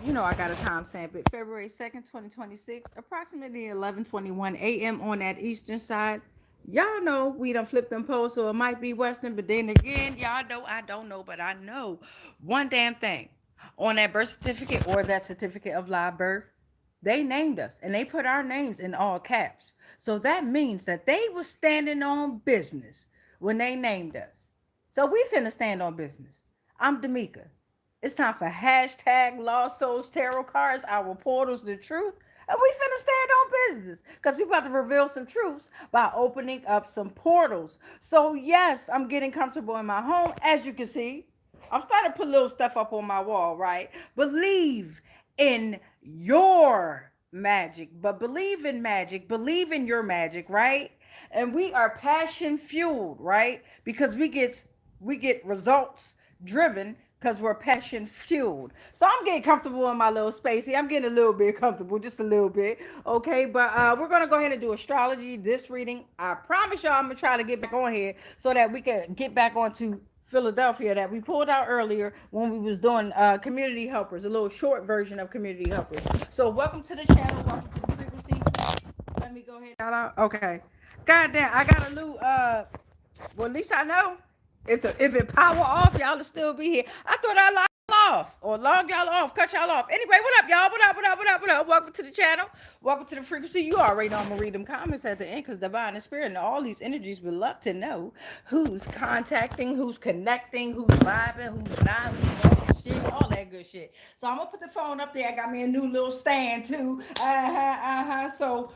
You know I got a timestamp it. February 2nd, 2026, approximately 11:21 a.m. on that eastern side. Y'all know we done flipped them poles, so it might be western, but then again, y'all know I don't know, but I know one damn thing. On that birth certificate or that certificate of live birth, they named us and they put our names in all caps. So that means that they were standing on business when they named us. So we finna stand on business. I'm D'Amica. It's time for hashtag Lost Souls Tarot Cards, our portals to truth. And we finna stand on business because we about to reveal some truths by opening up some portals. So yes, I'm getting comfortable in my home. As you can see, I'm starting to put little stuff up on my wall, right? Believe in your magic, but believe in magic, believe in your magic, right? And we are passion fueled, right? Because we get results driven because we're passion fueled. So I'm getting comfortable in my little space here. I'm getting a little bit comfortable, just a little bit. Okay, but we're gonna go ahead and do astrology this reading. I promise y'all I'm gonna try to get back on here so that we can get back onto Philadelphia that we pulled out earlier when we was doing community helpers, a little short version of community helpers. So welcome to the channel, welcome to the frequency. Let me go ahead. Shout out. Okay. God damn, I got a new well, at least I know if it power off, y'all will still be here. I thought I logged off or logged y'all off, cut y'all off. Anyway, what up, y'all? What up? What up? What up? What up? Welcome to the channel. Welcome to the frequency. You already know I'm gonna read them comments at the end because divine and spirit and all these energies would love to know who's contacting, who's connecting, who's vibing, who's not, who's all this shit, all that good shit. So I'm gonna put the phone up there. I got me a new little stand too. So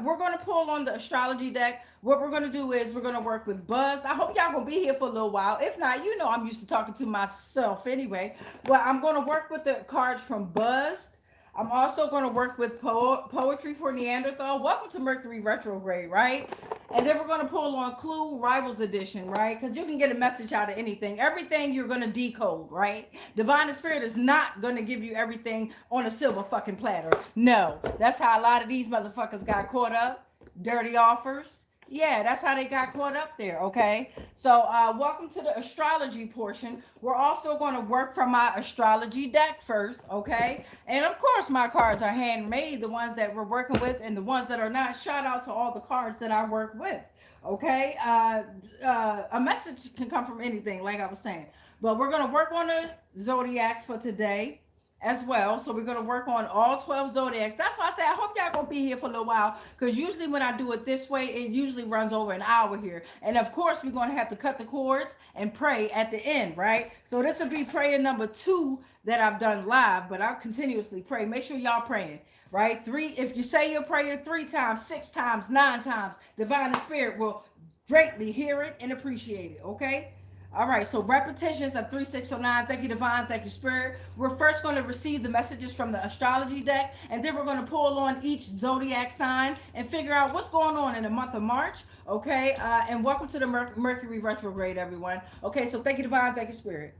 we're gonna pull on the astrology deck. What we're gonna do is we're gonna work with Buzz. I hope y'all gonna be here for a little while. If not, you know I'm used to talking to myself anyway. Well, I'm gonna work with the cards from Buzz. I'm also gonna work with poetry for Neanderthal. Welcome to Mercury retrograde, right? And then we're gonna pull on Clue Rivals Edition, right? Because you can get a message out of anything. Everything you're gonna decode, right? Divine and Spirit is not gonna give you everything on a silver fucking platter. No, that's how a lot of these motherfuckers got caught up. Dirty offers. Yeah, that's how they got caught up there, okay? So welcome to the astrology portion. We're also going to work from my astrology deck first, okay? And of course, my cards are handmade, the ones that we're working with and the ones that are not. Shout out to all the cards that I work with, okay? A message can come from anything, like I was saying. But we're going to work on the zodiacs for today as well. So we're going to work on all 12 zodiacs. That's why I say I hope y'all going to be here for a little while, because usually when I do it this way, it usually runs over an hour here. And of course, we're going to have to cut the cords and pray at the end, right? So this will be prayer number 2 that I've done live, but I'll continuously pray. Make sure y'all praying, right? 3, if you say your prayer 3 times, 6 times, 9 times, divine and spirit will greatly hear it and appreciate it, okay? All right, so repetitions of 3609. Thank you, Divine. Thank you, Spirit. We're first going to receive the messages from the astrology deck, and then we're going to pull on each zodiac sign and figure out what's going on in the month of March, okay? And welcome to the Mercury retrograde, everyone. Okay, so thank you, Divine. Thank you, Spirit.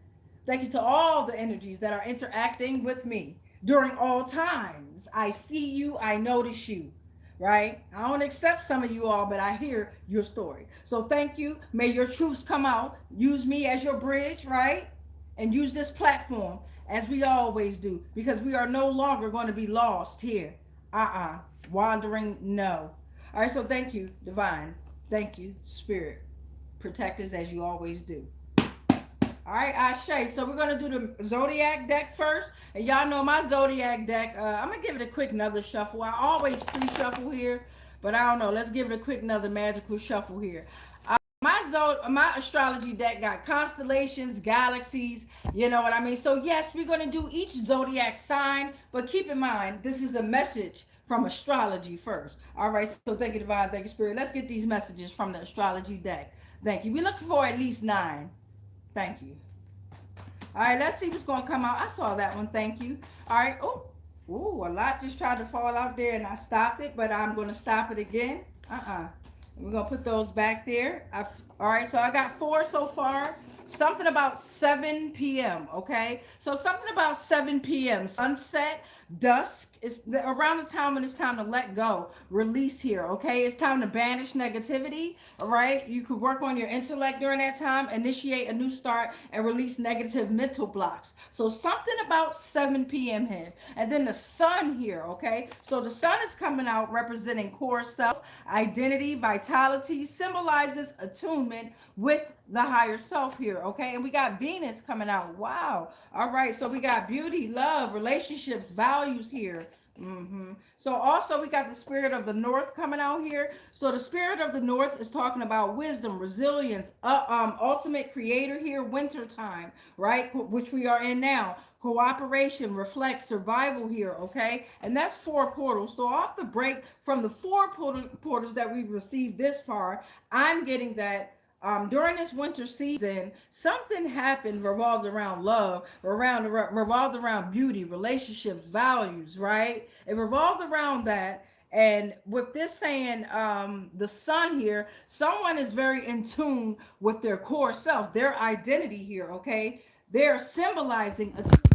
Thank you to all the energies that are interacting with me during all times. I see you. I notice you. Right? I don't accept some of you all, but I hear your story. So thank you. May your truths come out. Use me as your bridge, right? And use this platform as we always do, because we are no longer going to be lost here. Wandering, no. All right, so thank you, Divine. Thank you, Spirit. Protect us as you always do. All right, Ashe. So we're going to do the Zodiac deck first. And y'all know my Zodiac deck. I'm going to give it a quick another shuffle. I always pre-shuffle here. But I don't know. Let's give it a quick another magical shuffle here. My astrology deck got constellations, galaxies. You know what I mean? So yes, we're going to do each Zodiac sign. But keep in mind, this is a message from astrology first. All right. So thank you, Divine. Thank you, Spirit. Let's get these messages from the astrology deck. Thank you. We look for at least 9. Thank you. All right, let's see what's going to come out. I saw that one. Thank you. All right. Oh, a lot just tried to fall out there, and I stopped it, but I'm going to stop it again. We're going to put those back there. All right, so I got 4 so far. something about 7 p.m. Okay, so something about 7 p.m. sunset, dusk is around the time when it's time to let go, release here. Okay, it's time to banish negativity. All right, you could work on your intellect during that time, initiate a new start, and release negative mental blocks. So something about 7 p.m. here, and then the sun here. Okay, so the sun is coming out representing core self, identity, vitality, symbolizes attunement with the higher self here. Okay, and we got Venus coming out. Wow. All right, so we got beauty, love, relationships, values here. So also we got the spirit of the north coming out here. So the spirit of the north is talking about wisdom, resilience, ultimate creator here, winter time, right? Which we are in now. Cooperation, reflects survival here, okay? And that's 4 portals. So off the break from the 4 portals that we've received this far, I'm getting that during this winter season, something happened revolved around love, revolved around beauty, relationships, values, right? It revolved around that. And with this saying, the sun here, someone is very in tune with their core self, their identity here, okay? They're symbolizing a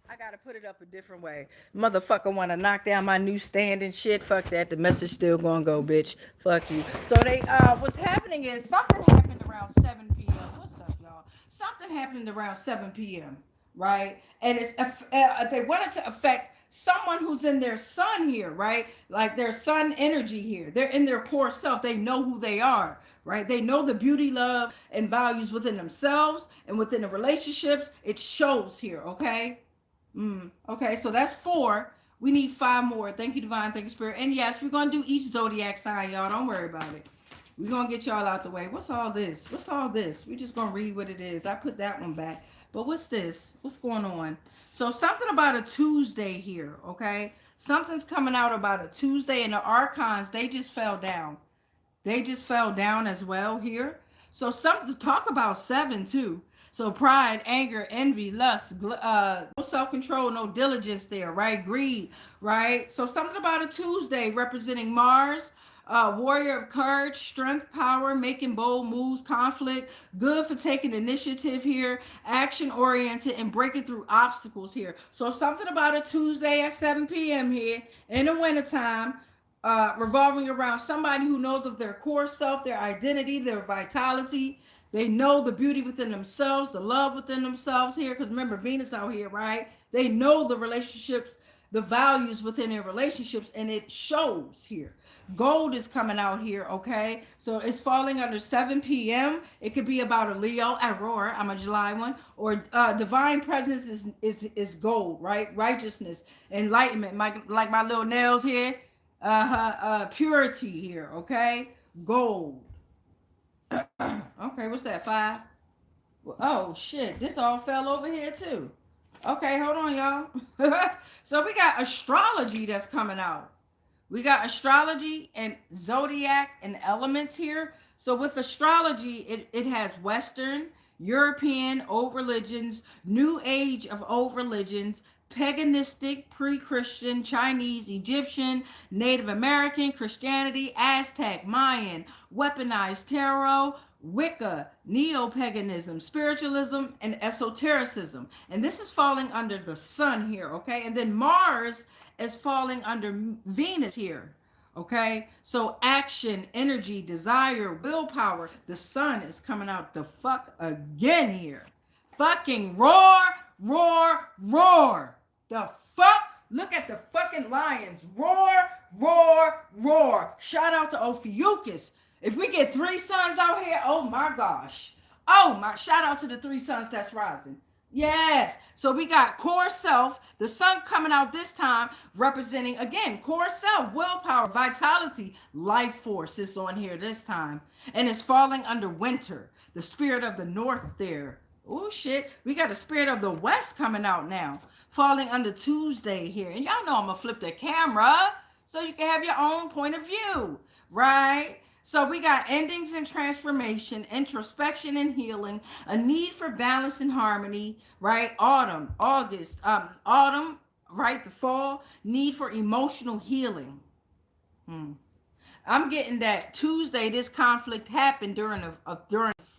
I gotta put it up a different way. Motherfucker wanna knock down my new stand and shit. Fuck that. The message still gonna go, bitch. Fuck you. So they what's happening is something happened around 7 p.m. What's up, y'all? Something happened around 7 p.m. Right? And it's they wanted to affect someone who's in their sun here, right? Like their sun energy here. They're in their core self. They know who they are. Right? They know the beauty, love, and values within themselves and within the relationships. It shows here, okay? Okay, so that's 4. We need 5 more. Thank you, Divine. Thank you, Spirit. And yes, we're going to do each zodiac sign, y'all. Don't worry about it. We're going to get y'all out the way. What's all this? What's all this? We're just going to read what it is. I put that one back. But what's this? What's going on? So something about a Tuesday here, okay? Something's coming out about a Tuesday, and the archons, they just fell down. They just fell down as well here. So something to talk about 7 too. So pride, anger, envy, lust, no self-control, no diligence there, right? Greed, right? So something about a Tuesday representing Mars, warrior of courage, strength, power, making bold moves, conflict, good for taking initiative here, action-oriented, and breaking through obstacles here. So something about a Tuesday at 7 p.m. here in the wintertime, revolving around somebody who knows of their core self, their identity, their vitality. They know the beauty within themselves, the love within themselves here. Because remember, Venus out here, right? They know the relationships, the values within their relationships, and it shows here. Gold is coming out here, okay? So it's falling under 7 p.m. It could be about a Leo, Aurora, I'm a July one, or divine presence is gold, right? Righteousness, enlightenment, like my little nails here. Purity here, okay? Gold. Okay, what's that, 5? Oh shit, this all fell over here too. Okay, hold on, y'all. So we got astrology that's coming out. We got astrology and zodiac and elements here. So with astrology, it has Western, European, old religions, New Age of old religions, paganistic, pre-Christian, Chinese, Egyptian, Native American, Christianity, Aztec, Mayan, weaponized tarot, Wicca, neo-paganism, spiritualism, and esotericism. And this is falling under the sun here, okay? And then Mars is falling under Venus here, okay? So action, energy, desire, willpower. The sun is coming out the fuck again here. Fucking roar, roar, roar. The fuck? Look at the fucking lions. Roar, roar, roar. Shout out to Ophiuchus. If we get 3 suns out here, oh my gosh. Oh my, shout out to the 3 suns that's rising. Yes. So we got core self, the sun coming out this time, representing, again, core self, willpower, vitality, life force is on here this time. And it's falling under winter, the spirit of the north there. Oh shit. We got the spirit of the west coming out now, falling under Tuesday here. And y'all know I'm going to flip the camera so you can have your own point of view, right? So we got endings and transformation, introspection and healing, a need for balance and harmony, right? Autumn, August, autumn, right? The fall, need for emotional healing. I'm getting that Tuesday, this conflict happened during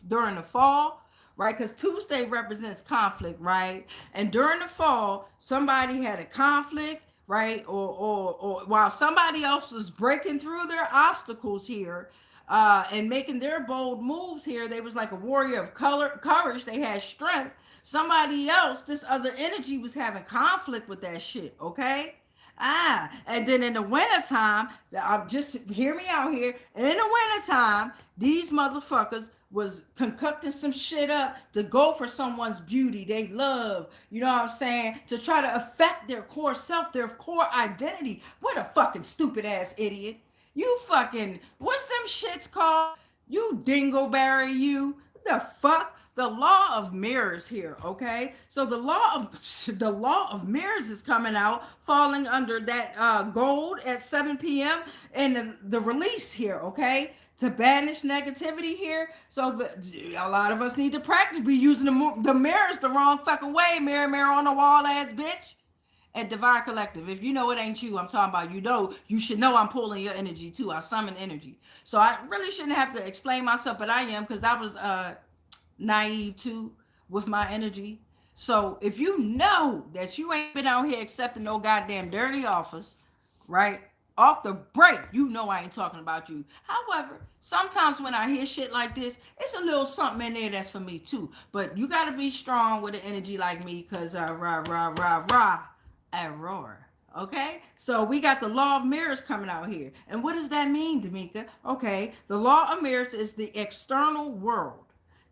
during the fall, right? Because Tuesday represents conflict, right? And during the fall, somebody had a conflict, right? Or while somebody else was breaking through their obstacles here, and making their bold moves here, they was like a warrior of courage. They had strength. Somebody else, this other energy, was having conflict with that shit. Okay. And then in the wintertime, just hear me out here. In the wintertime, these motherfuckers was concocting some shit up to go for someone's beauty they love, you know what I'm saying, to try to affect their core self, their core identity. What a fucking stupid ass idiot. You fucking, what's them shits called? You dingleberry, you. What the fuck? The law of mirrors here, okay? So the law of mirrors is coming out, falling under that gold at 7 p.m. and the release here, okay? To banish negativity here. So a lot of us need to practice be using the mirrors the wrong fucking way. Mirror, mirror on the wall ass bitch. At Divine Collective, if you know it ain't you, I'm talking about, you know, you should know I'm pulling your energy too. I summon energy. So I really shouldn't have to explain myself, but I am, because I was naive too with my energy. So if you know that you ain't been out here accepting no goddamn dirty offers, right? Off the break, you know I ain't talking about you. However, sometimes when I hear shit like this, it's a little something in there that's for me too. But you got to be strong with an energy like me, because Aurora. Okay, so we got the law of mirrors coming out here. And what does that mean, D'Amica? Okay, the law of mirrors is the external world.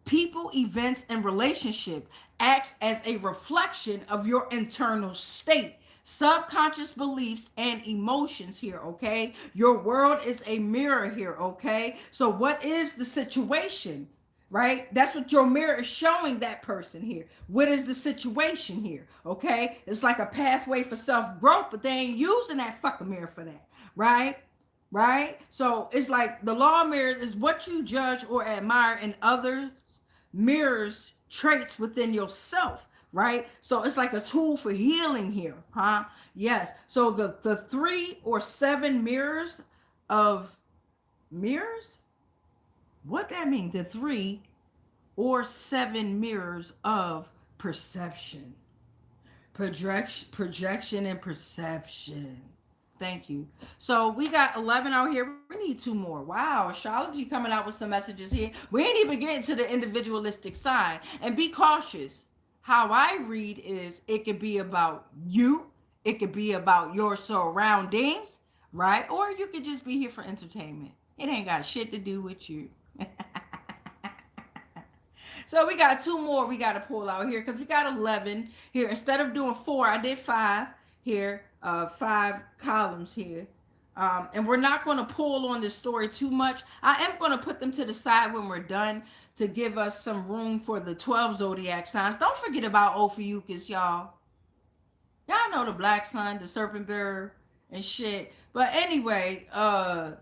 People, events, and relationship acts as a reflection of your internal state, subconscious beliefs, and emotions here, okay? Your world is a mirror here, okay? So what is the situation? Right? That's what your mirror is showing that person here. What is the situation here? Okay? It's like a pathway for self-growth, but they ain't using that fucking mirror for that. Right? Right? So it's like the law of mirrors is what you judge or admire in others, mirrors traits within yourself. Right? So it's like a tool for healing here. Huh? Yes. So the 3 or 7 mirrors of mirrors, what that means, the 3 or 7 mirrors of perception, projection and perception. Thank you. So we got 11 out here. We need 2 more. Wow, astrology coming out with some messages here. We ain't even getting to the individualistic side. And be cautious. How I read is, it could be about you, it could be about your surroundings, right? Or you could just be here for entertainment. It ain't got shit to do with you. So we got 2 more we got to pull out here, because we got 11 here. Instead of doing 4, I did 5 here, 5 columns here. And we're not going to pull on this story too much. I am going to put them to the side when we're done, to give us some room for the 12 zodiac signs. Don't forget about Ophiuchus, y'all. Y'all know the black sun, the serpent bearer and shit. But anyway, thank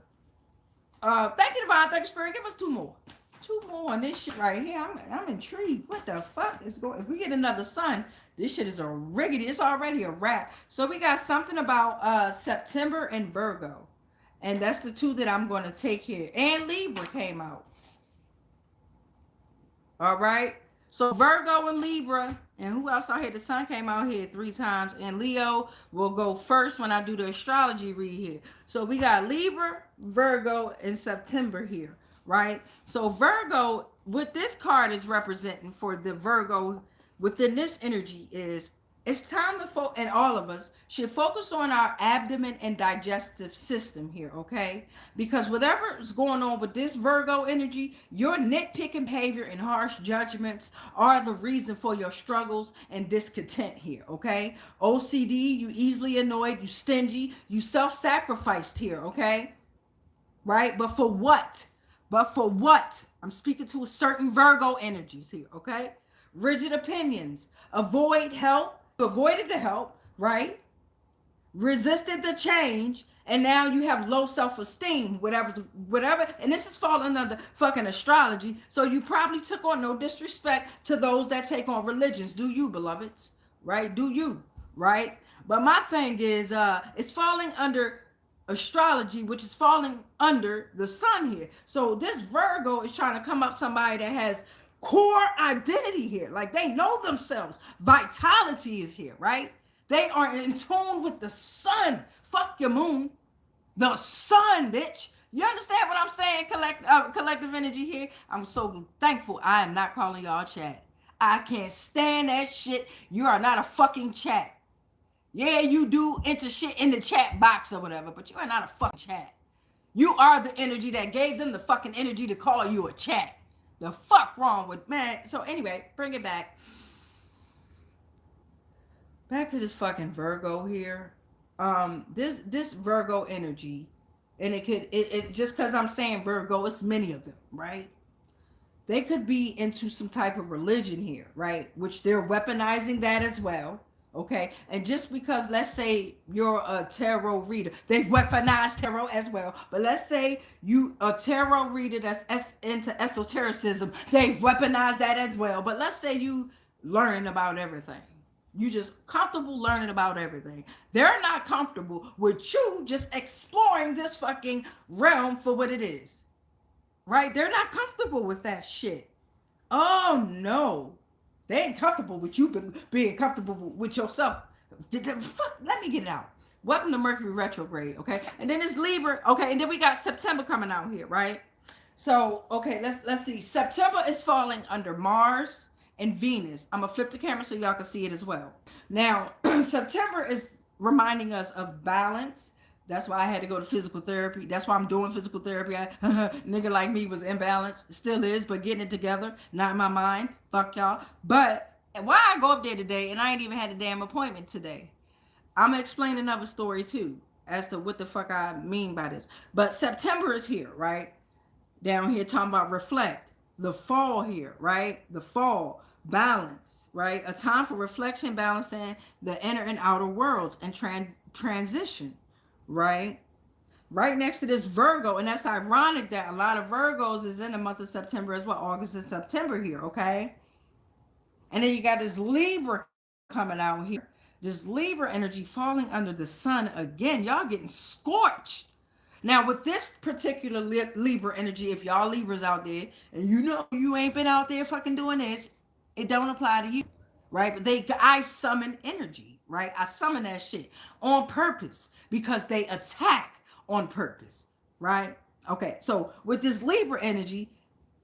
you, Divine. Thank you, Spirit. Give us 2 more. 2 more on this shit right here. I'm intrigued. What the fuck is going? If we get another sun, this shit is a riggedy. It's already a wrap. So we got something about September and Virgo, and that's the 2 that I'm going to take here. And Libra came out. All right. So Virgo and Libra, and who else out here? The sun came out here 3 times, and Leo will go first when I do the astrology read here. So we got Libra, Virgo, and September here. Right? So Virgo, what this card is representing for the Virgo within this energy is, it's time to and all of us should focus on our abdomen and digestive system here, okay? Because whatever is going on with this Virgo energy, your nitpicking behavior and harsh judgments are the reason for your struggles and discontent here, okay? OCD, you easily annoyed, you stingy, you self-sacrificed here, okay? Right? But for what? But for what? I'm speaking to a certain Virgo energies here, okay? Rigid opinions. Avoided the help, right? Resisted the change, and now you have low self-esteem, whatever. And this is falling under fucking astrology. So you probably took on, no disrespect to those that take on religions. Do you, beloveds? Right? Do you? Right? But my thing is, it's falling under astrology, which is falling under the sun here. So this Virgo is trying to come up somebody that has core identity here. Like they know themselves. Vitality is here, right? They are in tune with the sun. Fuck your moon. The sun, bitch. You understand what I'm saying? Collective energy here. I'm so thankful I am not calling y'all chat. I can't stand that shit. You are not a fucking chat. Yeah, you do enter shit in the chat box or whatever, but you are not a fucking chat. You are the energy that gave them the fucking energy to call you a chat. The fuck wrong with, man? So anyway, bring it back. Back to this fucking Virgo here. This Virgo energy, and it just because I'm saying Virgo, it's many of them, right? They could be into some type of religion here, right? Which they're weaponizing that as well. Okay, and just because, let's say you're a tarot reader, they've weaponized tarot as well. But let's say you a tarot reader that's into esotericism, they've weaponized that as well. But let's say you learn about everything. You just comfortable learning about everything. They're not comfortable with you just exploring this fucking realm for what it is, right? They're not comfortable with that shit. Oh no. They ain't comfortable with you being comfortable with yourself. Fuck, let me get it out. Welcome to Mercury retrograde, okay? And then it's Libra, okay? And then we got September coming out here, right? So, okay, let's see. September is falling under Mars and Venus. I'm gonna flip the camera so y'all can see it as well. Now, September is reminding us of balance. That's why I had to go to physical therapy. That's why I'm doing physical therapy. Nigga like me was imbalanced. Still is, but getting it together. Not in my mind. Fuck y'all. But why I go up there today and I ain't even had a damn appointment today. I'm going to explain another story too as to what the fuck I mean by this. But September is here, right? Down here talking about reflect. The fall here, right? The fall. Balance, right? A time for reflection, balancing the inner and outer worlds and transition. Right next to this Virgo, and that's ironic that a lot of Virgos is in the month of September as well. August and September here, okay? And then you got this Libra coming out here. This Libra energy falling under the sun again. Y'all getting scorched. Now with this particular Libra energy, if y'all Libras out there, and you know you ain't been out there fucking doing this, it don't apply to you, right? But I summon energy. Right? I summon that shit on purpose because they attack on purpose. Right? Okay. So with this Libra energy,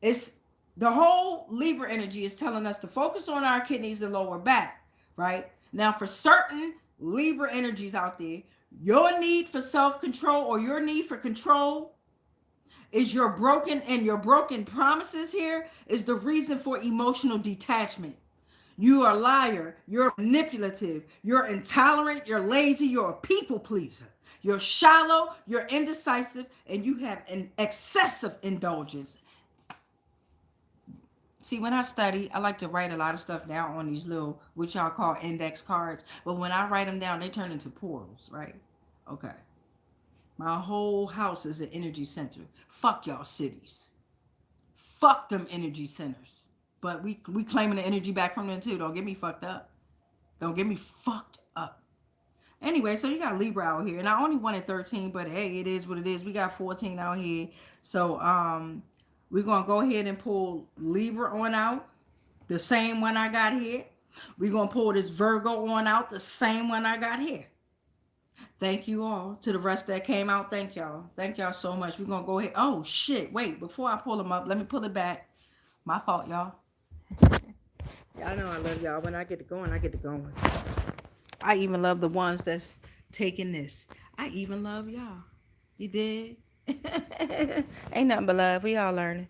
it's the whole Libra energy is telling us to focus on our kidneys and lower back. Right? Now, for certain Libra energies out there, your need for self-control or your need for control is your broken promises here is the reason for emotional detachment. You are a liar, you're manipulative, you're intolerant, you're lazy, you're a people pleaser. You're shallow, you're indecisive, and you have an excessive indulgence. See, when I study, I like to write a lot of stuff down on these little, what y'all call index cards. But when I write them down, they turn into portals, right? Okay. My whole house is an energy center. Fuck y'all cities. Fuck them energy centers. But we claiming the energy back from them too. Don't get me fucked up. Don't get me fucked up. Anyway, so you got Libra out here. And I only wanted 13, but hey, it is what it is. We got 14 out here. So we're going to go ahead and pull Libra on out. The same one I got here. We're going to pull this Virgo on out. The same one I got here. Thank you all. To the rest that came out, thank y'all. Thank y'all so much. We're going to go ahead. Oh, shit. Wait, before I pull them up, let me pull it back. My fault, y'all. Y'all know I love y'all. When I get to going, I get to going. I even love the ones that's taking this. I even love y'all. You did? Ain't nothing but love. We all learning.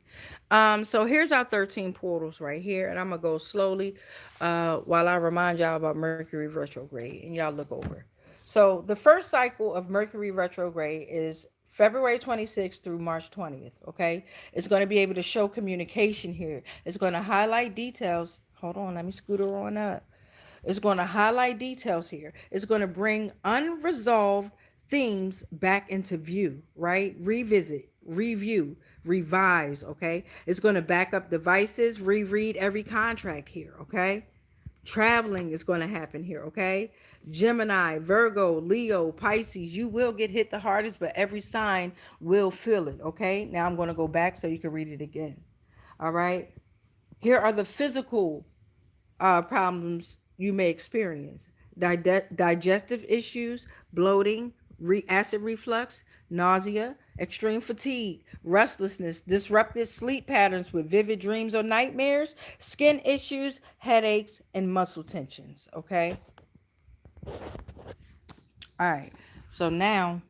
So here's our 13 portals right here. And I'm going to go slowly while I remind y'all about Mercury retrograde. And y'all look over. So the first cycle of Mercury retrograde is February 26th through March 20th, okay? It's going to be able to show communication here. It's going to highlight details. Hold on, let me scooter on up. It's going to highlight details here. It's going to bring unresolved things back into view, right? Revisit, review, revise, okay? It's going to back up devices, reread every contract here, okay? Traveling is going to happen here, okay? Gemini, Virgo, Leo, Pisces, you will get hit the hardest, but every sign will feel it, okay? Now I'm going to go back so you can read it again. All right? Here are the physical problems you may experience: digestive issues, bloating, acid reflux, nausea, extreme fatigue, restlessness, disrupted sleep patterns with vivid dreams or nightmares, skin issues, headaches, and muscle tensions. Okay. All right. So now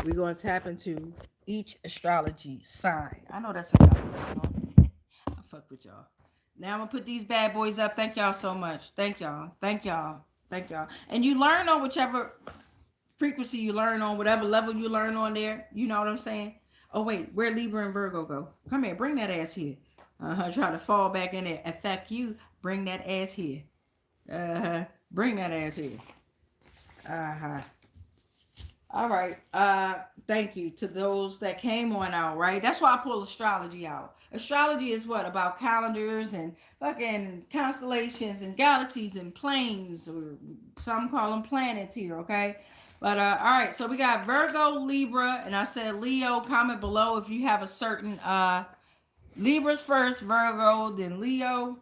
we're going to tap into each astrology sign. I know that's what y'all do. I fuck with y'all. Now I'm gonna put these bad boys up. Thank y'all so much. Thank y'all. Thank y'all. Thank y'all. And you learn on whichever frequency you learn on, whatever level you learn on there. You know what I'm saying? Oh wait, where Libra and Virgo go? Come here, bring that ass here. Try to fall back in there. Affect you. Bring that ass here. Bring that ass here. All right. Thank you to those that came on out, right? That's why I pull astrology out. Astrology is what? About calendars and fucking constellations and galaxies and planes, or some call them planets here, okay? But all right, so we got Virgo, Libra, and I said Leo. Comment below if you have a certain Libra's first, Virgo, then Leo.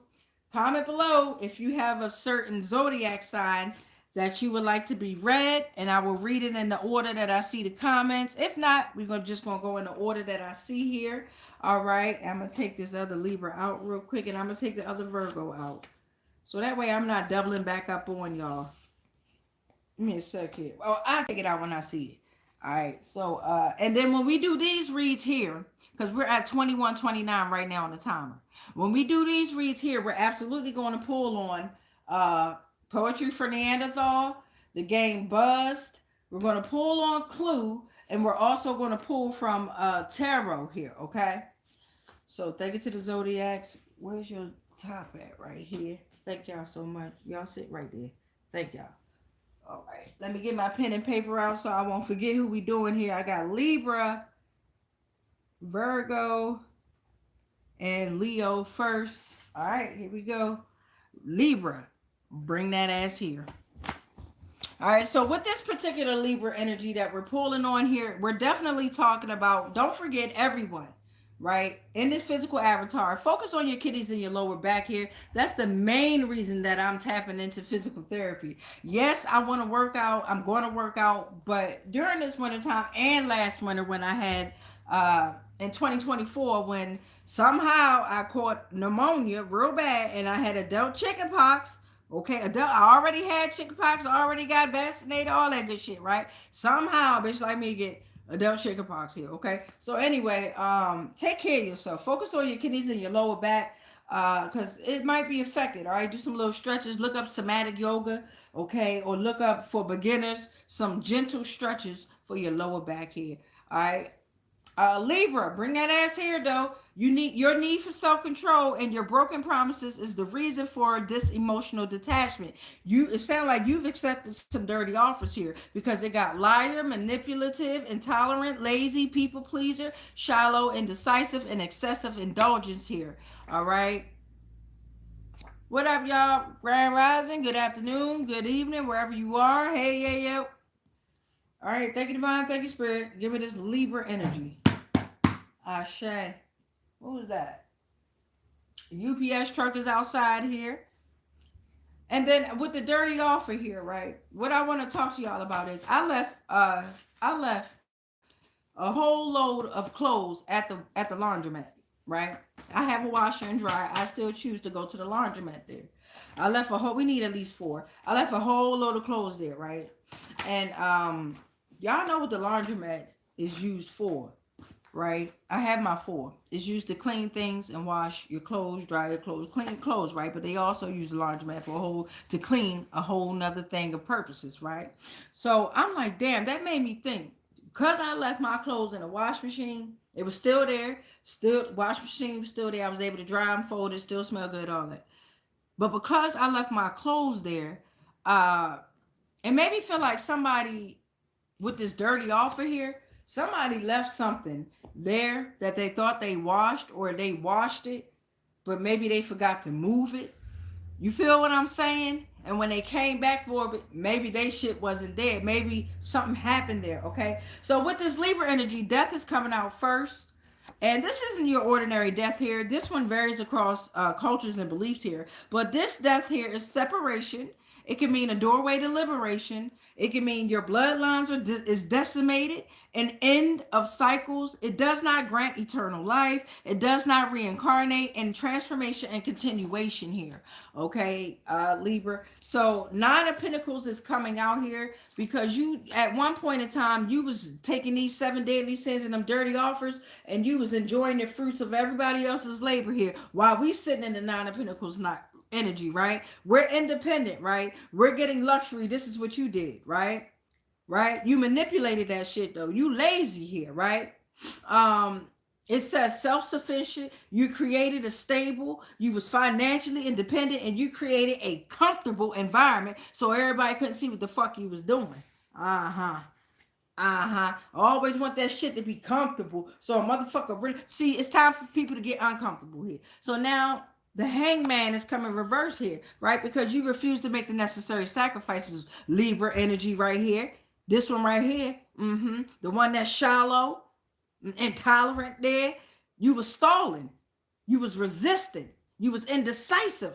Comment below if you have a certain zodiac sign that you would like to be read, and I will read it in the order that I see the comments. If not, we're just gonna go in the order that I see here. All right, I'm gonna take this other Libra out real quick, and I'm gonna take the other Virgo out, so that way I'm not doubling back up on y'all. Give me a sec here. Well, I'll take it out when I see it. All right, so and then when we do these reads here, because we're at 21:29 right now on the timer. When we do these reads here, we're absolutely going to pull on Poetry for Neanderthal, the game Buzzed. We're going to pull on Clue, and we're also going to pull from Tarot here, okay? So thank you to the Zodiacs. Where's your top at? Right here. Thank y'all so much. Y'all sit right there. Thank y'all. All right. Let me get my pen and paper out so I won't forget who we doing here. I got Libra, Virgo, and Leo first. All right, here we go. Libra. Bring that ass here. All right, so with this particular Libra energy that we're pulling on here, we're definitely talking about, don't forget everyone, right? In this physical avatar, focus on your kidneys and your lower back here. That's the main reason that I'm tapping into physical therapy. Yes, I want to work out. I'm going to work out. But during this winter time and last winter when I had, in 2024, when somehow I caught pneumonia real bad and I had adult chicken pox. Okay, I already had chickenpox, I already got vaccinated, all that good shit, right? Somehow a bitch like me get adult chickenpox here, okay? So anyway, take care of yourself. Focus on your kidneys and your lower back, because it might be affected, all right? Do some little stretches. Look up somatic yoga, okay? Or look up, for beginners, some gentle stretches for your lower back here, all right? Libra, bring that ass here, though. Your need for self-control and your broken promises is the reason for this emotional detachment. It sounds like you've accepted some dirty offers here, because it got liar, manipulative, intolerant, lazy, people pleaser, shallow, indecisive, and excessive indulgence here. All right. What up, y'all? Grand Rising. Good afternoon. Good evening, wherever you are. Hey, yeah, yeah. All right. Thank you, Divine. Thank you, Spirit. Give me this Libra energy. Ashe. What was that? UPS truck is outside here. And then with the dirty offer here, right? What I want to talk to y'all about is I left a whole load of clothes at the laundromat, right? I have a washer and dryer. I still choose to go to the laundromat there. I left we need at least 4. I left a whole load of clothes there, right? And y'all know what the laundromat is used for, right? I have my 4. It's used to clean things and wash your clothes, dry your clothes, clean clothes, right? But they also use the laundromat to clean a whole nother thing of purposes, right? So I'm like, damn, that made me think. Because I left my clothes in a wash machine, it was still there. Wash machine was still there. I was able to dry them, fold it, still smell good, all that. But because I left my clothes there, it made me feel like somebody with this dirty offer here, somebody left something there that they thought they washed, or they washed it, but maybe they forgot to move it. You feel what I'm saying? And when they came back for it, maybe they shit wasn't there. Maybe something happened there, okay? So with this Libra energy, death is coming out first. And this isn't your ordinary death here. This one varies across cultures and beliefs here. But this death here is separation. It can mean a doorway to liberation. It can mean your bloodlines is decimated, an end of cycles. It does not grant eternal life. It does not reincarnate, and transformation and continuation here. Okay, Libra. So 9 of Pentacles is coming out here because you, at one point in time, you was taking these 7 deadly sins and them dirty offers, and you was enjoying the fruits of everybody else's labor here while we sitting in the 9 of Pentacles not energy, right? We're independent, right? We're getting luxury. This is what you did, right? Right? You manipulated that shit though. You lazy here, right? It says self-sufficient. You created a stable. You was financially independent, and you created a comfortable environment so everybody couldn't see what the fuck you was doing. I always want that shit to be comfortable so a motherfucker really see. It's time for people to get uncomfortable here. So now the hangman is coming reverse here, right? Because you refuse to make the necessary sacrifices. Libra energy right here. This one right here. The one that's shallow, intolerant there. You was stalling. You was resistant. You was indecisive.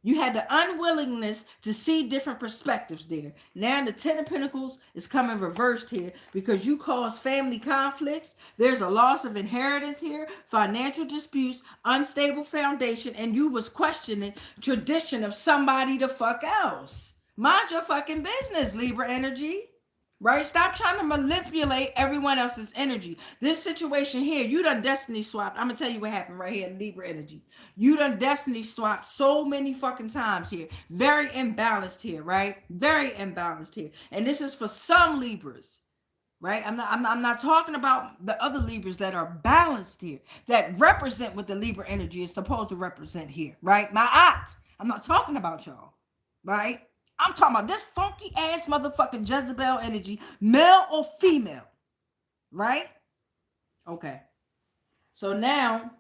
You had the unwillingness to see different perspectives there. Now the 10 of Pentacles is coming reversed here because you caused family conflicts. There's a loss of inheritance here, financial disputes, unstable foundation, and you was questioning tradition of somebody the fuck else. Mind your fucking business, Libra energy. Right? Stop trying to manipulate everyone else's energy. This situation here, you done destiny swapped. I'm going to tell you what happened right here in Libra energy. You done destiny swapped so many fucking times here. Very imbalanced here, right? Very imbalanced here. And this is for some Libras, right? I'm not talking about the other Libras that are balanced here, that represent what the Libra energy is supposed to represent here, right? My aunt. I'm not talking about y'all, right? I'm talking about this funky ass motherfucking Jezebel energy, male or female, right? Okay. So now,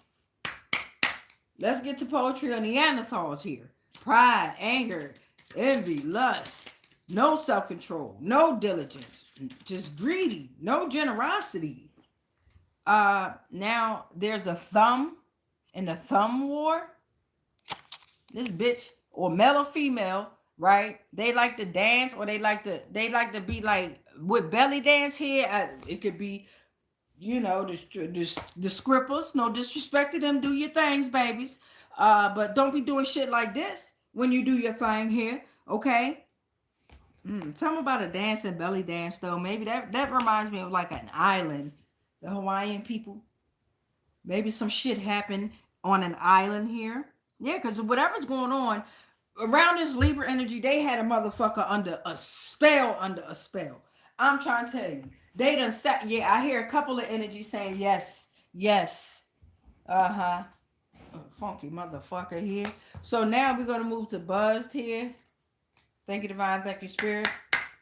let's get to poetry on Neanderthals here. Pride, anger, envy, lust, no self-control, no diligence, just greedy, no generosity. Now there's a thumb in the thumb war. This bitch, or male or female, right? They like to dance, or they like to be like with belly dance here. It could be, you know, the scrippers. No disrespect to them. Do your things, babies. But don't be doing shit like this when you do your thing here. Okay. Tell me about a dancing belly dance though. Maybe that reminds me of like an island. The Hawaiian people. Maybe some shit happened on an island here. Yeah, because whatever's going on around this Libra energy, they had a motherfucker under a spell, I'm trying to tell you. They done sat, yeah, I hear a couple of energies saying yes. Funky motherfucker here. So now we're going to move to Buzzed here. Thank you, Divine. Thank you, Spirit.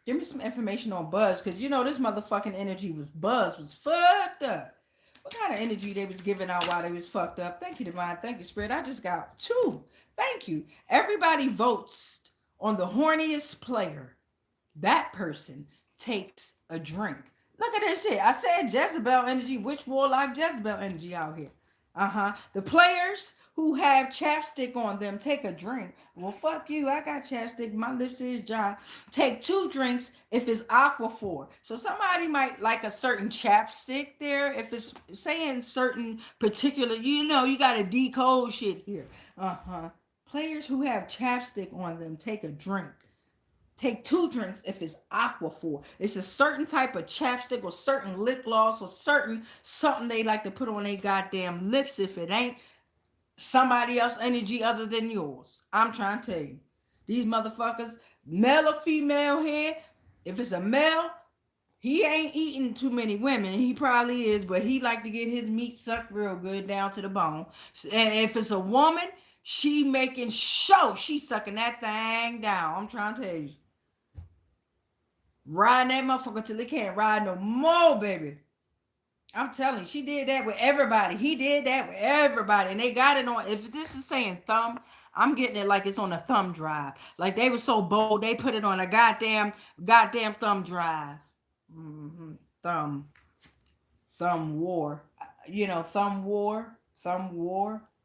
Give me some information on Buzz, because you know this motherfucking energy was fucked up. What kind of energy they was giving out while they was fucked up? Thank you, Divine. Thank you, Spirit. I just got 2. Thank you. Everybody votes on the horniest player. That person takes a drink. Look at this shit. I said Jezebel energy. Which warlock Jezebel energy out here? The players who have chapstick on them take a drink. Well, fuck you. I got chapstick. My lips is dry. Take 2 drinks if it's aquaphor. So somebody might like a certain chapstick there. If it's saying certain particular, you know, you got to decode shit here. Players who have chapstick on them take a drink. Take 2 drinks if it's aquaphor. It's a certain type of chapstick or certain lip gloss or certain something they like to put on their goddamn lips if it ain't somebody else energy other than yours. I'm trying to tell you. These motherfuckers, male or female here, if it's a male, he ain't eating too many women. He probably is, but he like to get his meat sucked real good down to the bone. And if it's a woman, she making sure she sucking that thing down. I'm trying to tell you. Riding that motherfucker till he can't ride no more, baby. I'm telling you, she did that with everybody. He did that with everybody. And they got it on. If this is saying thumb, I'm getting it like it's on a thumb drive. Like they were so bold, they put it on a goddamn thumb drive. Mm-hmm. Thumb war. You know, thumb war.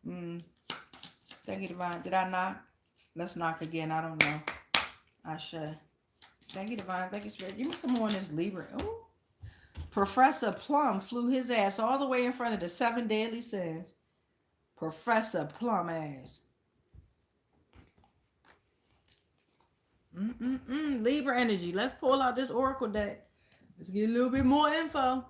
Mm. Thank you, Divine. Did I knock? Let's knock again. I don't know. I should. Thank you, Divine. Thank you, Spirit. Give me some more on this Libra. Ooh. Professor Plum flew his ass all the way in front of the 7 deadly sins. Professor Plum ass. Libra energy. Let's pull out this Oracle deck. Let's get a little bit more info.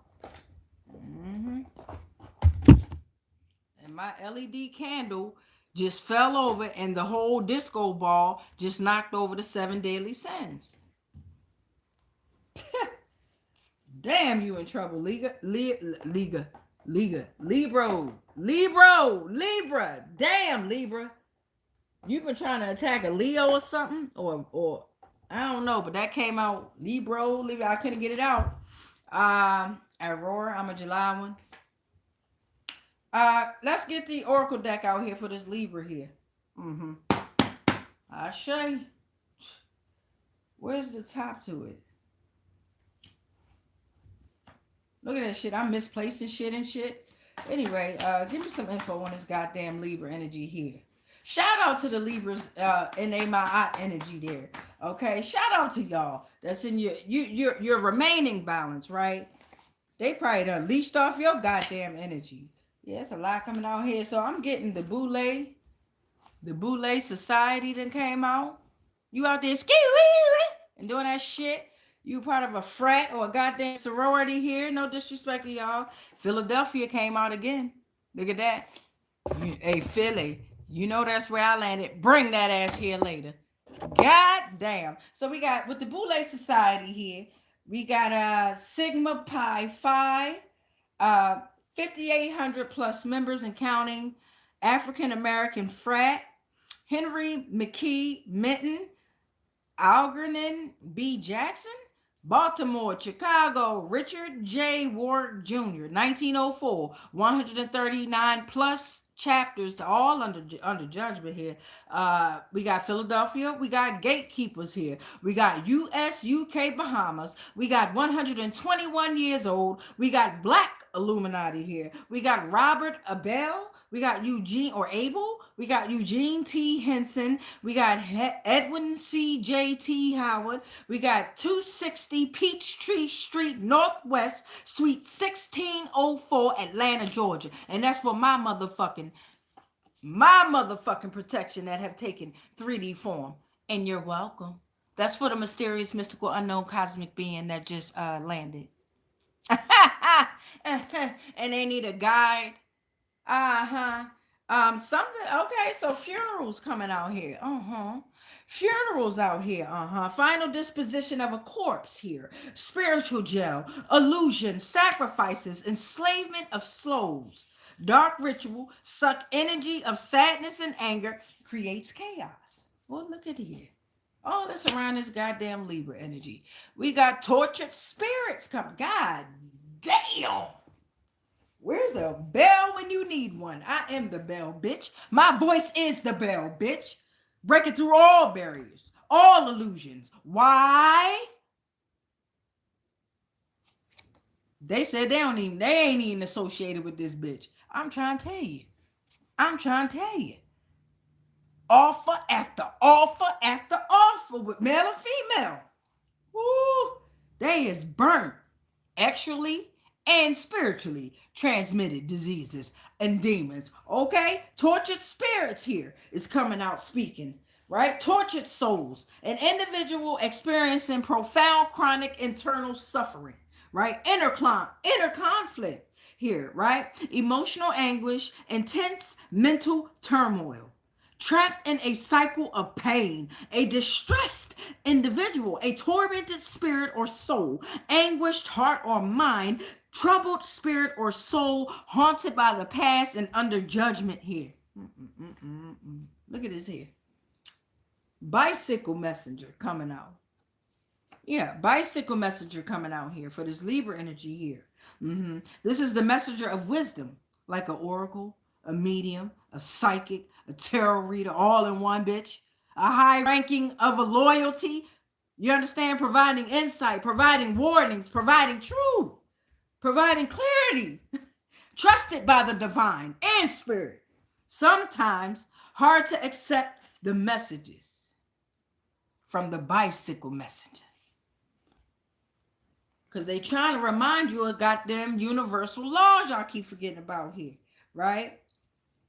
And my LED candle just fell over and the whole disco ball just knocked over the 7 deadly sins. Damn, you in trouble, Libra. Damn, Libra. You've been trying to attack a Leo or something, or I don't know, but that came out Libra. I couldn't get it out. Aurora, I'm a July one. Let's get the Oracle deck out here for this Libra here. I'll show you. Where's the top to it? Look at that shit. I'm misplacing shit and shit. Anyway, give me some info on this goddamn Libra energy here. Shout out to the Libras and they my energy there. Okay, shout out to y'all. That's in your remaining balance, right? They probably done leashed off your goddamn energy. Yeah, it's a lot coming out here. So I'm getting the Boule Society that came out. You out there and doing that shit. You part of a frat or a goddamn sorority here. No disrespect to y'all. Philadelphia came out again. Look at that. Hey, Philly. You know that's where I landed. Bring that ass here later. God damn. So we got, with the Boule Society here, we got Sigma Pi Phi, 5,800 plus members and counting, African American frat, Henry McKee Minton, Algernon B. Jackson, Baltimore, Chicago, Richard J. Ward Jr., 1904, 139 plus chapters, all under judgment here. We got Philadelphia. We got gatekeepers here. We got U.S., UK, Bahamas. We got 121 years old. We got Black Illuminati here. We got Robert Abel. We got Eugene or Abel. We got Eugene T. Henson. We got Edwin C. J. T. Howard. We got 260 Peachtree Street Northwest, Suite 1604, Atlanta, Georgia. And that's for my motherfucking protection that have taken 3D form. And you're welcome. That's for the mysterious, mystical, unknown cosmic being that just landed. And they need a guide. Something, okay, so funerals coming out here. Funerals out here. Final disposition of a corpse here. Spiritual jail, illusion, sacrifices, enslavement of souls. Dark ritual, suck energy of sadness and anger, creates chaos. Well, look at here. All this around this goddamn Libra energy. We got tortured spirits coming. God damn. Where's a bell when you need one? I am the bell, bitch. My voice is the bell, bitch. Breaking through all barriers, all illusions. Why? They said they ain't even associated with this bitch. I'm trying to tell you. Offer after offer after offer with male and female. Woo! They is burnt. Actually, and spiritually transmitted diseases and demons. Okay? Tortured spirits here is coming out speaking, right? Tortured souls, an individual experiencing profound chronic internal suffering, right? Inner conflict here, right? Emotional anguish, intense mental turmoil. Trapped in a cycle of pain, a distressed individual, a tormented spirit or soul, anguished heart or mind, troubled spirit or soul, haunted by the past and under judgment here. Look at this here. Bicycle messenger coming out. Yeah, bicycle messenger coming out here for this Libra energy here. This is the messenger of wisdom, like an oracle, a medium, a psychic, a tarot reader, all in one, bitch. A high ranking of a loyalty. You understand? Providing insight, providing warnings, providing truth, providing clarity. Trusted by the divine and spirit. Sometimes hard to accept the messages from the bicycle messenger. Because they trying to remind you of goddamn universal laws y'all keep forgetting about here, right?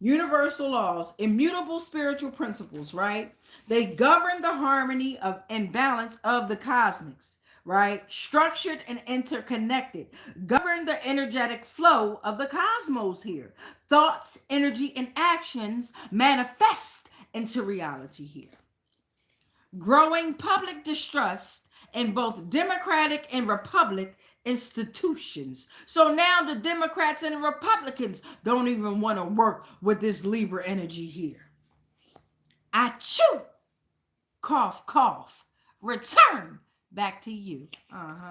Universal laws, immutable spiritual principles, right? They govern the harmony of and balance of the cosmics, right? Structured and interconnected. Govern the energetic flow of the cosmos here. Thoughts, energy, and actions manifest into reality here. Growing public distrust in both Democratic and Republican institutions. So now the Democrats and the Republicans don't even want to work with this Libra energy here. Achoo! Cough, cough. Return back to you.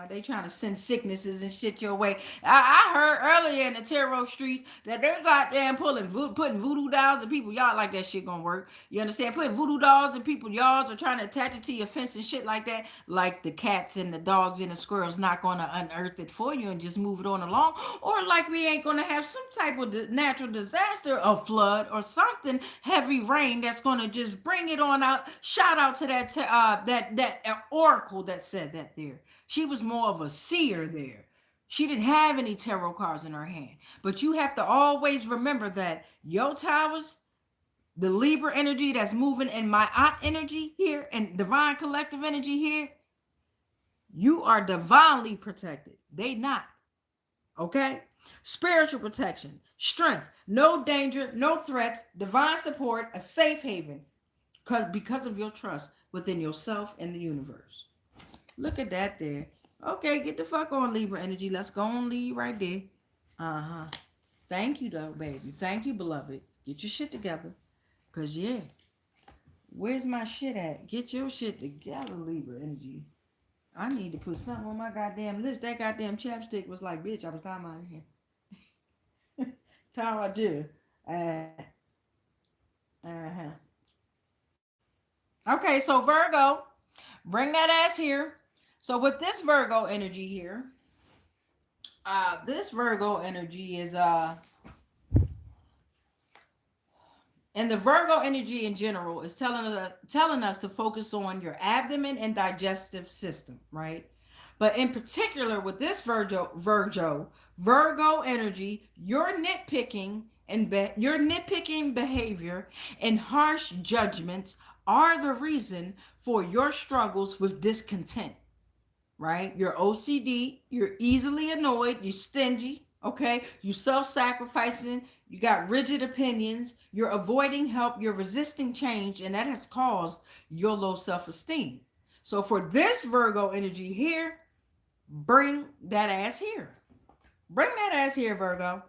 They trying to send sicknesses and shit your way. I heard earlier in the tarot streets that they're goddamn putting voodoo dolls in people. Y'all like that shit gonna work. You understand? Putting voodoo dolls in people y'alls are trying to attach it to your fence and shit like that. Like the cats and the dogs and the squirrels not gonna unearth it for you and just move it on along. Or like we ain't gonna have some type of natural disaster, a flood or something, heavy rain that's gonna just bring it on out. Shout out to that oracle that said that there. She was more of a seer there. She didn't have any tarot cards in her hand. But you have to always remember that your towers, the Libra energy that's moving in my aunt energy here and divine collective energy here, you are divinely protected. They not. Okay? Spiritual protection, strength, no danger, no threats, divine support, a safe haven because of your trust within yourself and the universe. Look at that there. Okay, get the fuck on, Libra energy. Let's go on, leave right there. Thank you, though, baby. Thank you, beloved. Get your shit together. Because, yeah. Where's my shit at? Get your shit together, Libra energy. I need to put something on my goddamn list. That goddamn chapstick was like, bitch, I was talking about here. How I do. Okay, so Virgo, bring that ass here. So with this Virgo energy here, this Virgo energy is and the Virgo energy in general is telling us to focus on your abdomen and digestive system, right? But in particular with this Virgo energy, your nitpicking behavior and harsh judgments are the reason for your struggles with discontent. Right? You're OCD, you're easily annoyed, you're stingy, okay? You self-sacrificing, you got rigid opinions, you're avoiding help, you're resisting change, and that has caused your low self-esteem. So for this Virgo energy here, bring that ass here. Bring that ass here, Virgo.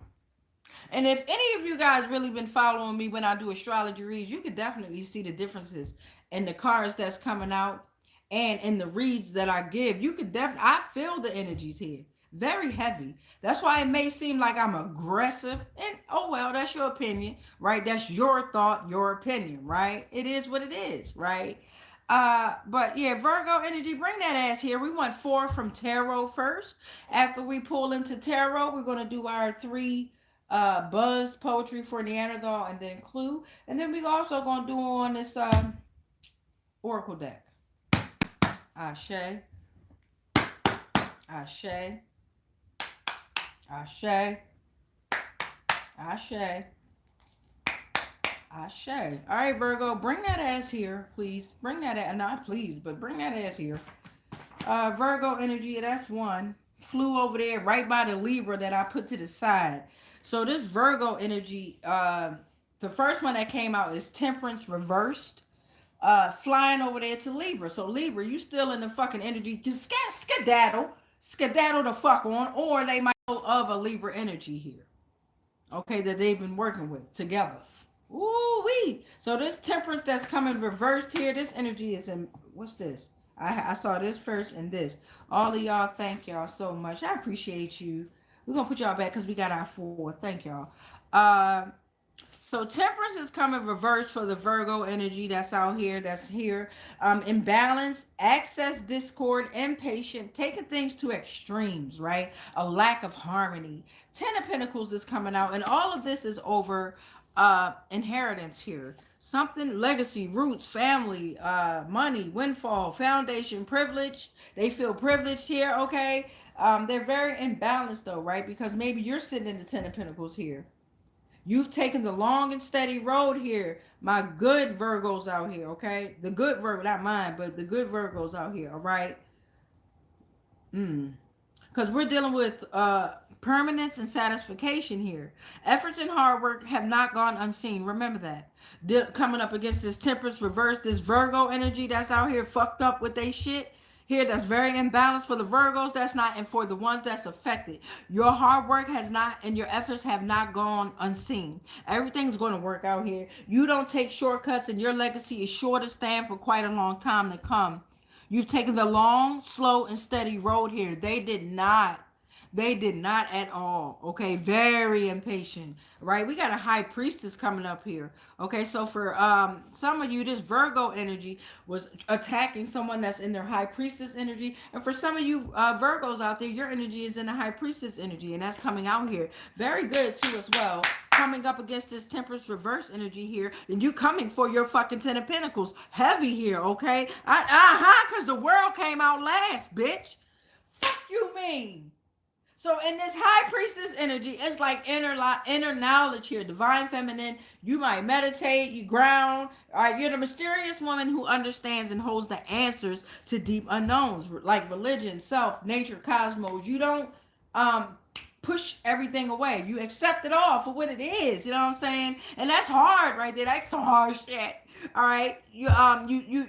And if any of you guys really been following me when I do astrology reads, you could definitely see the differences in the cards that's coming out. And in the reads that I give, you could definitely, I feel the energies here. Very heavy. That's why it may seem like I'm aggressive. And oh well, that's your opinion, right? That's your thought, your opinion, right? It is what it is, right? But yeah, Virgo energy, bring that ass here. We want 4 from tarot first. After we pull into tarot, we're going to do our 3 buzzed poetry for Neanderthal and then clue. And then we're also going to do on this oracle deck. Ashe, Ashe, Ashe, Ashe, Ashe. All right, Virgo, bring that ass here, please. Bring that ass, not please, but bring that ass here. Virgo energy, that's 1. Flew over there right by the Libra that I put to the side. So this Virgo energy, the first one that came out is Temperance reversed. Flying over there to Libra. So Libra, you still in the fucking energy. Skedaddle the fuck on, or they might know of a Libra energy here. Okay, that they've been working with together. Ooh wee. So this Temperance that's coming reversed here, this energy is in, what's this? I saw this first and this. All of y'all, thank y'all so much. I appreciate you. We're gonna put y'all back because we got our 4. Thank y'all. So Temperance is coming reverse for the Virgo energy that's out here, that's here. Imbalance, excess discord, impatient, taking things to extremes, right? A lack of harmony. Ten of Pentacles is coming out, and all of this is over inheritance here. Something, legacy, roots, family, money, windfall, foundation, privilege. They feel privileged here, okay? They're very imbalanced though, right? Because maybe you're sitting in the Ten of Pentacles here. You've taken the long and steady road here. My good Virgos out here, okay? The good Virgo, not mine, but the good Virgos out here, all right? Because we're dealing with permanence and satisfaction here. Efforts and hard work have not gone unseen. Remember that. Coming up against this Temperance reverse, this Virgo energy that's out here fucked up with they shit here, that's very imbalanced for the Virgos. That's not, and for the ones that's affected, your hard work has not, and your efforts have not gone unseen. Everything's going to work out here. You don't take shortcuts, and your legacy is sure to stand for quite a long time to come. You've taken the long, slow, and steady road here. They did not. They did not at all. Okay, very impatient, right? We got a high priestess coming up here. Okay, so for some of you, this Virgo energy was attacking someone that's in their high priestess energy. And for some of you Virgos out there, your energy is in the high priestess energy, and that's coming out here. Very good too as well. Coming up against this Temperance reverse energy here, and you coming for your fucking Ten of Pentacles. Heavy here, okay? Because the world came out last, bitch. Fuck you mean? So in this high priestess energy, it's like inner knowledge here, divine feminine. You might meditate, you ground. All right, you're the mysterious woman who understands and holds the answers to deep unknowns, like religion, self, nature, cosmos. You don't push everything away. You accept it all for what it is. You know what I'm saying? And that's hard right there. That's some hard shit. All right. You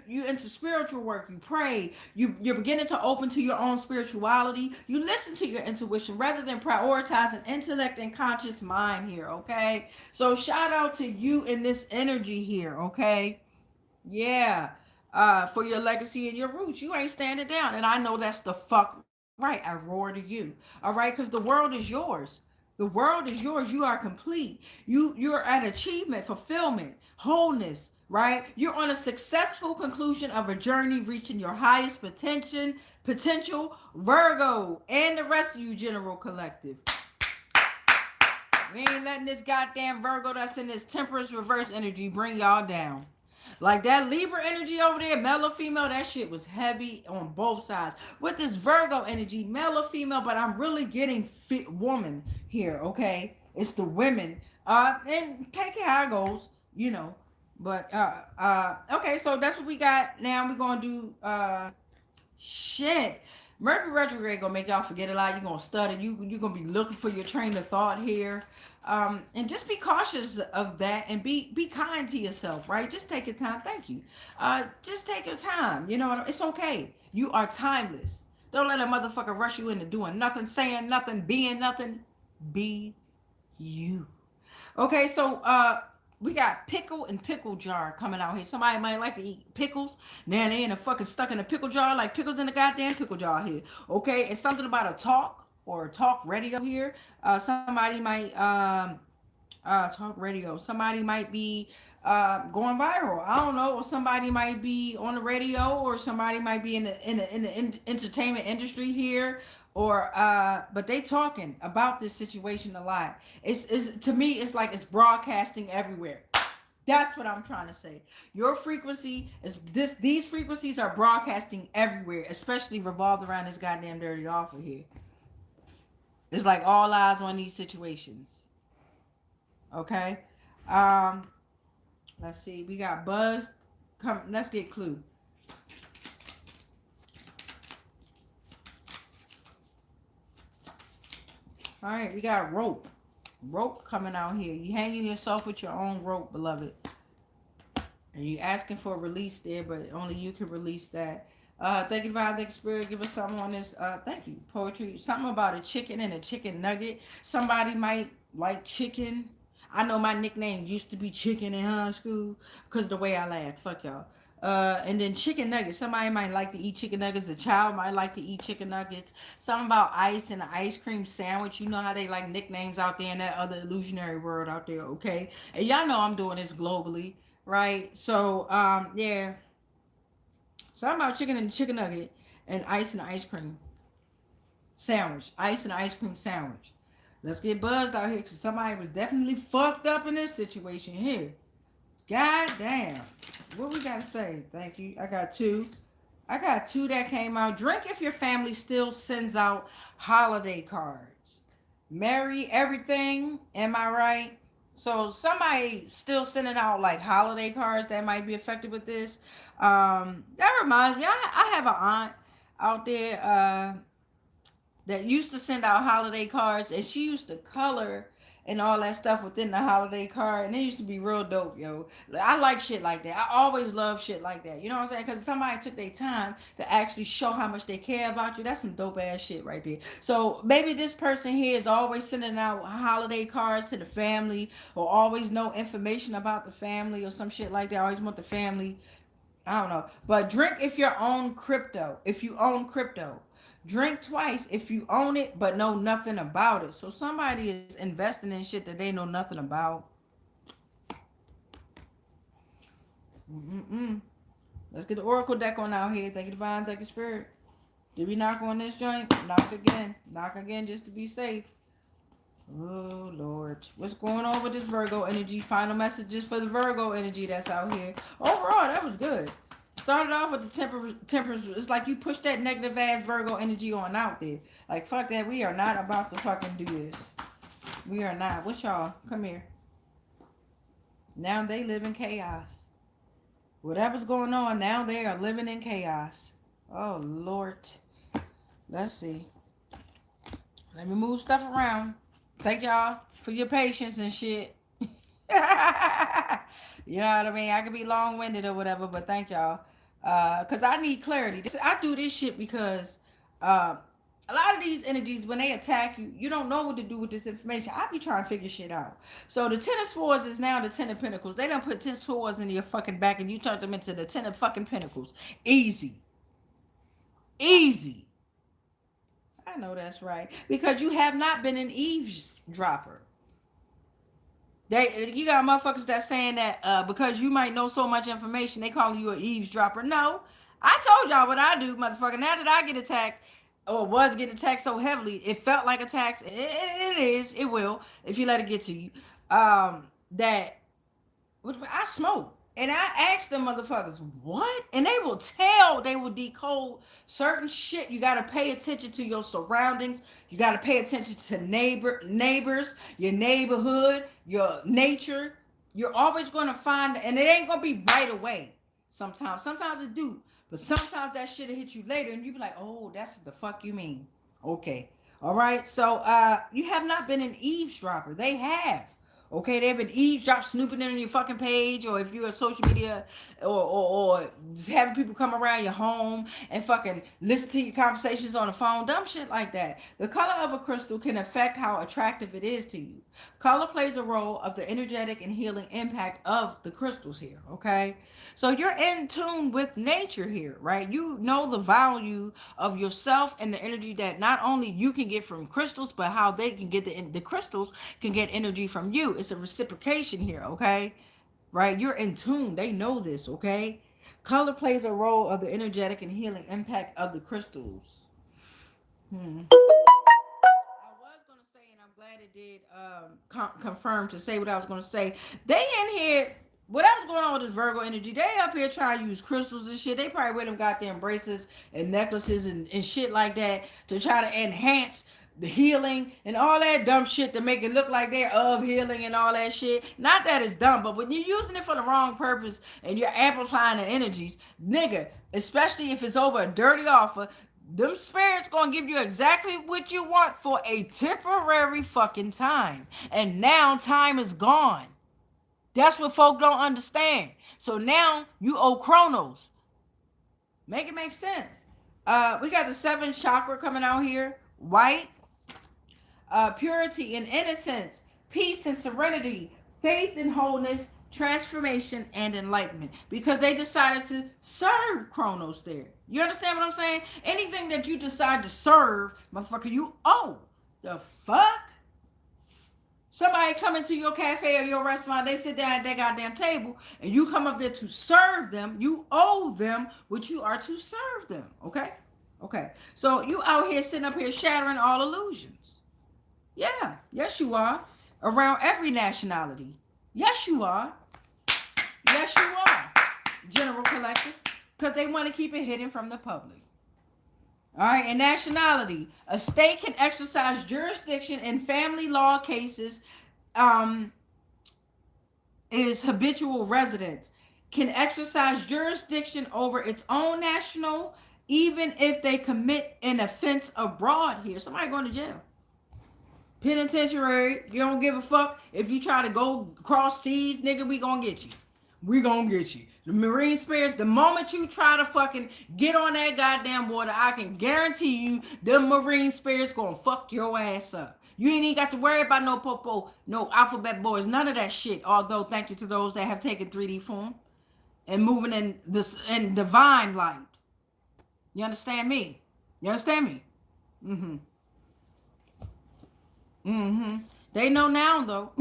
into spiritual work. You pray. You're beginning to open to your own spirituality. You listen to your intuition rather than prioritizing intellect and conscious mind here. Okay. So shout out to you in this energy here. Okay. Yeah. For your legacy and your roots. You ain't standing down. And I know that's the fuck right. I roar to you. All right. Because the world is yours. The world is yours. You are complete. You're at achievement, fulfillment, wholeness, right? You're on a successful conclusion of a journey reaching your highest potential, Virgo, and the rest of you general collective. We ain't letting this goddamn Virgo that's in this Temperance reverse energy bring y'all down. Like that Libra energy over there, male or female, that shit was heavy on both sides. With this Virgo energy, male or female, but I'm really getting woman here, okay? It's the women. And take it how it goes, you know. But, okay, so that's what we got. Now we're going to do, shit. Mercury retrograde gonna make y'all forget a lot. You're gonna study. You're gonna be looking for your train of thought here. And just be cautious of that and be kind to yourself, right? Just take your time. Thank you. Just take your time. You know, it's okay. You are timeless. Don't let a motherfucker rush you into doing nothing, saying nothing, being nothing. Be you. Okay, so we got pickle and pickle jar coming out here. Somebody might like to eat pickles. Now they ain't fucking stuck in a pickle jar like pickles in the goddamn pickle jar here. Okay, it's something about a talk or talk radio here. Somebody might talk radio. Somebody might be going viral. I don't know. Or somebody might be on the radio, or somebody might be in the entertainment industry here. Or but they talking about this situation a lot. It's to me, it's like it's broadcasting everywhere. That's what I'm trying to say. Your frequency is these frequencies are broadcasting everywhere, especially revolved around this goddamn dirty offer here. It's like all eyes on these situations. Okay. Let's see. We got buzzed. Come, let's get clue. All right, we got rope. Rope coming out here. You hanging yourself with your own rope, beloved. And you asking for a release there, but only you can release that. Thank you, Divine. Thank you, Spirit. Give us something on this. Thank you. Poetry. Something about a chicken and a chicken nugget. Somebody might like chicken. I know my nickname used to be Chicken in high school because the way I laugh. Fuck y'all. And then chicken nuggets. Somebody might like to eat chicken nuggets. A child might like to eat chicken nuggets. Something about ice and an ice cream sandwich. You know how they like nicknames out there in that other illusionary world out there, okay? And y'all know I'm doing this globally, right? So, yeah. Something about chicken and chicken nugget and ice and ice cream sandwich. Ice and ice cream sandwich. Let's get buzzed out here because somebody was definitely fucked up in this situation here. God damn. What we gotta say? Thank you. I got two. I got two that came out. Drink if your family still sends out holiday cards. Merry everything. Am I right? So somebody still sending out like holiday cards that might be affected with this. That reminds me, I have an aunt out there that used to send out holiday cards, and she used to color and all that stuff within the holiday card, and it used to be real dope, yo. I like shit like that. I always love shit like that. You know what I'm saying? Because somebody took their time to actually show how much they care about you. That's some dope ass shit right there. So maybe this person here is always sending out holiday cards to the family, or always know information about the family or some shit like that. I always want the family. I don't know. But drink if you own crypto. If you own crypto. Drink twice if you own it but know nothing about it. So somebody is investing in shit that they know nothing about. Let's get the oracle deck on out here. Thank you, divine. Thank you, spirit. Did we knock on this joint? Knock again. Knock again just to be safe. Oh Lord, what's going on with this Virgo energy? Final messages for the Virgo energy that's out here. Overall, that was good. Started off with the temperance. It's like you push that negative ass Virgo energy on out there. Like, fuck that. We are not about to fucking do this. We are not. What y'all? Come here. Now they live in chaos. Whatever's going on, now they are living in chaos. Oh, Lord. Let's see. Let me move stuff around. Thank y'all for your patience and shit. You know what I mean? I could be long-winded or whatever, but thank y'all. Because I need clarity. I do this shit because a lot of these energies, when they attack you, you don't know what to do with this information. I be trying to figure shit out. So the Ten of Swords is now the Ten of Pentacles. They done put 10 swords in your fucking back and you turned them into the 10 of fucking Pentacles. Easy. Easy. I know that's right. Because you have not been an eavesdropper. You got motherfuckers that saying that because you might know so much information, they calling you an eavesdropper. No, I told y'all what I do, motherfucker. Now that I get attacked, or was getting attacked so heavily, it felt like attacks. It is. It will if you let it get to you. That I smoke. And I asked them motherfuckers, what? And they will tell, they will decode certain shit. You got to pay attention to your surroundings. You got to pay attention to neighbors, your neighborhood, your nature. You're always going to find, and it ain't going to be right away. Sometimes it do. But sometimes that shit will hit you later and you be like, oh, that's what the fuck you mean. Okay. All right. So you have not been an eavesdropper. They have. Okay, they've been eavesdrop snooping in your fucking page, or if you're a social media, or just having people come around your home and fucking listen to your conversations on the phone, dumb shit like that. The color of a crystal can affect how attractive it is to you. Color plays a role of the energetic and healing impact of the crystals here, okay? So you're in tune with nature here, right? You know the value of yourself and the energy that not only you can get from crystals, but how they can get the crystals can get energy from you. It's a reciprocation here, okay? Right? You're in tune. They know this, okay? Color plays a role of the energetic and healing impact of the crystals. I was going to say, and I'm glad it did confirm to say what I was going to say. They in here, whatever's going on with this Virgo energy, they up here trying to use crystals and shit. They probably wear them goddamn bracelets and necklaces and shit like that to try to enhance the healing and all that dumb shit to make it look like they're of healing and all that shit. Not that it's dumb, but when you're using it for the wrong purpose and you're amplifying the energies, nigga, especially if it's over a dirty offer, them spirits gonna give you exactly what you want for a temporary fucking time. And now time is gone. That's what folk don't understand. So now you owe Chronos. Make it make sense. We got the 7th chakra coming out here. White. Purity and innocence, peace and serenity, faith and wholeness, transformation, and enlightenment, because they decided to serve Chronos there. You understand what I'm saying? Anything that you decide to serve, motherfucker, you owe. The fuck? Somebody come into your cafe or your restaurant, they sit down at that goddamn table, and you come up there to serve them. You owe them what you are to serve them. Okay? Okay. So you out here sitting up here shattering all illusions. Yeah. Yes, you are. Around every nationality. Yes, you are. Yes, you are. General collective. Because they want to keep it hidden from the public. All right, and nationality. A state can exercise jurisdiction in family law cases, is habitual residence. Can exercise jurisdiction over its own national, even if they commit an offense abroad here. Somebody going to jail. Penitentiary, you don't give a fuck. If you try to go cross seas, nigga, we gonna get you. We gonna get you. The marine spirits, the moment you try to fucking get on that goddamn water, I can guarantee you the marine spirits gonna fuck your ass up. You ain't even got to worry about no popo, no alphabet boys, none of that shit. Although, thank you to those that have taken 3D form and moving in this in divine light. You understand me? You understand me? Mm-hmm. Mm-hmm. They know now, though.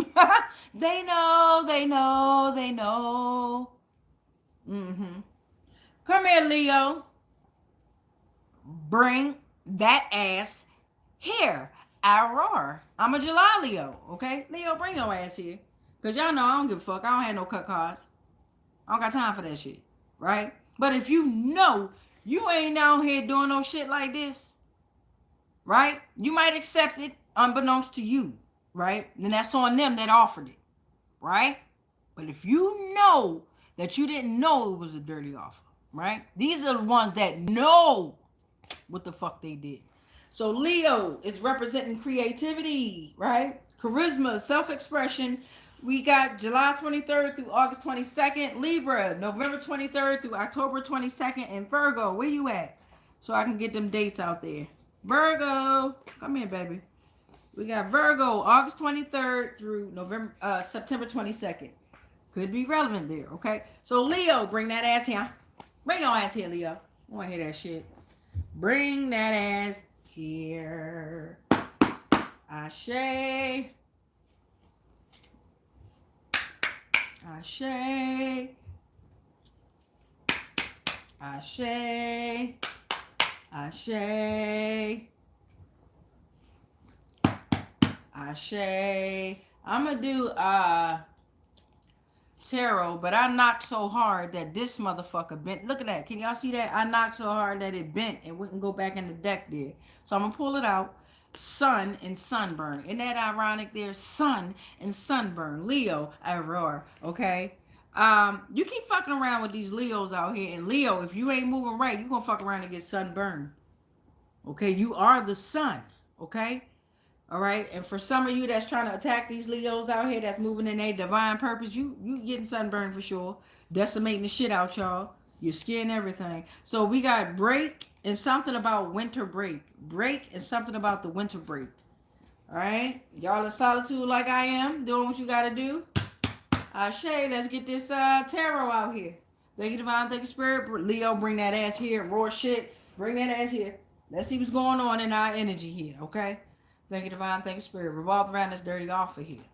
They know. Mm-hmm. Come here, Leo. Bring that ass here. Aurora. I'm a July Leo, okay? Leo, bring your ass here. Because y'all know I don't give a fuck. I don't have no cut cards. I don't got time for that shit, right? But if you know you ain't out here doing no shit like this, right? You might accept it unbeknownst to you, right? And that's on them that offered it, right? But if you know that you didn't know it was a dirty offer, right? These are the ones that know what the fuck they did. So Leo is representing creativity, right? Charisma, self-expression. We got July 23rd through August 22nd. Libra, November 23rd through October 22nd. And Virgo, where you at? So I can get them dates out there. Virgo, come here, baby. We got Virgo, August 23rd through September 22nd. Could be relevant there, okay? So Leo, bring that ass here. Bring your ass here, Leo. I want to hear that shit. Bring that ass here. Ashe. Ashe. Ashe. Ashe. Ashe. I'm gonna do tarot, but I knocked so hard that this motherfucker bent. Look at that. Can y'all see that? I knocked so hard that it bent and wouldn't go back in the deck there. So I'm gonna pull it out. Sun and sunburn. Isn't that ironic there? Sun and sunburn. Leo, Aurora. Okay. You keep fucking around with these Leos out here, and Leo, if you ain't moving right, you gonna fuck around and get sunburned. Okay, you are the sun. Okay. All right, and for some of you that's trying to attack these Leos out here that's moving in their divine purpose, you getting sunburned for sure. Decimating the shit out y'all. Your skin, everything. So we got break and something about winter break. Break and something about the winter break. All right, y'all in solitude like I am, doing what you got to do. Shay, let's get this tarot out here. Thank you, divine, thank you, spirit. Leo, bring that ass here. Roar shit, bring that ass here. Let's see what's going on in our energy here, okay? Thank you, divine, thank you, spirit. Revolve around this dirty offer here.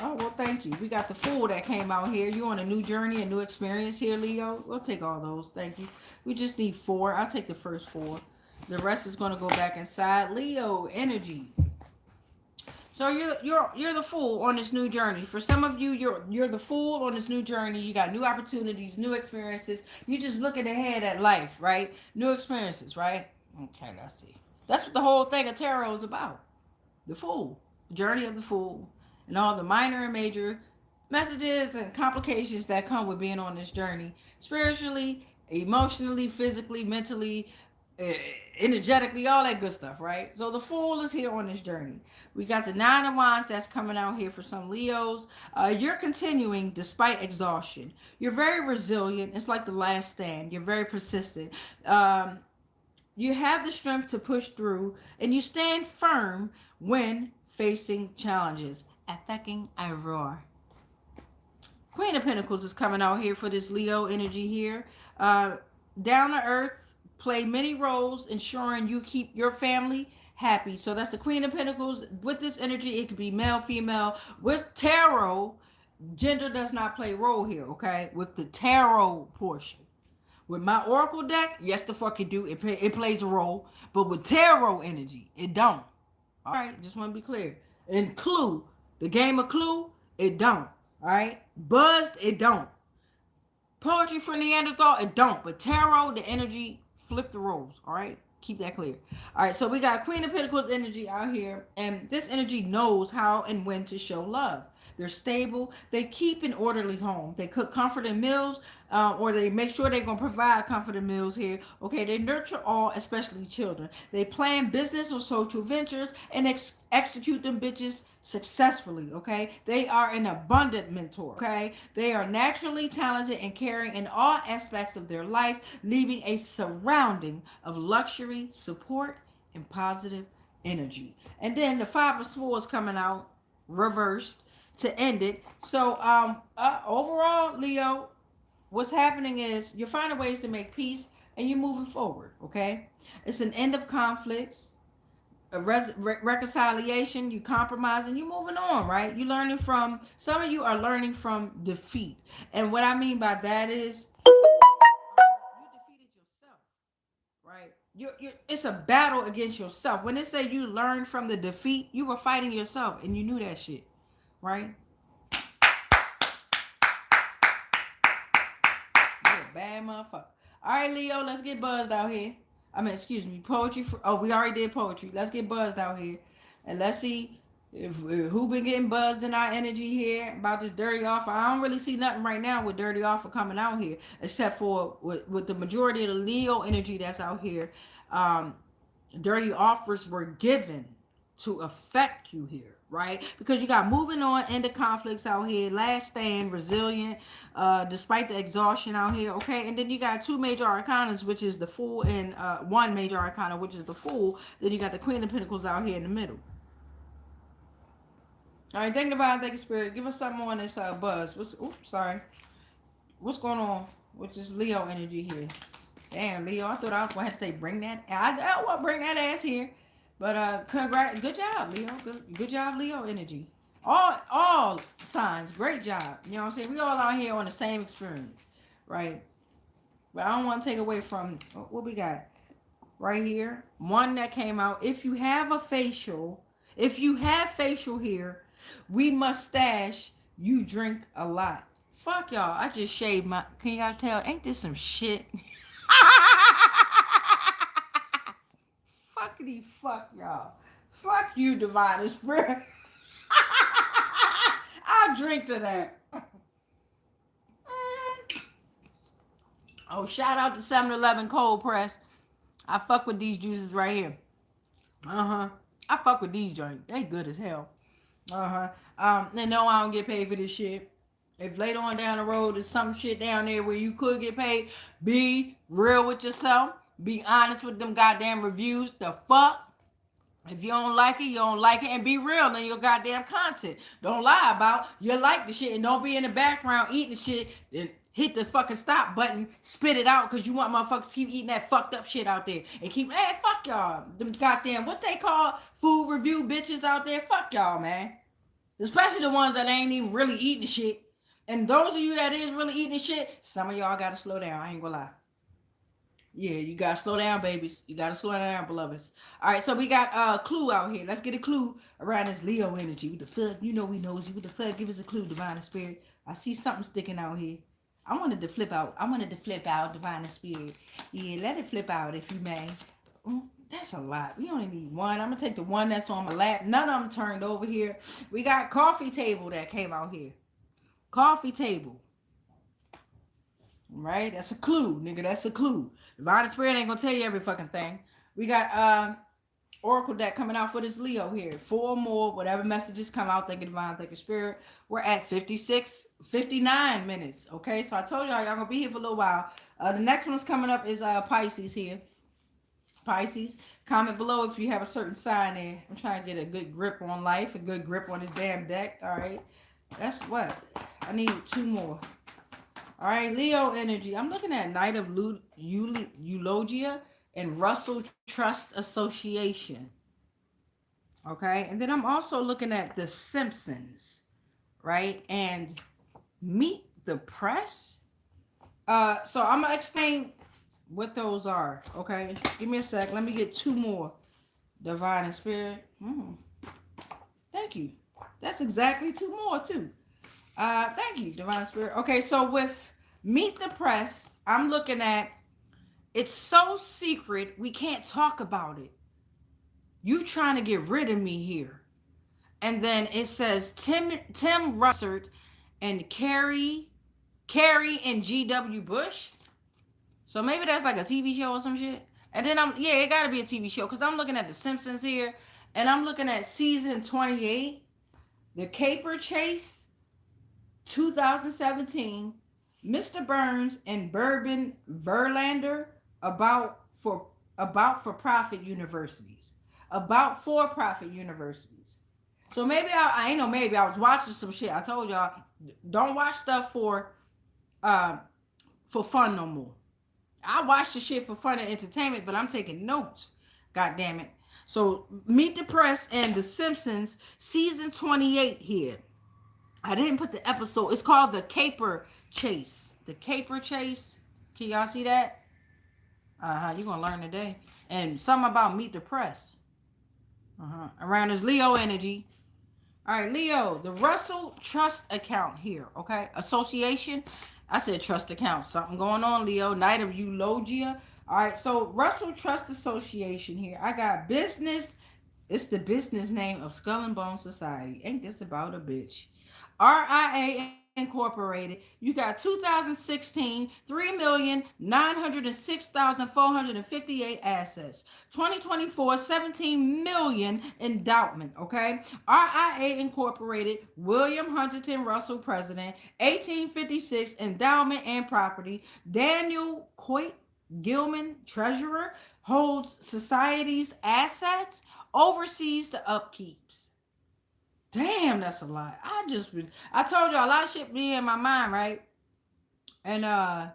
Oh, well, thank you. We got the Fool that came out here. You on a new journey, a new experience here, Leo? We'll take all those. Thank you. We just need 4. I'll take the first 4. The rest is going to go back inside. Leo, energy. So you're the Fool on this new journey. For some of you, you're the Fool on this new journey. You got new opportunities, new experiences. You just looking ahead at life, right? New experiences, right? Okay, let's see. That's what the whole thing of tarot is about. The Fool. Journey of the Fool. And all the minor and major messages and complications that come with being on this journey. Spiritually, emotionally, physically, mentally, energetically, all that good stuff, right? So the Fool is here on this journey. We got the 9 of Wands that's coming out here for some Leos. You're continuing despite exhaustion. You're very resilient. It's like the last stand. You're very persistent. You have the strength to push through, and you stand firm when facing challenges. Attacking Aurora. Queen of Pentacles is coming out here for this Leo energy here. Down to earth, play many roles, ensuring you keep your family happy. So that's the Queen of Pentacles. With this energy, it could be male, female. With tarot, gender does not play a role here, okay? With the tarot portion. With my oracle deck, yes, the fuck it do. It plays a role. But with tarot energy, it don't. All right, just want to be clear. And Clue, the game of Clue, it don't. All right, Buzzed, it don't. Poetry for Neanderthal, it don't. But tarot, the energy, flip the roles. All right, keep that clear. All right, so we got Queen of Pentacles energy out here, and this energy knows how and when to show love. They're stable. They keep an orderly home. They cook comforting meals, or they make sure they're going to provide comforting meals here. Okay, they nurture all, especially children. They plan business or social ventures and execute them bitches successfully. Okay, they are an abundant mentor. Okay, they are naturally talented and caring in all aspects of their life, leaving a surrounding of luxury, support, and positive energy. And then the Five of Swords coming out reversed to end it. So overall, Leo, what's happening is you're finding ways to make peace and you're moving forward. Okay, it's an end of conflicts, a reconciliation. You compromise and you're moving on, right? You're learning from, some of you are learning from defeat. And what I mean by that is you defeated yourself, right? It's a battle against yourself. When they say you learned from the defeat, you were fighting yourself and you knew that shit, right? You're a bad motherfucker. All right, Leo, let's get buzzed out here. I mean, excuse me, poetry. We already did poetry. Let's get buzzed out here. And let's see if who been getting buzzed in our energy here about this dirty offer. I don't really see nothing right now with dirty offer coming out here, except for with the majority of the Leo energy that's out here. Dirty offers were given to affect you here, right? Because you got moving on into conflicts out here, last stand, resilient, despite the exhaustion out here, okay? And then you got two major arcanas, which is the Fool, and one major arcana, which is the Fool. Then you got the Queen of Pentacles out here in the middle. All right, thinking about it, thank you, Spirit. Give us something on this buzz. What's going on with this Leo energy here? Damn, Leo, I thought I was going to have to say bring that. I want to bring that ass here. But good job, Leo. Good job, Leo energy. All signs, great job. You know what I'm saying? We all out here on the same experience, right? But I don't want to take away from what we got right here. One that came out. If you have facial here, we must stash. You drink a lot. Fuck y'all. I just shaved my. Can y'all tell? Ain't this some shit? Fuckity fuck y'all. Fuck you, divine spirit. I'll drink to that. Oh, shout out to 7-Eleven cold press. I fuck with these juices right here. I fuck with these joints. They good as hell. And no, I don't get paid for this shit. If later on down the road there's some shit down there where you could get paid, be real with yourself. Be honest with them goddamn reviews. The fuck? If you don't like it, you don't like it. And be real in your goddamn content. Don't lie about you like the shit. And don't be in the background eating the shit. Then hit the fucking stop button. Spit it out because you want motherfuckers to keep eating that fucked up shit out there. And keep, hey, fuck y'all. Them goddamn, what they call food review bitches out there. Fuck y'all, man. Especially the ones that ain't even really eating the shit. And those of you that is really eating the shit, some of y'all got to slow down. I ain't gonna lie. Yeah, you gotta slow down, babies. You gotta slow down, beloveds. All right, so we got clue out here. Let's get a clue around this Leo energy. What the fuck? You know we nosy. What the fuck? Give us a clue, divine spirit. I see something sticking out here. I wanted to flip out, divine spirit. Yeah, let it flip out if you may. That's a lot. We only need one. I'm gonna take the one that's on my lap. None of them turned over here. We got coffee table that came out here. Coffee table. Right? That's a clue, nigga. That's a clue. Divine Spirit ain't gonna tell you every fucking thing. We got Oracle deck coming out for this Leo here. 4 more, whatever messages come out. Thank you, Divine. Thank you, Spirit. We're at 59 minutes. Okay, so I told y'all gonna be here for a little while. The next one's coming up is Pisces here. Pisces. Comment below if you have a certain sign there. I'm trying to get a good grip on life, a good grip on this damn deck. All right. That's what I need. 2 more. All right, Leo energy. I'm looking at Knight of Eulogia and Russell Trust Association. Okay, and then I'm also looking at The Simpsons, right? And Meet the Press. So I'm gonna explain what those are. Okay, give me a sec. Let me get 2 more. Divine and Spirit. Thank you. That's exactly 2 more too. Thank you, Divine Spirit. Okay, so with Meet the Press, I'm looking at it's so secret we can't talk about it. You trying to get rid of me here. And then it says Tim Russert and Carrie and G.W. Bush. So maybe that's like a TV show or some shit. And then it gotta be a TV show because I'm looking at The Simpsons here, and I'm looking at season 28, The Caper Chase, 2017, Mr. Burns and Bourbon Verlander about for-profit universities. About for-profit universities. So maybe I ain't know, maybe I was watching some shit. I told y'all, don't watch stuff for fun no more. I watch the shit for fun and entertainment, but I'm taking notes. God damn it. So Meet the Press and The Simpsons, season 28 here. I didn't put the episode. It's called The Caper Chase. The Caper Chase. Can y'all see that? You're going to learn today. And something about Meet the Press. Around this Leo energy. All right, Leo, the Russell Trust account here, okay? Association. I said trust account. Something going on, Leo. Knight of Eulogia. All right, so Russell Trust Association here. I got business. It's the business name of Skull and Bone Society. Ain't this about a bitch? RIA Incorporated. You got 2016, 3,906,458 assets. 2024, 17 million endowment. Okay. RIA Incorporated, William Huntington Russell, President, 1856, endowment and property. Daniel Coit Gilman, Treasurer, holds society's assets, oversees the upkeeps. Damn, that's a lot. I told y'all a lot of shit be in my mind, right? And I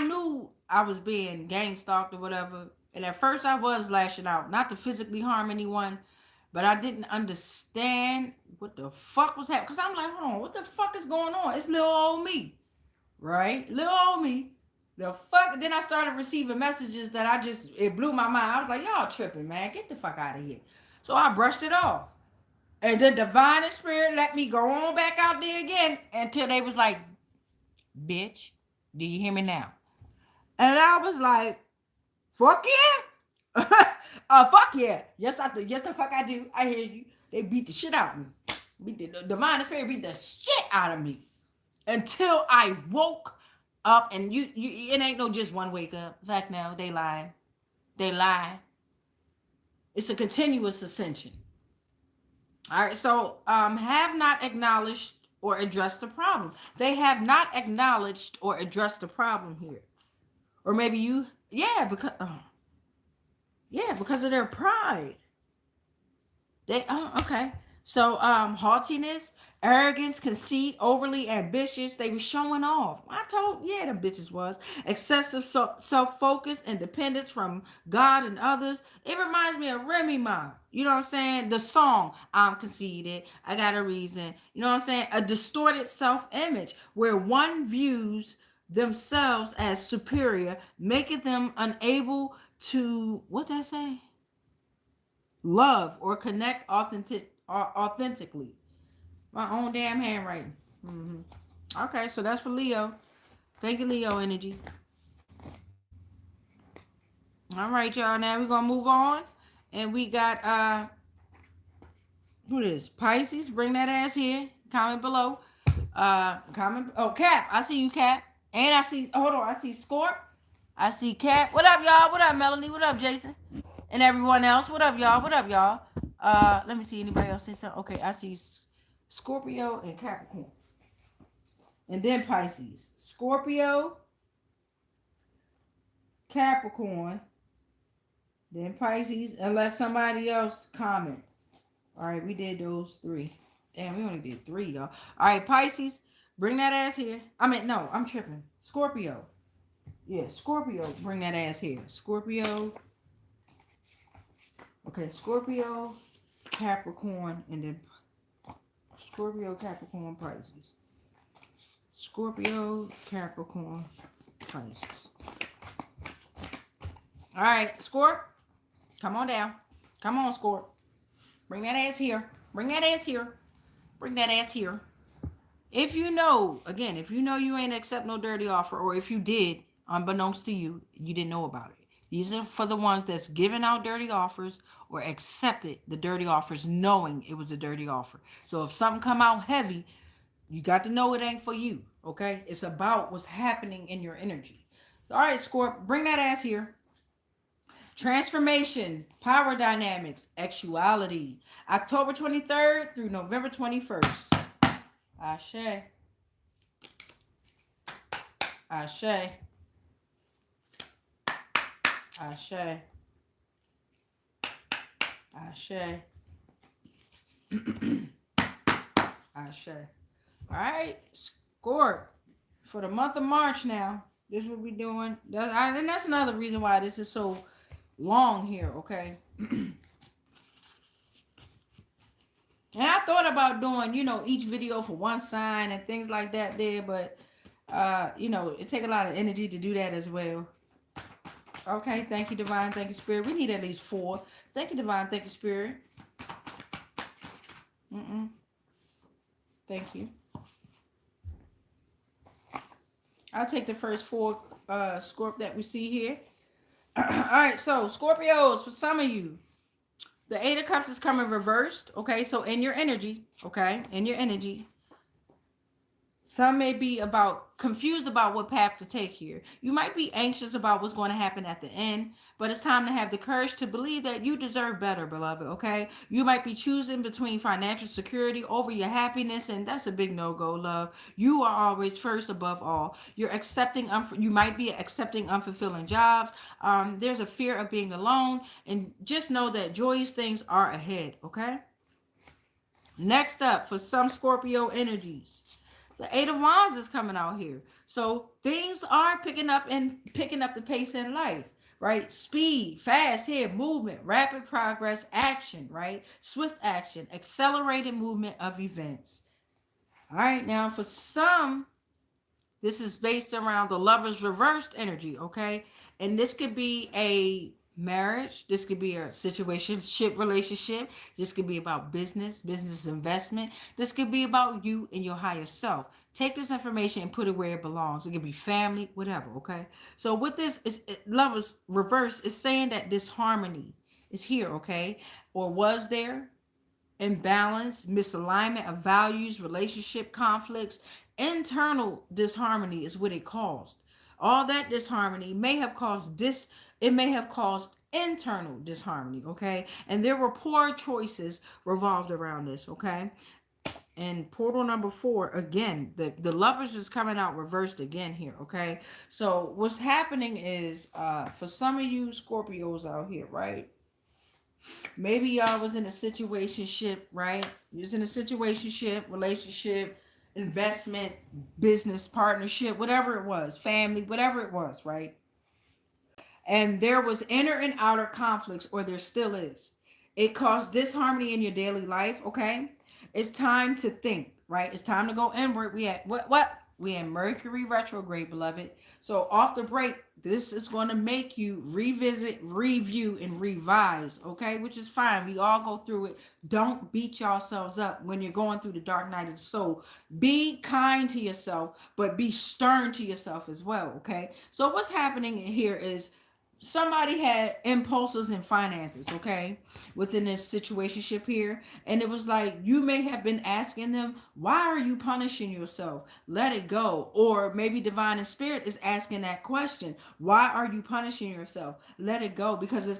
knew I was being gang stalked or whatever. And at first I was lashing out, not to physically harm anyone, but I didn't understand what the fuck was happening. Because I'm like, hold on, what the fuck is going on? It's little old me, right? Little old me. The fuck? Then I started receiving messages that it blew my mind. I was like, y'all tripping, man. Get the fuck out of here. So I brushed it off. And the Divine and Spirit let me go on back out there again until they was like, bitch, do you hear me now? And I was like, fuck yeah. Fuck yeah. Yes, the fuck I do. I hear you. They beat the shit out of me. The Divine and Spirit beat the shit out of me. Until I woke up, and you it ain't no just one wake up. In fact, no, they lie. They lie. It's a continuous ascension. All right, so have not acknowledged or addressed the problem. They have not acknowledged or addressed the problem here. Or maybe because of their pride. Okay. So haughtiness, arrogance, conceit, overly ambitious. They were showing off. Them bitches was. Excessive self-focus and dependence from God and others. It reminds me of Remy Ma. You know what I'm saying? The song, I'm conceited, I got a reason. You know what I'm saying? A distorted self-image where one views themselves as superior, making them unable to, what did I say? Love or connect authentically. My own damn handwriting. Okay, so that's for Leo. Thank you, Leo energy. All right, y'all. Now we're gonna move on, and we got who is Pisces? Bring that ass here. Comment below. Cap. I see you, Cap. And I see. Hold on. I see Scorp. I see Cap. What up, y'all? What up, Melanie? What up, Jason? And everyone else. What up, y'all? What up, y'all? Let me see. Anybody else say something? Okay, I see Scorpio and Capricorn. And then Pisces. Scorpio, Capricorn, then Pisces, unless somebody else comment. All right, we did those 3. Damn, we only did 3, y'all. All right, Pisces, bring that ass here. I mean, no, I'm tripping. Scorpio. Yeah, Scorpio, bring that ass here. Scorpio. Okay, Scorpio, Capricorn, and then Scorpio, Capricorn, Pisces. Scorpio, Capricorn, Pisces. All right, Scorp, come on down. Come on, Scorp. Bring that ass here. Bring that ass here. Bring that ass here. If you know, again, if you know you ain't accept no dirty offer, or if you did, unbeknownst to you, you didn't know about it. These are for the ones that's giving out dirty offers or accepted the dirty offers knowing it was a dirty offer. So if something come out heavy, you got to know it ain't for you, okay? It's about what's happening in your energy. All right, Scorp, bring that ass here. Transformation, power dynamics, actuality. October 23rd through November 21st. Ashe. Ashe. Ashe. Ashe. Ashe. All right, Scorp. For the month of March now, this is what we're doing. And that's another reason why this is so long here, okay? And I thought about doing, each video for one sign and things like that there, but, it take a lot of energy to do that as well. Okay, thank you, Divine. Thank you, Spirit. We need at least 4. Thank you, Divine. Thank you, Spirit. Thank you. I'll take the first 4 Scorp that we see here. All right, so Scorpios, for some of you, the 8 of Cups is coming reversed. Okay, so in your energy, some may be confused about what path to take here. You might be anxious about what's going to happen at the end, but it's time to have the courage to believe that you deserve better, beloved, okay? You might be choosing between financial security over your happiness, and that's a big no-go, love. You are always first above all. You might be accepting unfulfilling jobs. There's a fear of being alone, and just know that joyous things are ahead, okay? Next up, for some Scorpio energies, the 8 of Wands is coming out here. So things are picking up the pace in life, right? Speed, fast here, movement, rapid progress, action, right? Swift action, accelerated movement of events. All right, now for some, this is based around the Lover's reversed energy, okay? And this could be a marriage. This could be a situationship relationship. This could be about business investment. This could be about you and your higher self. Take this information and put it where it belongs. It could be family, whatever, okay? So with this, Lover's reverse is saying that disharmony is here, okay? Or was there. Imbalance, misalignment of values, relationship conflicts, internal disharmony is what it caused. All that disharmony may have caused internal disharmony, okay? And there were poor choices revolved around this, okay? And portal number 4, again, the Lovers is coming out reversed again here, okay? So what's happening is, for some of you Scorpios out here, right? Maybe y'all was in a situationship, right? You was in a situationship, relationship, investment, business, partnership, whatever it was, family, whatever it was, right? And there was inner and outer conflicts, or there still is. It caused disharmony in your daily life, okay? It's time to think, right? It's time to go inward. We at what? We in Mercury retrograde, beloved. So off the break, this is going to make you revisit, review, and revise, okay? Which is fine. We all go through it. Don't beat yourselves up when you're going through the dark night of the soul. Be kind to yourself, but be stern to yourself as well, okay? So what's happening here is somebody had impulses in finances, okay, within this situationship here. And it was like, you may have been asking them, why are you punishing yourself? Let it go. Or maybe Divine and Spirit is asking that question. Why are you punishing yourself? Let it go, because it's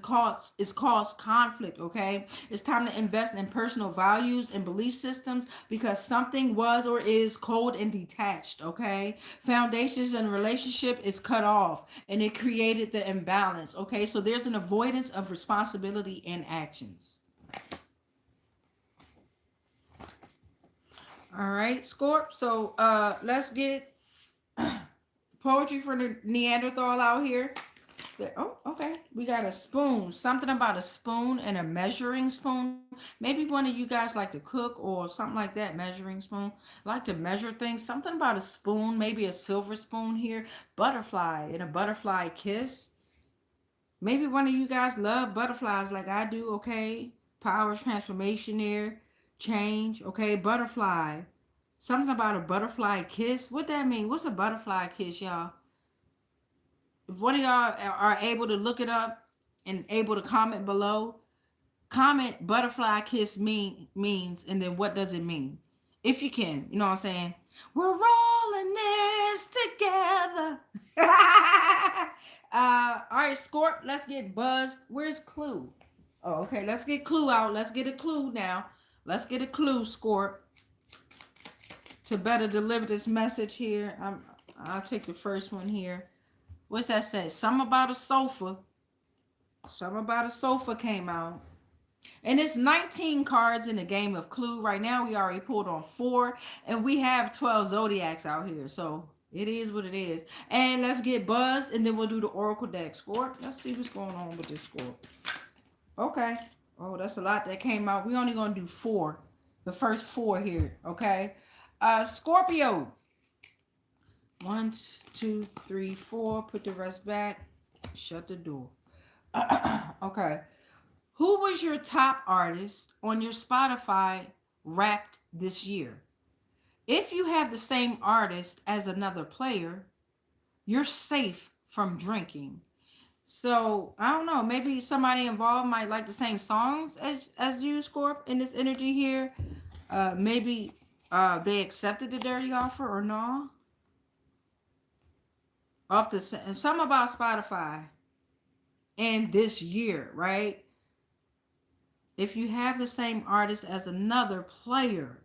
caused conflict, okay? It's time to invest in personal values and belief systems, because something was or is cold and detached, okay? Foundations and relationship is cut off, and it created the imbalance. Okay, so there's an avoidance of responsibility and actions. All right, Scorp. So let's get poetry for the Neanderthal out here. Oh, okay. We got a spoon. Something about a spoon and a measuring spoon. Maybe one of you guys like to cook or something like that. Measuring spoon. Like to measure things. Something about a spoon. Maybe a silver spoon here. Butterfly and a butterfly kiss. Maybe one of you guys love butterflies like I do. Okay. Power transformation there. Change. Okay. Butterfly. Something about a butterfly kiss. What that mean? What's a butterfly kiss, y'all? If one of y'all are able to look it up and able to comment below, comment butterfly kiss means and then what does it mean? If you can, you know what I'm saying? We're rolling this together. All right, Scorp, let's get buzzed. Where's Clue? Oh, okay, let's get Clue out. Let's get a clue now. Let's get a clue, Scorp, to better deliver this message here. I'll take the first one here. What's that say? Something about a sofa. Something about a sofa came out. And it's 19 cards in the game of Clue. Right now, we already pulled on 4. And we have 12 zodiacs out here. So, it is what it is. And let's get buzzed. And then we'll do the Oracle deck. Scorp. Let's see what's going on with this Scorp. Okay. Oh, that's a lot that came out. We're only going to do 4. The first 4 here. Okay. Scorpio. 1, 2, 3, 4. Put the rest back. Shut the door. Okay. Who was your top artist on your Spotify Wrapped this year? If you have the same artist as another player, you're safe from drinking. So I don't know. Maybe somebody involved might like the same songs as you, Scorp, in this energy here. Maybe they accepted the dirty offer or no. Off the some about Spotify and this year, right? If you have the same artist as another player.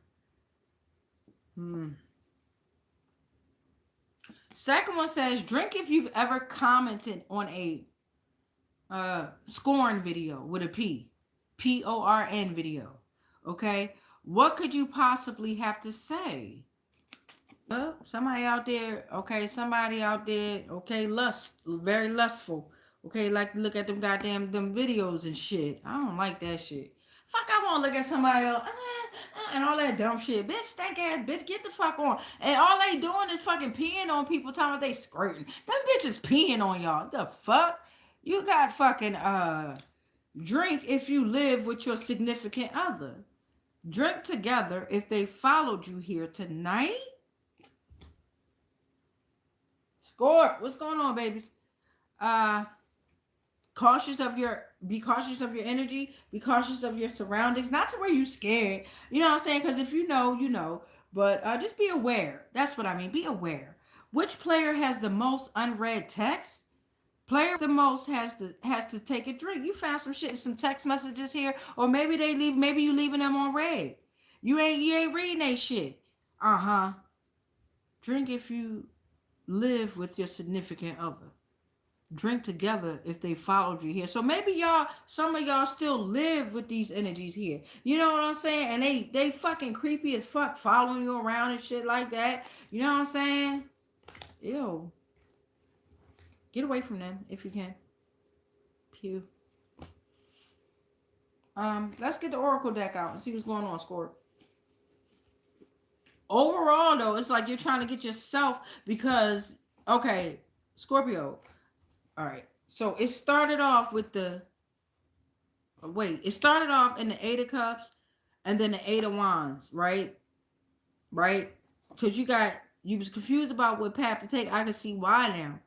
Second one says, drink if you've ever commented on a scorn video with a P. P-O-R-N video. Okay? What could you possibly have to say? Well, somebody out there, okay, very lustful. Okay, like to look at them goddamn them videos and shit. I don't like that shit. Fuck, I want to look at somebody else and all that dumb shit. Bitch, stank ass bitch, get the fuck on. And all they doing is fucking peeing on people, talking about they squirting. Them bitches peeing on y'all. The fuck? You got fucking drink if you live with your significant other. Drink together if they followed you here tonight. Scorp, what's going on, babies? Be cautious of your energy, be cautious of your surroundings, not to where you scared, you know what I'm saying? Because if you know, you know, but just be aware. That's what I mean. Be aware. Which player has the most unread text? Player the most has to take a drink. You found some shit, some text messages here, or maybe maybe you leaving them on red. You ain't reading that shit. Drink if you live with your significant other. Drink together if they followed you here. So maybe some of y'all still live with these energies here. You know what I'm saying? And they fucking creepy as fuck, following you around and shit like that. You know what I'm saying? Ew. Get away from them if you can. Pew. Let's get the Oracle deck out and see what's going on, Scorp. Overall, though, it's like you're trying to get yourself because, okay, Scorpio. All right. So it started off with it started off in the 8 of Cups and then the 8 of Wands, right? Right? Because you was confused about what path to take. I can see why now,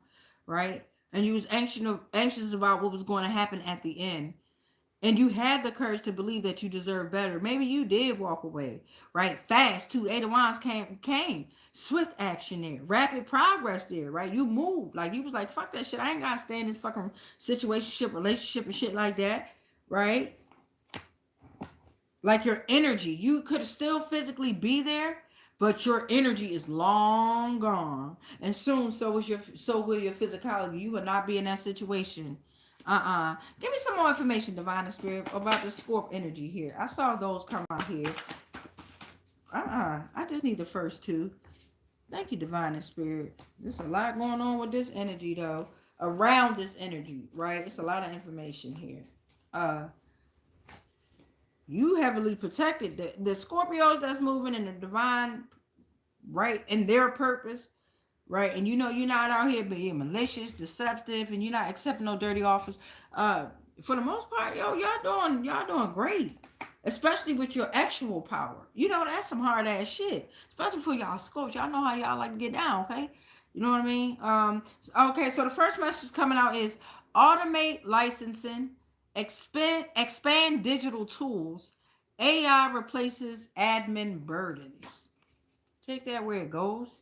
right? And you was anxious about what was going to happen at the end. And you had the courage to believe that you deserve better. Maybe you did walk away, right? Fast, too. 8 of Wands came. Swift action there. Rapid progress there, right? You moved. Like, you was like, fuck that shit. I ain't got to stay in this fucking relationship and shit like that, right? Like your energy. You could still physically be there, but your energy is long gone. And soon, so will your physicality. You will not be in that situation. Give me some more information, Divine and Spirit, about the Scorp energy here. I saw those come out here. I just need the first two. Thank you, Divine and Spirit. There's a lot going on with this energy, though. Around this energy, right? It's a lot of information here. You heavily protected. The Scorpios that's moving in the divine, right, in their purpose, right? And you know you're not out here being malicious, deceptive, and you're not accepting no dirty offers. For the most part, yo, y'all doing great. Especially with your actual power. You know, that's some hard ass shit. Especially for y'all Scorpios. Y'all know how y'all like to get down, okay? You know what I mean? Okay, so the first message coming out is automate licensing, expand digital tools, AI replaces admin burdens. Take that where it goes.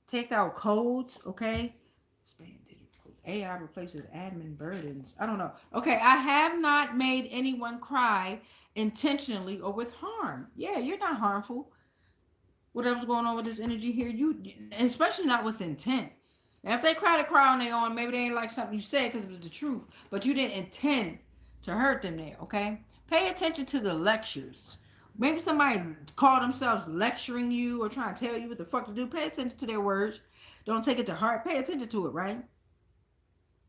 Take out codes, okay? Expand digital codes. AI replaces admin burdens. I don't know. Okay, I have not made anyone cry intentionally or with harm. Yeah, you're not harmful. Whatever's going on with this energy here, you, especially not with intent. Now, if they cry on their own, maybe they ain't like something you said because it was the truth, but you didn't intend to hurt them there, okay? Pay attention to the lectures. Maybe somebody called themselves lecturing you or trying to tell you what the fuck to do. Pay attention to their words. Don't take it to heart. Pay attention to it, right?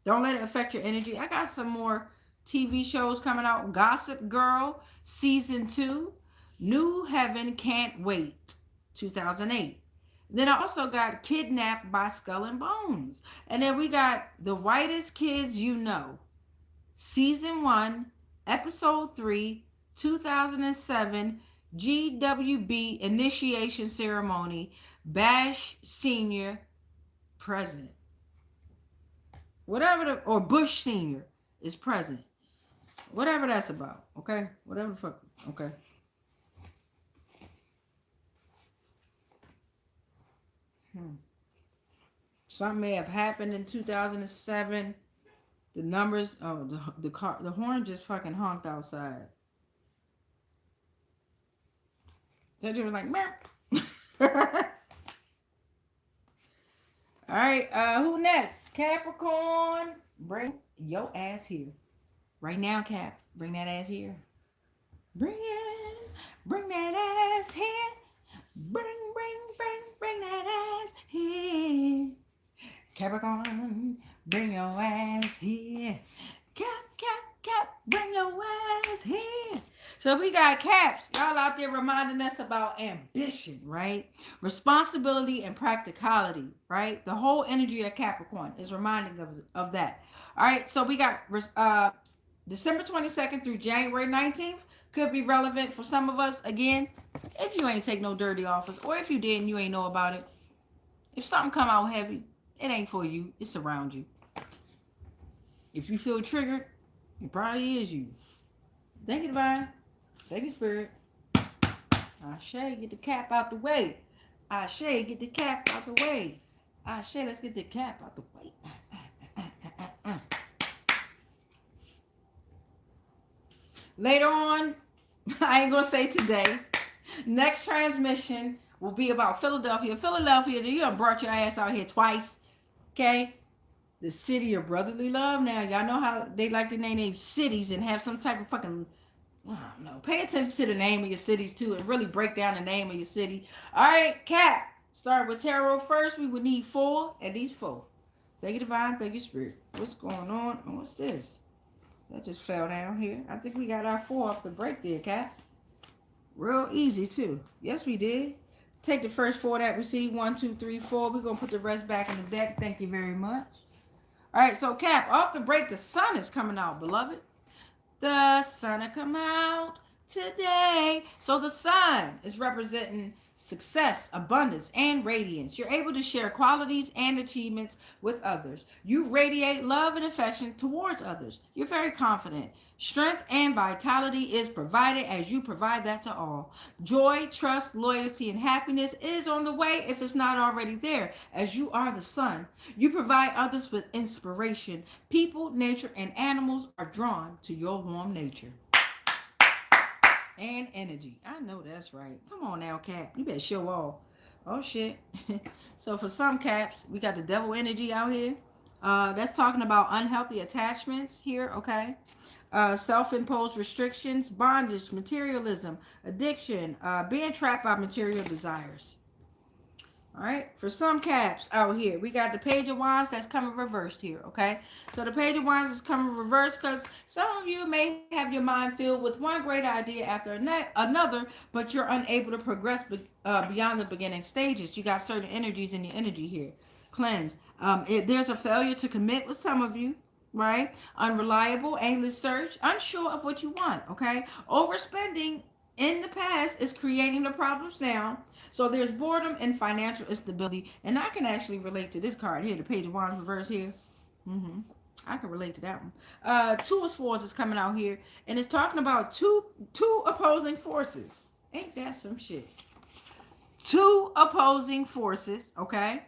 Don't let it affect your energy. I got some more TV shows coming out. Gossip Girl, Season 2. New Heaven Can't Wait, 2008. Then I also got Kidnapped by Skull and Bones. And then we got The Whitest Kids You Know, Season 1, Episode 3, 2007, GWB Initiation Ceremony, Bash Senior President. Whatever or Bush Senior is present. Whatever that's about, okay? Whatever the fuck, okay? Something may have happened in 2007. The numbers, the horn just fucking honked outside. That was like, meh. All right, who next? Capricorn, bring your ass here. Right now, Cap, bring that ass here. Bring that ass here. Bring that ass here. Capricorn, bring your ass here. Cap, bring your ass here. So we got Caps. Y'all out there reminding us about ambition, right? Responsibility and practicality, right? The whole energy of Capricorn is reminding of that. All right, so we got December 22nd through January 19th. Could be relevant for some of us. Again, if you ain't take no dirty offers, or if you did and you ain't know about it. If something come out heavy, it ain't for you. It's around you. If you feel triggered, it probably is you. Thank you, Divine. Thank you, Spirit. Ashe, get the cap out the way. Ashe, get the cap out the way. Ashe, let's get the cap out the way. Later on, I ain't gonna say today. Next transmission will be about Philadelphia. Philadelphia, you done brought your ass out here twice. Okay? The city of brotherly love. Now, y'all know how they like to name cities and have some type of fucking, I don't know. Pay attention to the name of your cities, too, and really break down the name of your city. All right, Cap. Start with tarot first. We would need 4, at least 4. Thank you, Divine. Thank you, Spirit. What's going on? Oh, what's this? That just fell down here. I think we got our 4 off the break there, Cap. Real easy, too. Yes, we did. Take the first 4 that we see. 1, 2, 3, 4. We're going to put the rest back in the deck. Thank you very much. All right, so Cap, off the break, the sun is coming out, beloved. The sun will come out today. So the sun is representing success, abundance, and radiance. You're able to share qualities and achievements with others. You radiate love and affection towards others. You're very confident. Strength and vitality is provided as you provide that to all. Joy, trust, loyalty, and happiness is on the way if it's not already there, as you are the sun. You provide others with inspiration. People, nature, and animals are drawn to your warm nature and energy. I know that's right. Come on now, Cap. You better show off. Oh, shit. So for some Caps, we got the devil energy out here. That's talking about unhealthy attachments here, okay? self-imposed restrictions, bondage, materialism, addiction, being trapped by material desires. All right, for some Caps out here, we got the Page of Wands that's coming reversed here, okay? So the Page of Wands is coming reversed because some of you may have your mind filled with one great idea after another, but you're unable to progress beyond the beginning stages. You got certain energies in your energy here. Cleanse. There's a failure to commit with some of you, right? Unreliable, aimless search, unsure of what you want, okay? Overspending in the past is creating the problems now. So there's boredom and financial instability. And I can actually relate to this card here, the Page of Wands reverse here. I can relate to that one. Two of Swords is coming out here. And it's talking about two opposing forces. Ain't that some shit? Two opposing forces, okay?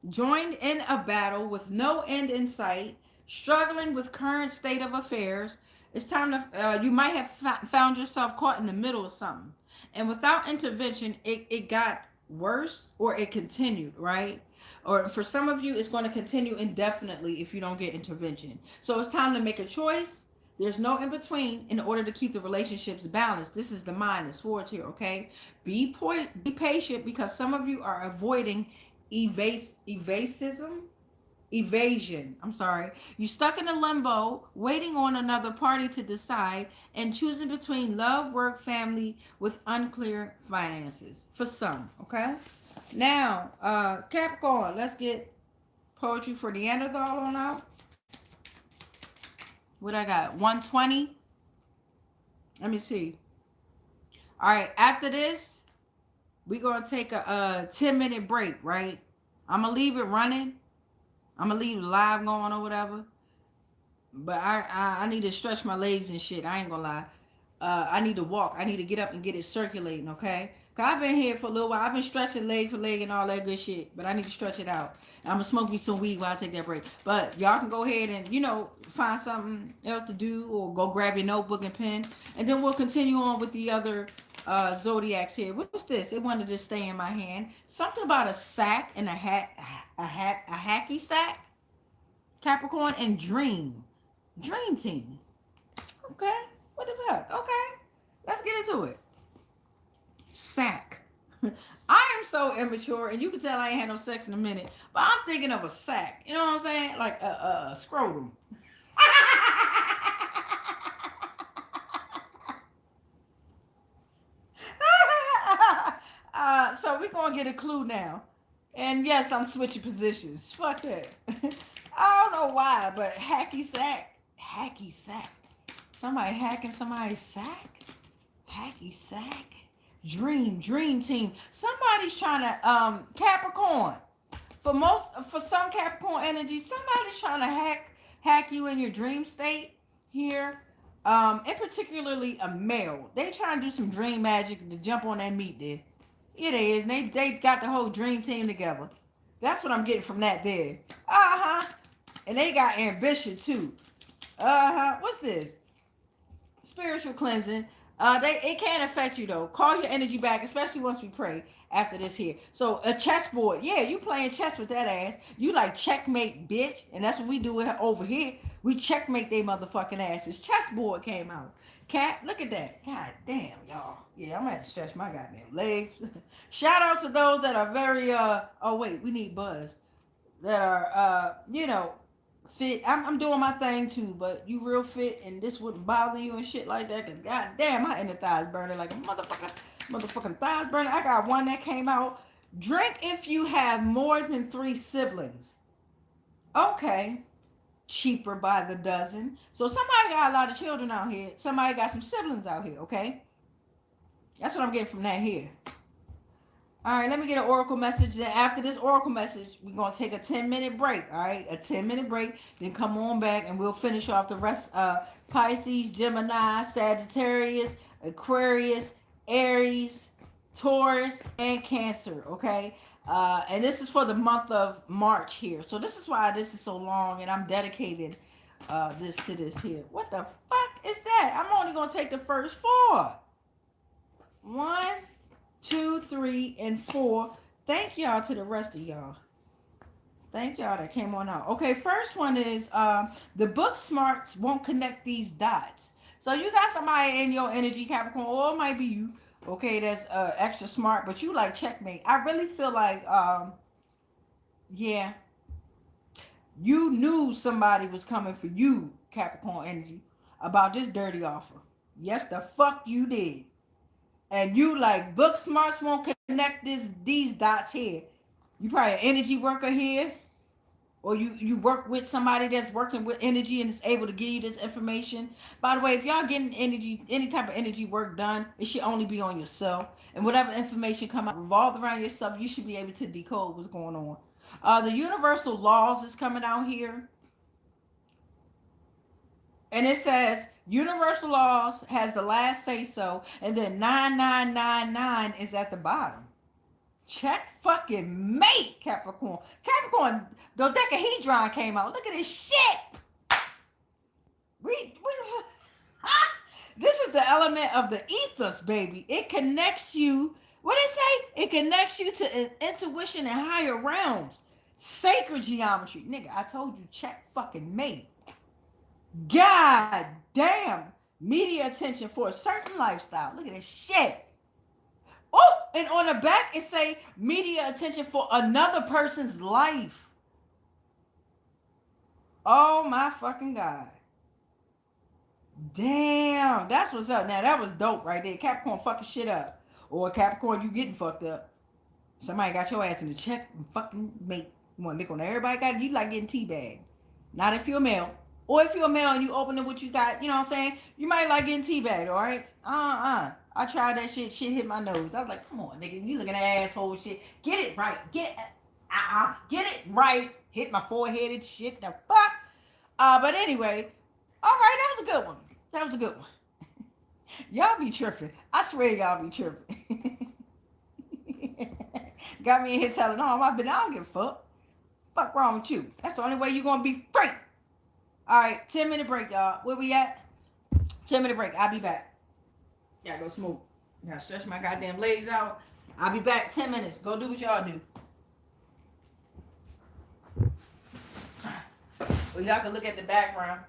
Joined in a battle with no end in sight, struggling with current state of affairs. It's time to, you might have found yourself caught in the middle of something. And without intervention, it got worse or it continued, right? Or for some of you, it's going to continue indefinitely if you don't get intervention. So it's time to make a choice. There's no in between in order to keep the relationships balanced. This is the mind, the swords here, okay? Be patient because some of you are avoiding evasion. You stuck in a limbo, waiting on another party to decide and choosing between love, work, family with unclear finances for some, okay? Now, Capricorn, let's get poetry for Neanderthal on out. What I got? 120. Let me see. All right, after this, we're going to take a 10-minute break, right? I'm going to leave it running. I'm gonna leave live going or whatever, but I need to stretch my legs and shit. I ain't gonna lie. I need to walk. I need to get up and get it circulating, okay? Cause I've been here for a little while. I've been stretching leg for leg and all that good shit, but I need to stretch it out. I'm gonna smoke me some weed while I take that break. But y'all can go ahead and, you know, find something else to do or go grab your notebook and pen, and then we'll continue on with the other zodiacs here. What's this? It wanted to stay in my hand. Something about a sack and a hacky sack. Capricorn and dream team. Okay, what the fuck? Okay, let's get into it. Sack. I am so immature, and you can tell I ain't had no sex in a minute, but I'm thinking of a sack. You know what I'm saying? Like a scrotum. So we're gonna get a clue now. And yes, I'm switching positions. Fuck that. I don't know why, but hacky sack. Somebody hacking somebody's sack. Hacky sack. Dream team. Somebody's trying to Capricorn. For some Capricorn energy, somebody's trying to hack you in your dream state here. And particularly a male. They trying to do some dream magic to jump on that meat there. It is. They got the whole dream team together. That's what I'm getting from that there. And they got ambition too. What's this? Spiritual cleansing. It can't affect you though. Call your energy back, especially once we pray after this here. So a chessboard. Yeah, you playing chess with that ass. You like checkmate, bitch. And that's what we do over here. We checkmate they motherfucking asses. Chessboard came out. Cat, look at that. God damn, y'all. Yeah, I'm gonna have to stretch my goddamn legs. Shout out to those that are very oh wait, we need Buzz. That are you know, fit. I'm doing my thing too, but you real fit and this wouldn't bother you and shit like that. Cause god damn, my inner thighs burning like a motherfucking thighs burning. I got one that came out. Drink if you have more than 3 siblings. Okay. Cheaper by the dozen. So somebody got a lot of children out here. Somebody got some siblings out here, okay? That's what I'm getting from that here. All right, let me get an oracle message. Then after this oracle message, we're going to take a 10-minute break, all right? A 10-minute break. Then come on back and we'll finish off the rest. Pisces, Gemini, Sagittarius, Aquarius, Aries, Taurus, and Cancer, okay? And this is for the month of March here. So this is why this is so long, and I'm dedicating this to this here. What the fuck is that? I'm only going to take the first 4. 1, 2, 3, and 4. Thank y'all to the rest of y'all. Thank y'all that came on out. Okay, first one is the book smarts won't connect these dots. So you got somebody in your energy, Capricorn, or it might be you, okay, that's extra smart, but you like checkmate. I really feel like, yeah, you knew somebody was coming for you, Capricorn energy, about this dirty offer. Yes, the fuck you did. And you like book smarts won't connect these dots here. You probably an energy worker here, or you work with somebody that's working with energy and is able to give you this information. By the way, if y'all getting energy, any type of energy work done, it should only be on yourself. And whatever information come out revolved around yourself, you should be able to decode what's going on. The universal laws is coming out here, and it says universal laws has the last say so, and then 9999 is at the bottom. Check fucking mate, Capricorn. Capricorn, dodecahedron came out. Look at this shit. We this is the element of the ethos, baby. It connects you. What did it say? It connects you to intuition and higher realms. Sacred geometry. Nigga, I told you, check fucking mate. God damn. Media attention for a certain lifestyle. Look at this shit. Oh, and on the back it say media attention for another person's life. Oh my fucking God. Damn, that's what's up. Now that was dope right there. Capricorn fucking shit up. Or Capricorn, you getting fucked up. Somebody got your ass in the check and fucking mate. You want to lick on everybody got it? You like getting teabagged. Not if you're a male. Or if you're a male and you open it what you got, you know what I'm saying? You might like getting teabagged, all right? I tried that shit. Shit hit my nose. I was like, come on, nigga. You looking at asshole shit. Get it right. Get it right. Hit my forehead and shit. The fuck? But anyway, all right, that was a good one. That was a good one. Y'all be tripping. I swear y'all be tripping. Got me in here telling all my business. I don't give a fuck. Fuck wrong with you? That's the only way you're gonna be free. All right, 10-minute break, y'all. Where we at? 10-minute break. I'll be back. Gotta go smoke. Gotta stretch my goddamn legs out. I'll be back 10 minutes. Go do what y'all do. Well, y'all can look at the background.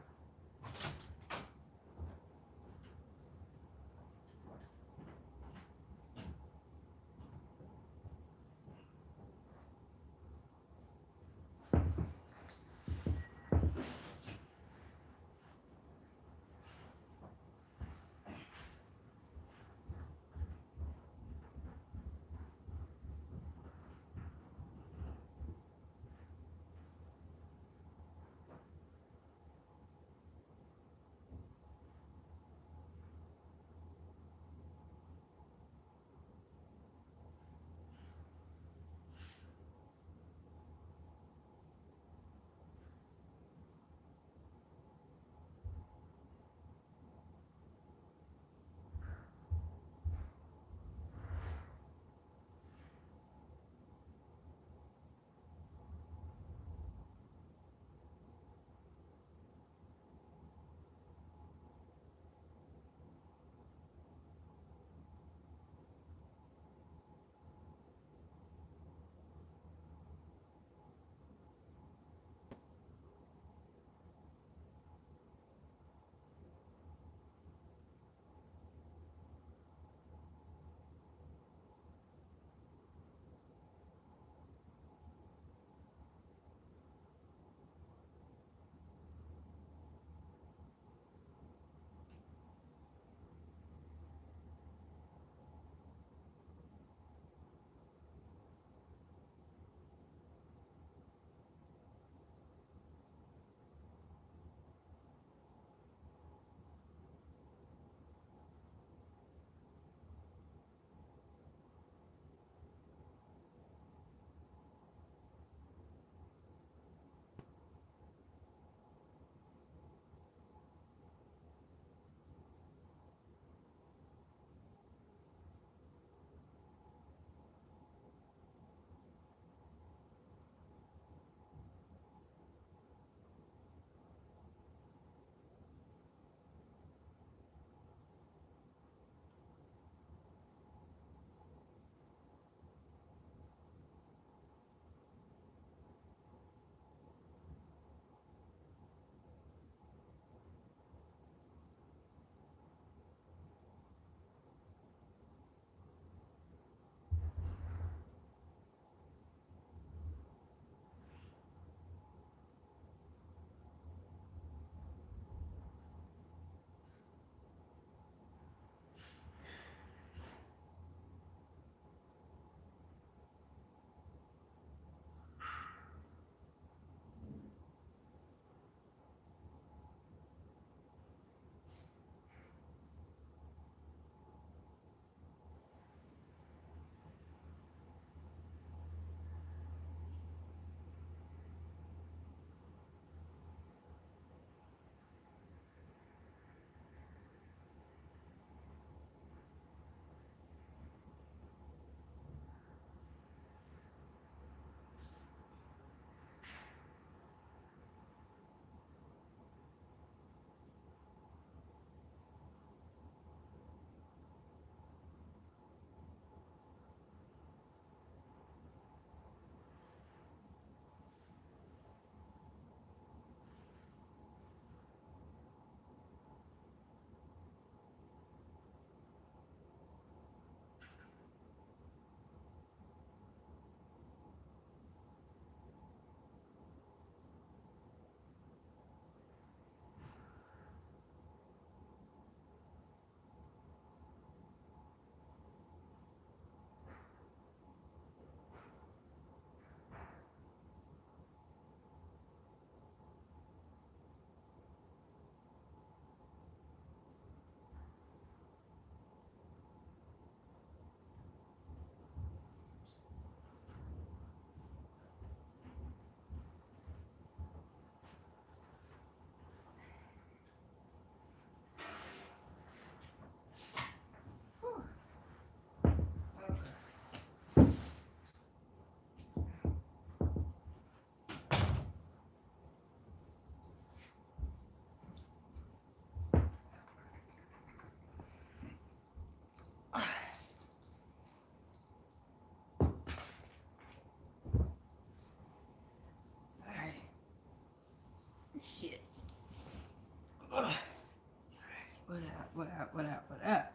What up?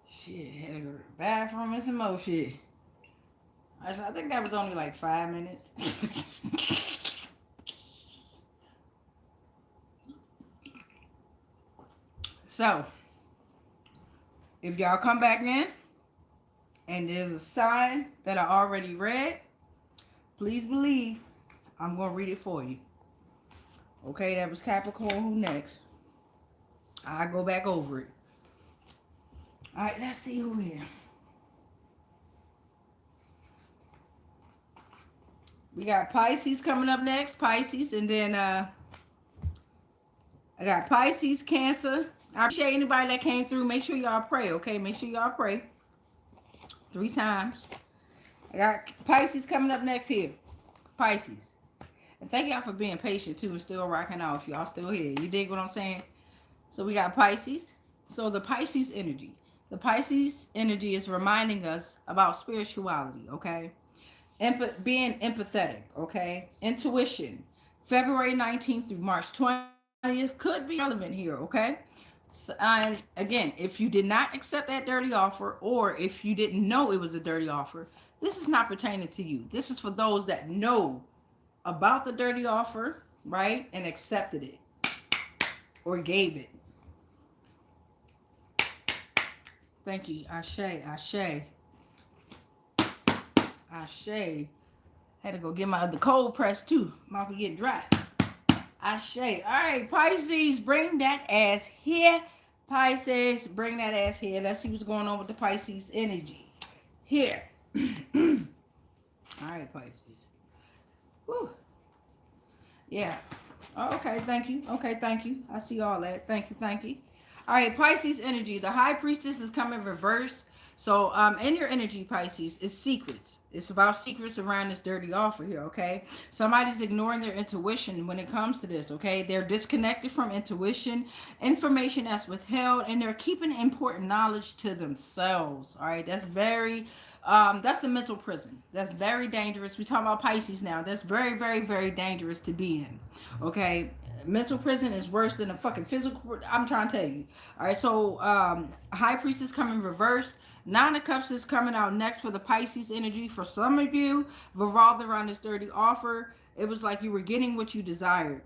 Shit, had to go to the bathroom and some more shit. I think that was only like 5 minutes. So, if y'all come back in and there's a sign that I already read, please believe I'm going to read it for you. Okay, that was Capricorn. Who next? I'll go back over it. All right, let's see who here. We got Pisces coming up next. Pisces, and then I got Pisces, Cancer. I appreciate anybody that came through. Make sure y'all pray, okay? Make sure y'all pray 3 times. I got Pisces coming up next here. Pisces. And thank y'all for being patient too and still rocking out if y'all still here. You dig what I'm saying? So we got Pisces. So the Pisces energy. The Pisces energy is reminding us about spirituality, okay? Being empathetic, okay? Intuition. February 19th through March 20th could be relevant here, okay? So, and again, if you did not accept that dirty offer, or if you didn't know it was a dirty offer, this is not pertaining to you. This is for those that know about the dirty offer, right? And accepted it or gave it. Thank you. Ashe. Had to go get my other cold press too. Mouth will get dry. Ashe. All right, Pisces, bring that ass here. Pisces, bring that ass here. Let's see what's going on with the Pisces energy. Here. All right, Pisces. Whew. Yeah. Oh, okay, thank you. Okay, thank you. I see all that. Thank you. All right, Pisces energy. The High Priestess is coming reverse. So, in your energy, Pisces, it's secrets. It's about secrets around this dirty offer here, okay? Somebody's ignoring their intuition when it comes to this, okay? They're disconnected from intuition, information that's withheld, and they're keeping important knowledge to themselves, all right? That's very, that's a mental prison. That's very dangerous. We're talking about Pisces now. That's very, very, very dangerous to be in, okay? Mental prison is worse than a fucking physical. I'm trying to tell you. All right, so High Priestess coming reversed. 9 of Cups is coming out next for the Pisces energy. For some of you, revolved around this dirty offer. It was like you were getting what you desired.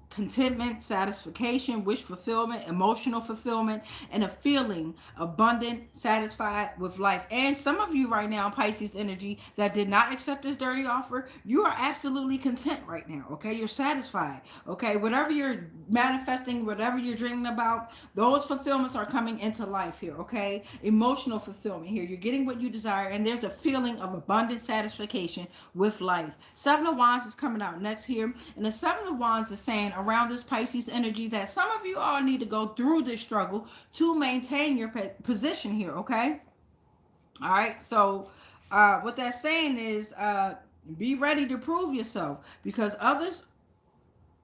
Contentment, satisfaction, wish fulfillment, emotional fulfillment, and a feeling abundant, satisfied with life. And some of you right now, Pisces energy, that did not accept this dirty offer, you are absolutely content right now, okay? You're satisfied, okay? Whatever you're manifesting, whatever you're dreaming about, those fulfillments are coming into life here, okay? Emotional fulfillment here. You're getting what you desire, and there's a feeling of abundant satisfaction with life. 7 of Wands is coming out next here, and the 7 of Wands is saying around this Pisces energy that some of you all need to go through this struggle to maintain your position here, okay? All right, so what that's saying is be ready to prove yourself, because others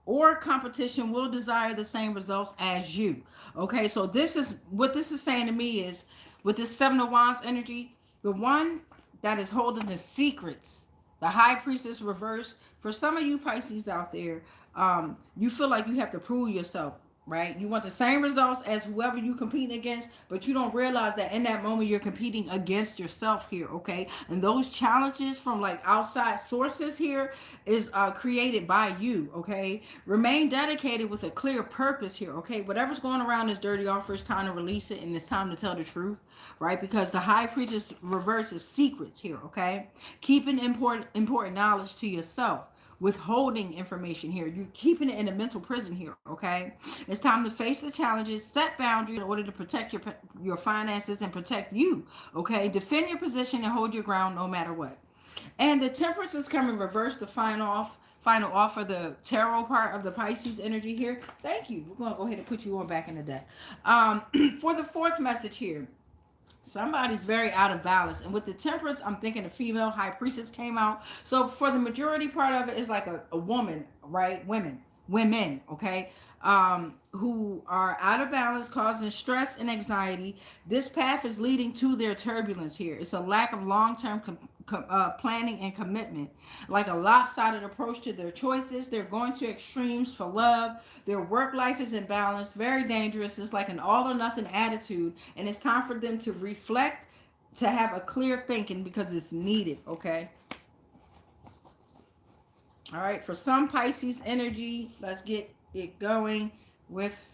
or competition will desire the same results as you, okay? So this is what this is saying to me is, with this 7 of Wands energy, the one that is holding the secrets, the High Priestess reverse. For some of you Pisces out there, you feel like you have to prove yourself, right? You want the same results as whoever you compete against, but you don't realize that in that moment you're competing against yourself here, okay? And those challenges from like outside sources here is created by you, okay? Remain dedicated with a clear purpose here, okay? Whatever's going around this dirty offer, it's time to release it, and it's time to tell the truth, right? Because the High Priestess reverses secrets here, okay? Keeping important knowledge to yourself. Withholding information here. You're keeping it in a mental prison here, okay? It's time to face the challenges, set boundaries in order to protect your finances and protect you, okay? Defend your position and hold your ground no matter what. And the Temperance is coming reverse, the final off for the tarot part of the Pisces energy here. Thank you. We're going to go ahead and put you on back in the deck. For the 4th message here, somebody's very out of balance. And with the Temperance, I'm thinking a female High Priestess came out. So for the majority part of it, it's like a woman, right? Women, okay? Who are out of balance, causing stress and anxiety. This path is leading to their turbulence here. It's a lack of long-term planning and commitment, like a lopsided approach to their choices. They're going to extremes for love. Their work life is imbalanced, very dangerous. It's like an all or nothing attitude, and it's time for them to reflect, to have a clear thinking, because it's needed. Okay. All right, for some Pisces energy, let's get it going with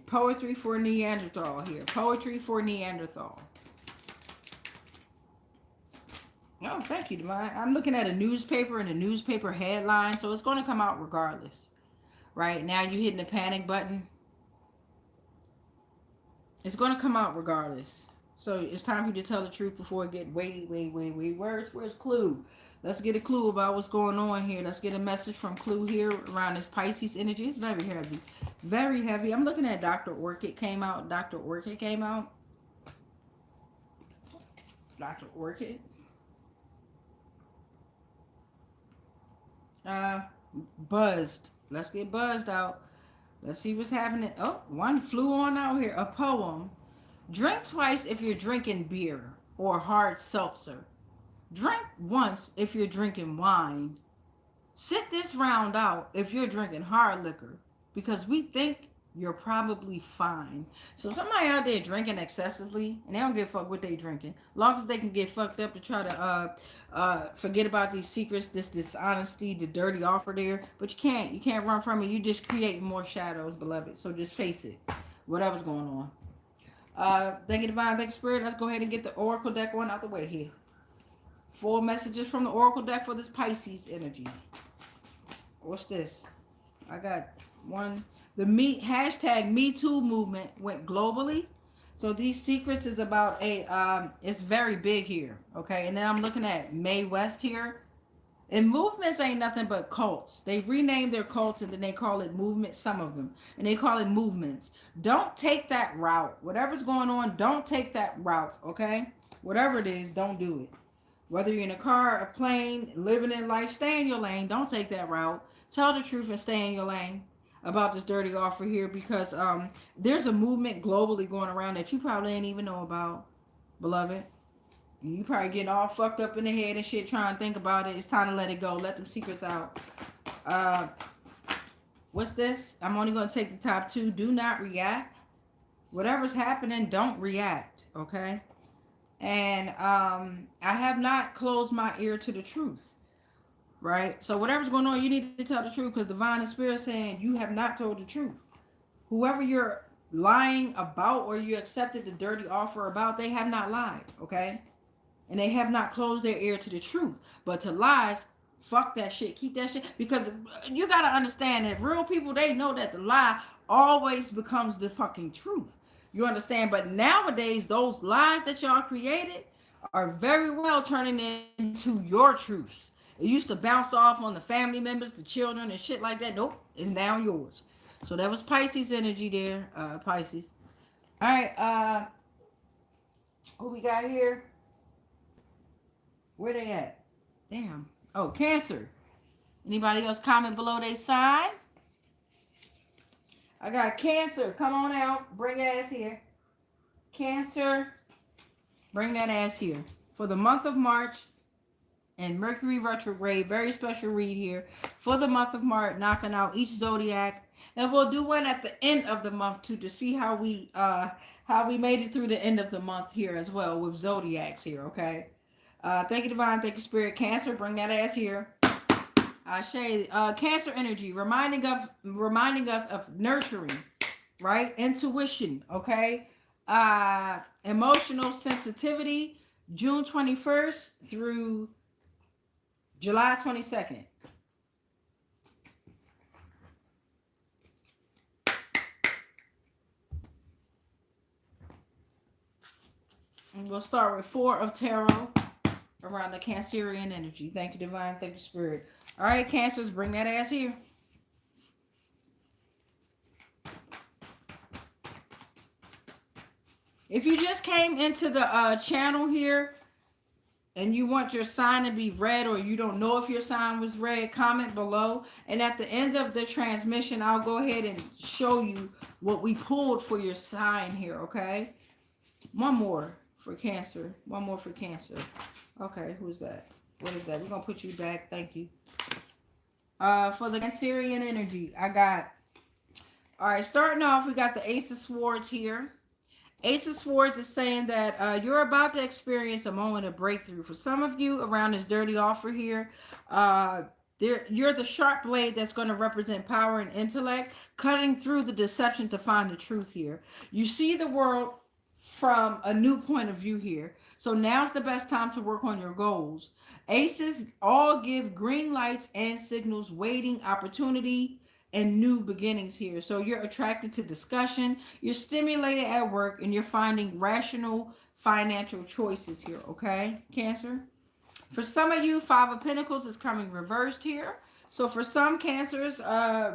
poetry for Neanderthal here. Poetry for Neanderthal. Oh, thank you, Divine. I'm looking at a newspaper and a newspaper headline, so it's going to come out regardless. Right now, you're hitting the panic button. It's going to come out regardless. So it's time for you to tell the truth before it get way worse. Where's Clue? Let's get a clue about what's going on here. Let's get a message from Clue here around this Pisces energy. It's very heavy. Very heavy. I'm looking at Dr. Orchid came out. Dr. Orchid came out. Dr. Orchid. Buzzed. Let's get buzzed out. Let's see what's happening. Oh, one flew on out here. A poem. Drink twice if you're drinking beer or hard seltzer. Drink once if you're drinking wine. Sit this round out if you're drinking hard liquor, because we think you're probably fine. So somebody out there drinking excessively, and they don't give a fuck what they drinking, long as they can get fucked up to try to forget about these secrets, this dishonesty, the dirty offer there. But you can't run from it. You just create more shadows, beloved. So just face it, whatever's going on. Thank you, Divine. Thank you, Spirit. Let's go ahead and get the Oracle deck one out the way here. 4 messages from the Oracle deck for this Pisces energy. What's this? I got one. The hashtag Me Too movement went globally. So these secrets is about it's very big here. Okay. And then I'm looking at Mae West here. And movements ain't nothing but cults. They renamed their cults and then they call it movements, some of them. And they call it movements. Don't take that route. Whatever's going on, don't take that route. Okay. Whatever it is, don't do it. Whether you're in a car, a plane, living in life, stay in your lane. Don't take that route. Tell the truth and stay in your lane about this dirty offer here, because there's a movement globally going around that you probably ain't even know about, beloved. You probably getting all fucked up in the head and shit trying to think about it. It's time to let it go. Let them secrets out. What's this? I'm only going to take the top 2. Do not react. Whatever's happening, don't react, okay? And I have not closed my ear to the truth, right? So whatever's going on, you need to tell the truth, because Divine and Spirit saying you have not told the truth. Whoever you're lying about or you accepted the dirty offer about, they have not lied, okay? And they have not closed their ear to the truth. But to lies, fuck that shit. Keep that shit. Because you got to understand that real people, they know that the lie always becomes the fucking truth. You understand? But nowadays, those lies that y'all created are very well turning into your truths. It used to bounce off on the family members, the children, and shit like that. Nope, it's now yours. So that was Pisces energy there, Pisces. All right, who we got here? Where they at? Damn. Oh, Cancer. Anybody else comment below their sign? I got Cancer. Come on out. Bring ass here. Cancer. Bring that ass here. For the month of March and Mercury retrograde. Very special read here. For the month of March, knocking out each zodiac. And we'll do one at the end of the month too, to see how we made it through the end of the month here as well with zodiacs here, okay? Thank you, Divine. Thank you, Spirit. Cancer, bring that ass here. Shay, Cancer energy, reminding us of nurturing, right? Intuition, okay? Emotional sensitivity, June 21st through July 22nd. And we'll start with 4 of Tarot around the Cancerian energy. Thank you, Divine. Thank you, Spirit. All right, Cancers, bring that ass here. If you just came into the channel here and you want your sign to be read, or you don't know if your sign was read, comment below. And at the end of the transmission, I'll go ahead and show you what we pulled for your sign here, okay? One more for Cancer. One more for Cancer. Okay, who's that? What is that? We're going to put you back. Thank you. For the Cancerian energy, I got... All right, starting off, we got the Ace of Swords here. Ace of Swords is saying that you're about to experience a moment of breakthrough. For some of you around this dirty offer here, you're the sharp blade that's going to represent power and intellect, cutting through the deception to find the truth here. You see the world from a new point of view here. So now's the best time to work on your goals. Aces all give green lights and signals, waiting, opportunity, and new beginnings here. So you're attracted to discussion, you're stimulated at work, and you're finding rational financial choices here, okay, Cancer? For some of you, Five of Pentacles is coming reversed here. So for some Cancers,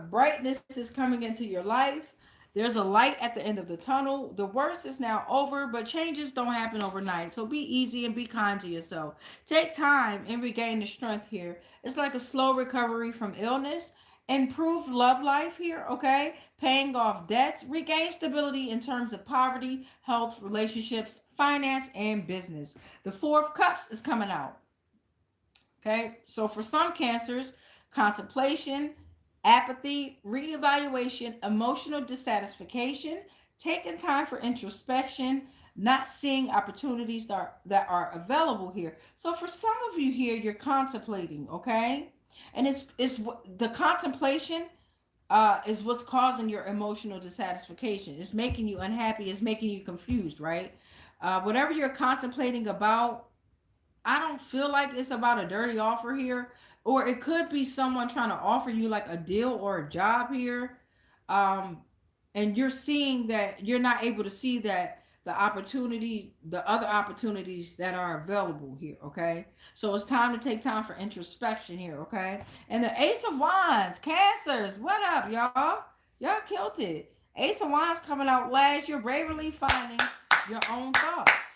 brightness is coming into your life. There's a light at the end of the tunnel. The worst is now over, but changes don't happen overnight. So be easy and be kind to yourself. Take time and regain the strength here. It's like a slow recovery from illness. Improved love life here, okay? Paying off debts, regain stability in terms of poverty, health, relationships, finance, and business. The Four of Cups is coming out, okay? So for some Cancers, contemplation, apathy, reevaluation, emotional dissatisfaction, taking time for introspection, not seeing opportunities that are available here. So for some of you here, you're contemplating, okay? And it's the contemplation is what's causing your emotional dissatisfaction. It's making you unhappy. It's making you confused, right? Whatever you're contemplating about, I don't feel like it's about a dirty offer here. Or it could be someone trying to offer you like a deal or a job here. And you're seeing that you're not able to see that the other opportunities that are available here, okay? So it's time to take time for introspection here, okay? And the Ace of Wands, Cancers, what up, y'all? Y'all killed it. Ace of Wands coming out last. You're bravely finding your own thoughts,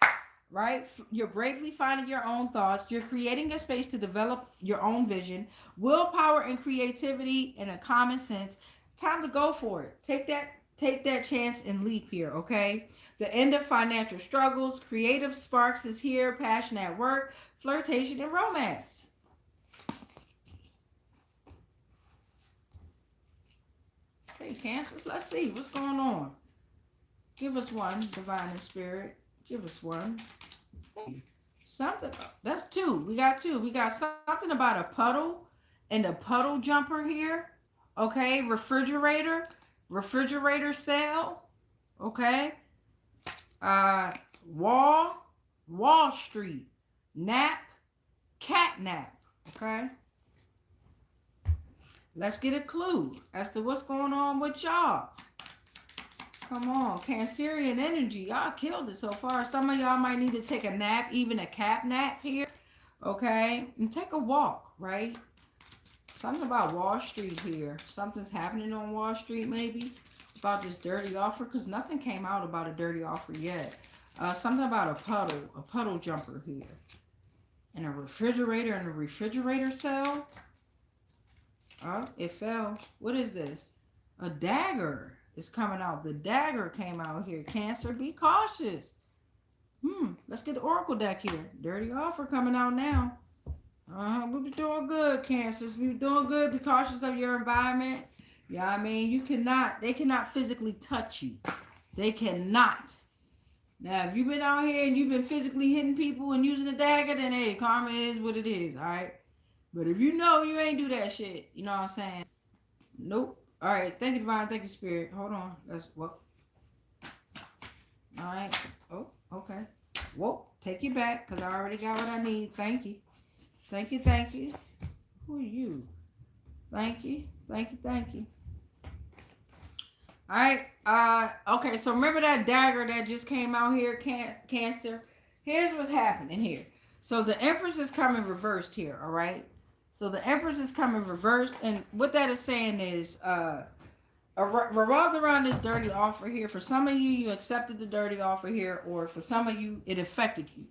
right? You're bravely finding your own thoughts. You're creating a space to develop your own vision, willpower and creativity and a common sense. Time to go for it. Take that chance and leap here, okay? The end of financial struggles, creative sparks is here, passion at work, flirtation, and romance. Okay, Cancers, let's see what's going on. Give us one, Divine and Spirit. Give us one. Something, that's two. We got two. We got something about a puddle and a puddle jumper here. Okay, refrigerator sale. Okay. Wall Street, nap, cat nap, okay? Let's get a clue as to what's going on with y'all. Come on, Cancerian energy, y'all killed it so far. Some of y'all might need to take a nap, even a cat nap here, okay? And take a walk, right? Something about Wall Street here. Something's happening on Wall Street maybe. About this dirty offer, because nothing came out about a dirty offer yet. Something about a puddle jumper here. And a refrigerator sale. Oh, it fell. What is this? A dagger is coming out. The dagger came out here. Cancer, be cautious. Let's get the Oracle deck here. Dirty offer coming out now. We'll be doing good, Cancers. We'll be doing good. Be cautious of your environment. Yeah, I mean, they cannot physically touch you. They cannot. Now, if you've been out here and you've been physically hitting people and using a dagger, then hey, karma is what it is, all right? But if you know you ain't do that shit, you know what I'm saying? Nope. All right, thank you, Divine. Thank you, Spirit. Hold on. All right. Oh, okay. Whoa, take you back because I already got what I need. Thank you. Thank you, thank you. Who are you? Thank you. Thank you, thank you. All right. Okay, so remember that dagger that just came out here, Cancer? Here's what's happening here. So the Empress is coming reversed here, all right? So the Empress is coming reversed, and what that is saying is revolved around this dirty offer here. For some of you, you accepted the dirty offer here, or for some of you, it affected you.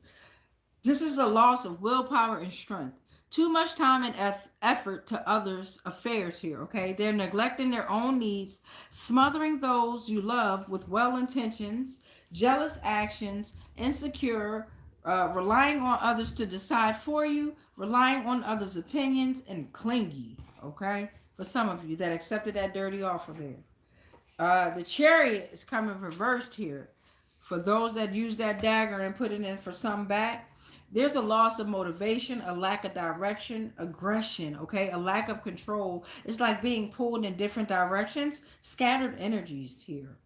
This is a loss of willpower and strength. Too much time and effort to others' affairs here, okay? They're neglecting their own needs, smothering those you love with well intentions, jealous actions, insecure, relying on others to decide for you, relying on others' opinions, and clingy, okay? For some of you that accepted that dirty offer there. The Chariot is coming reversed here. For those that use that dagger and put it in for some back, there's a loss of motivation, a lack of direction, aggression, okay? A lack of control. It's like being pulled in different directions, scattered energies here.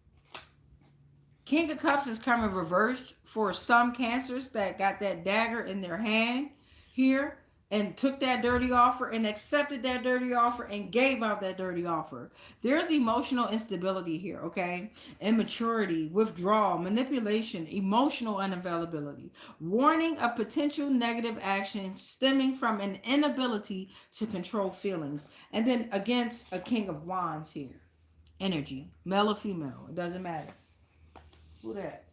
King of Cups is coming reversed for some Cancers that got that dagger in their hand here and took that dirty offer and accepted that dirty offer and gave out that dirty offer. There's emotional instability here, okay? Immaturity, withdrawal, manipulation, emotional unavailability, warning of potential negative action stemming from an inability to control feelings. And then against a King of Wands here. Energy, male or female, it doesn't matter. Who that?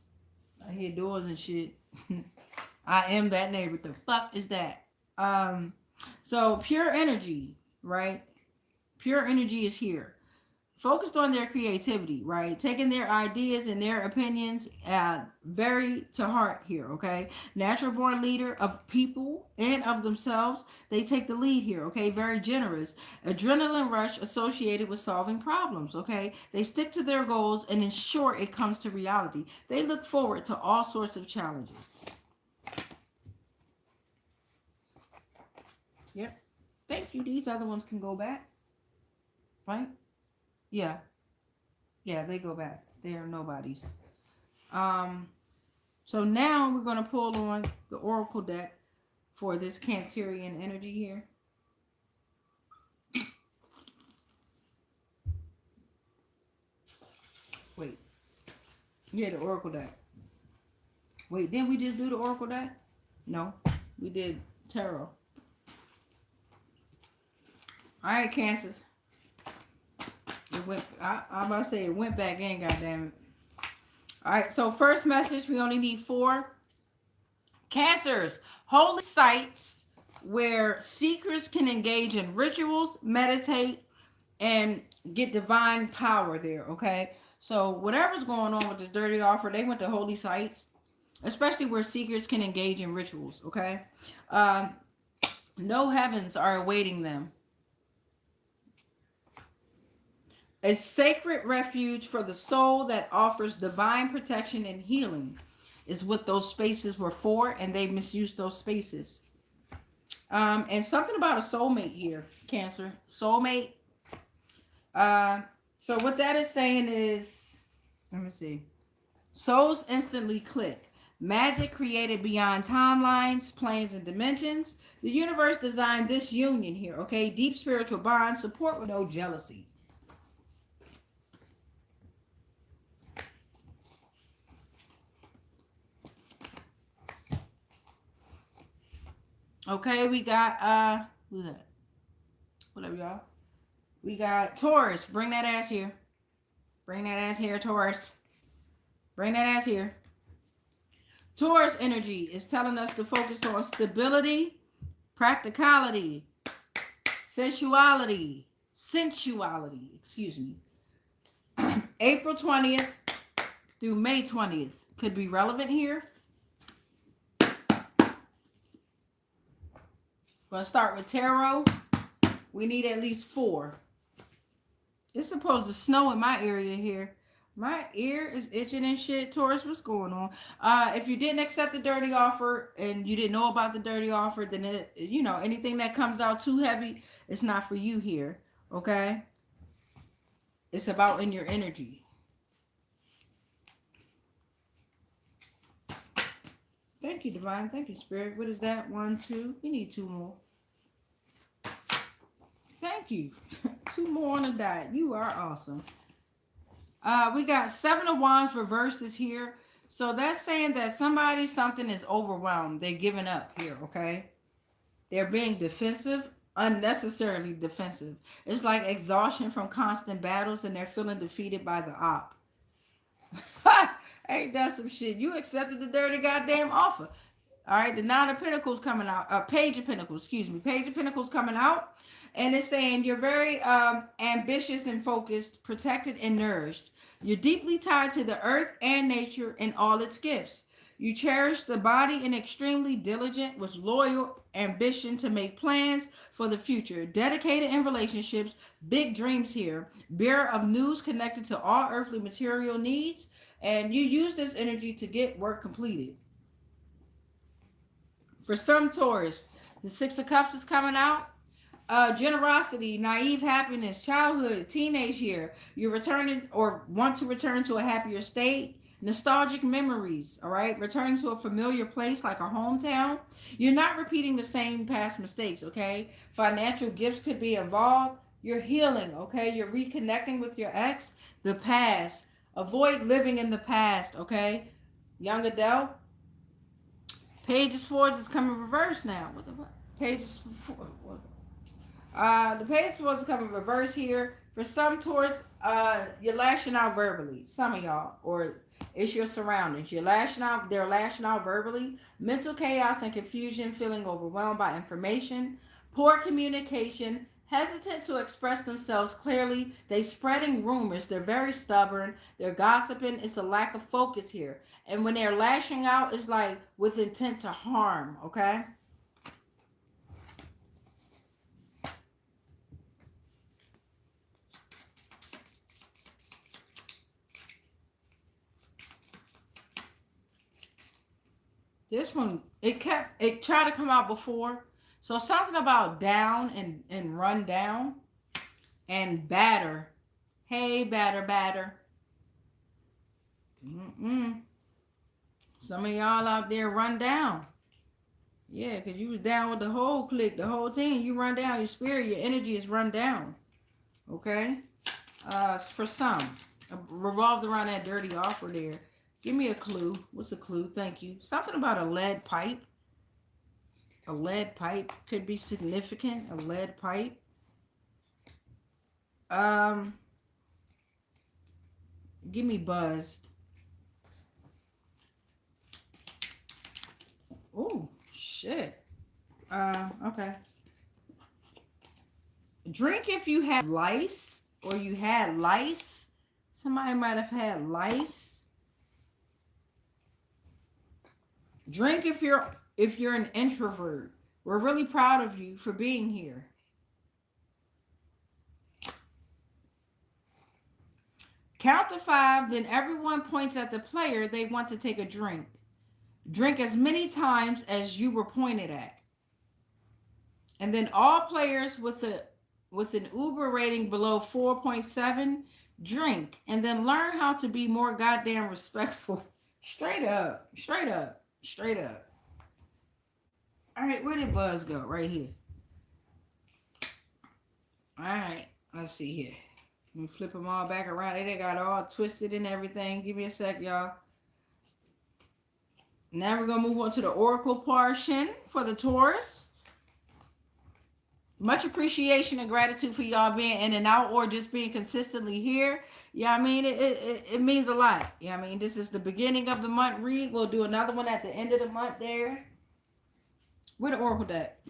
I hear doors and shit. I am that neighbor. The fuck is that? So pure energy, right? Pure energy is here. Focused on their creativity, right? Taking their ideas and their opinions very to heart here, okay? Natural born leader of people and of themselves. They take the lead here, okay? Very generous. Adrenaline rush associated with solving problems, okay? They stick to their goals and ensure it comes to reality. They look forward to all sorts of challenges. Yep. Thank you. These other ones can go back. Right? Yeah. Yeah, they go back. They are nobodies. So now we're going to pull on the Oracle deck for this Cancerian energy here. Wait. Yeah, the Oracle deck. Wait, didn't we just do the Oracle deck? No, we did Tarot. All right, Cancers. I'm about to say it went back in, goddammit. All right, so first message, we only need 4. Cancers, holy sites where seekers can engage in rituals, meditate, and get divine power there, okay? So whatever's going on with the dirty offer, they went to holy sites, especially where seekers can engage in rituals, okay? No heavens are awaiting them. A sacred refuge for the soul that offers divine protection and healing is what those spaces were for, and they misused those spaces. And something about a soulmate here, Cancer. Soulmate. So what that is saying is, let me see. Souls instantly click. Magic created beyond timelines, planes, and dimensions. The universe designed this union here, okay? Deep spiritual bond, support with no jealousy. Okay, we got, who's that? Whatever, y'all. We got Taurus. Bring that ass here. Bring that ass here, Taurus. Bring that ass here. Taurus energy is telling us to focus on stability, practicality, sensuality, excuse me. April 20th through May 20th could be relevant here. We're going to start with tarot. We need at least 4. It's supposed to snow in my area here. My ear is itching and shit. Taurus, what's going on? If you didn't accept the dirty offer and you didn't know about the dirty offer, then it, you know, anything that comes out too heavy, it's not for you here. Okay? It's about in your energy. Thank you, Divine. Thank you, Spirit. What is that? 1, 2. We need 2 more. Thank you. 2 more on the dot. You are awesome. We got 7 of Wands reverses here. So that's saying that somebody, something is overwhelmed. They're giving up here, okay? They're being defensive, unnecessarily defensive. It's like exhaustion from constant battles and they're feeling defeated by the op. Ain't that some shit? You accepted the dirty goddamn offer. All right, the Nine of Pentacles coming out. Page of Pentacles, excuse me. Page of Pentacles coming out. And it's saying you're very ambitious and focused, protected and nourished. You're deeply tied to the earth and nature and all its gifts. You cherish the body and extremely diligent with loyal ambition to make plans for the future. Dedicated in relationships, big dreams here. Bearer of news connected to all earthly material needs. And you use this energy to get work completed. For some Taurus, the Six of Cups is coming out. Generosity, naive happiness, childhood, teenage year. You're returning or want to return to a happier state. Nostalgic memories, all right? Returning to a familiar place like a hometown. You're not repeating the same past mistakes, okay? Financial gifts could be involved. You're healing, okay? You're reconnecting with your ex, the past. Avoid living in the past, okay? Young adult. Pages Swords is coming reverse now. What the fuck? Pages. The Page of Swords is coming reverse here. For some Taurus, you're lashing out verbally. Some of y'all, or it's your surroundings. You're lashing out. They're lashing out verbally. Mental chaos and confusion, feeling overwhelmed by information. Poor communication. Hesitant to express themselves clearly. They're spreading rumors. They're very stubborn. They're gossiping. It's a lack of focus here. And when they're lashing out, it's like with intent to harm, okay? This one, it tried to come out before. So something about down and run down and batter. Hey, batter. Some of y'all out there run down. Yeah, because you was down with the whole clique, the whole team. You run down, your spirit, your energy is run down. Okay? For some. Revolved around that dirty offer there. Give me a clue. What's a clue? Thank you. Something about a lead pipe. A lead pipe could be significant. A lead pipe. Give me buzzed. Oh, shit. Okay. Drink if you have lice or you had lice. Somebody might have had lice. Drink if you're an introvert. We're really proud of you for being here. Count to 5, then everyone points at the player they want to take a drink. Drink as many times as you were pointed at. And then all players with an Uber rating below 4.7 drink. And then learn how to be more goddamn respectful. Straight up. All right, where did Buzz go? Right here. All right, let's see here. Let me flip them all back around. They got all twisted and everything. Give me a sec, y'all. Now we're going to move on to the Oracle portion for the Taurus. Much appreciation and gratitude for y'all being in and out or just being consistently here. Yeah, I mean, it means a lot. Yeah, I mean, this is the beginning of the month read. We'll do another one at the end of the month there. Where the Oracle at?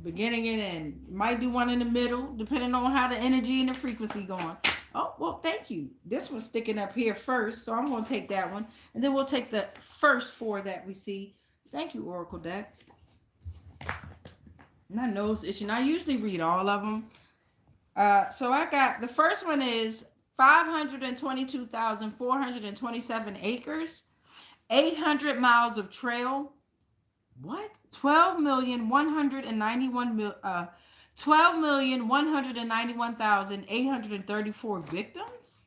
Beginning and end. Might do one in the middle, depending on how the energy and the frequency going. Oh, well, thank you. This one's sticking up here first, so I'm going to take that one. And then we'll take the first 4 that we see. Thank you, Oracle deck. My nose itching. I usually read all of them. So I got, the first one is 522,427 acres, 800 miles of trail. What? 12,191,834 victims?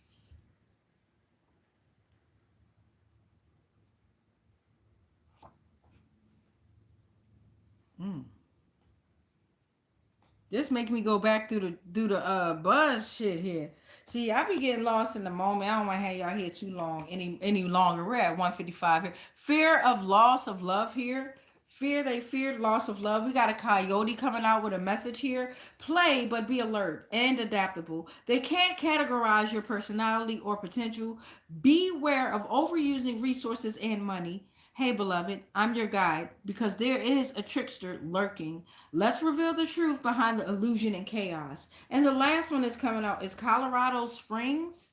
This make me go back through the buzz shit here. See, I be getting lost in the moment. I don't want to have y'all here too long, any longer. We're at 155 here. Fear of loss of love here. They feared loss of love. We got a coyote coming out with a message here. Play, but be alert and adaptable. They can't categorize your personality or potential. Beware of overusing resources and money. Hey, beloved, I'm your guide because there is a trickster lurking. Let's reveal the truth behind the illusion and chaos. And the last one that's coming out is Colorado Springs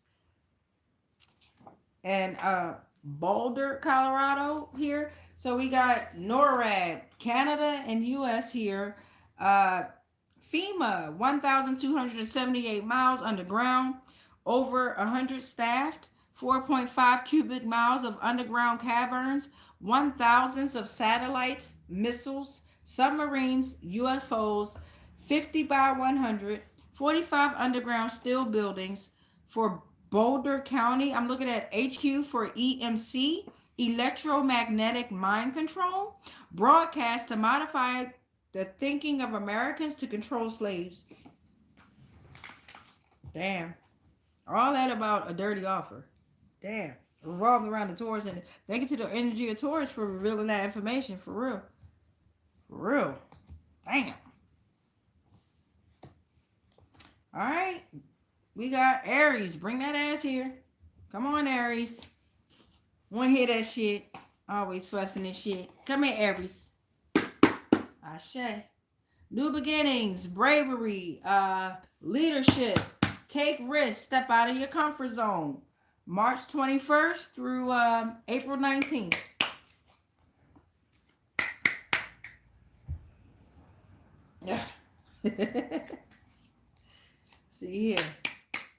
and Boulder, Colorado here. So we got NORAD, Canada and US here. FEMA, 1,278 miles underground, over 100 staffed, 4.5 cubic miles of underground caverns, 1,000s of satellites, missiles, submarines, UFOs, 50 by 100, 45 underground steel buildings for Boulder County. I'm looking at HQ for EMC, electromagnetic mind control, broadcast to modify the thinking of Americans to control slaves. Damn. All that about a dirty offer. Damn. Revolving around the Taurus, and thank you to the energy of Taurus for revealing that information. For real. For real. Damn. Alright. We got Aries. Bring that ass here. Come on, Aries. Wanna hear that shit. Always fussing and shit. Come here, Aries. Ashe. New beginnings, bravery, leadership. Take risks. Step out of your comfort zone. March 21st through April 19th. Yeah. See here.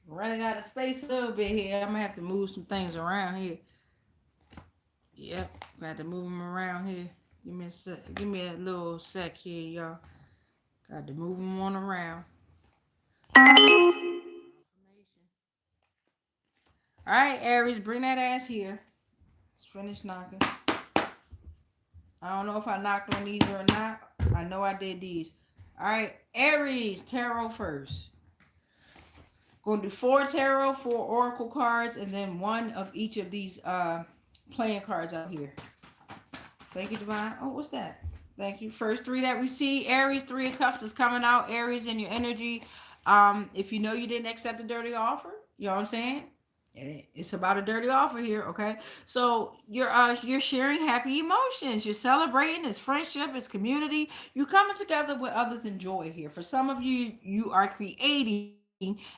Running out of space a little bit here. I'm gonna have to move some things around here. Yep. Got to move them around here. Give me a sec. Give me a little sec here, y'all. Got to move them on around. All right, Aries, bring that ass here. Let's finish knocking. I don't know if I knocked on these or not. I know I did these. All right, Aries, tarot first. Going to do 4 tarot, 4 oracle cards, and then 1 of each of these playing cards out here. Thank you, Divine. Oh, what's that? Thank you. First 3 that we see. Aries, 3 of Cups is coming out. Aries in your energy. If you know you didn't accept a dirty offer, you know what I'm saying? It's about a dirty offer here, okay? So you're sharing happy emotions. You're celebrating. It's friendship. It's community. You're coming together with others in joy here. For some of you, you are creating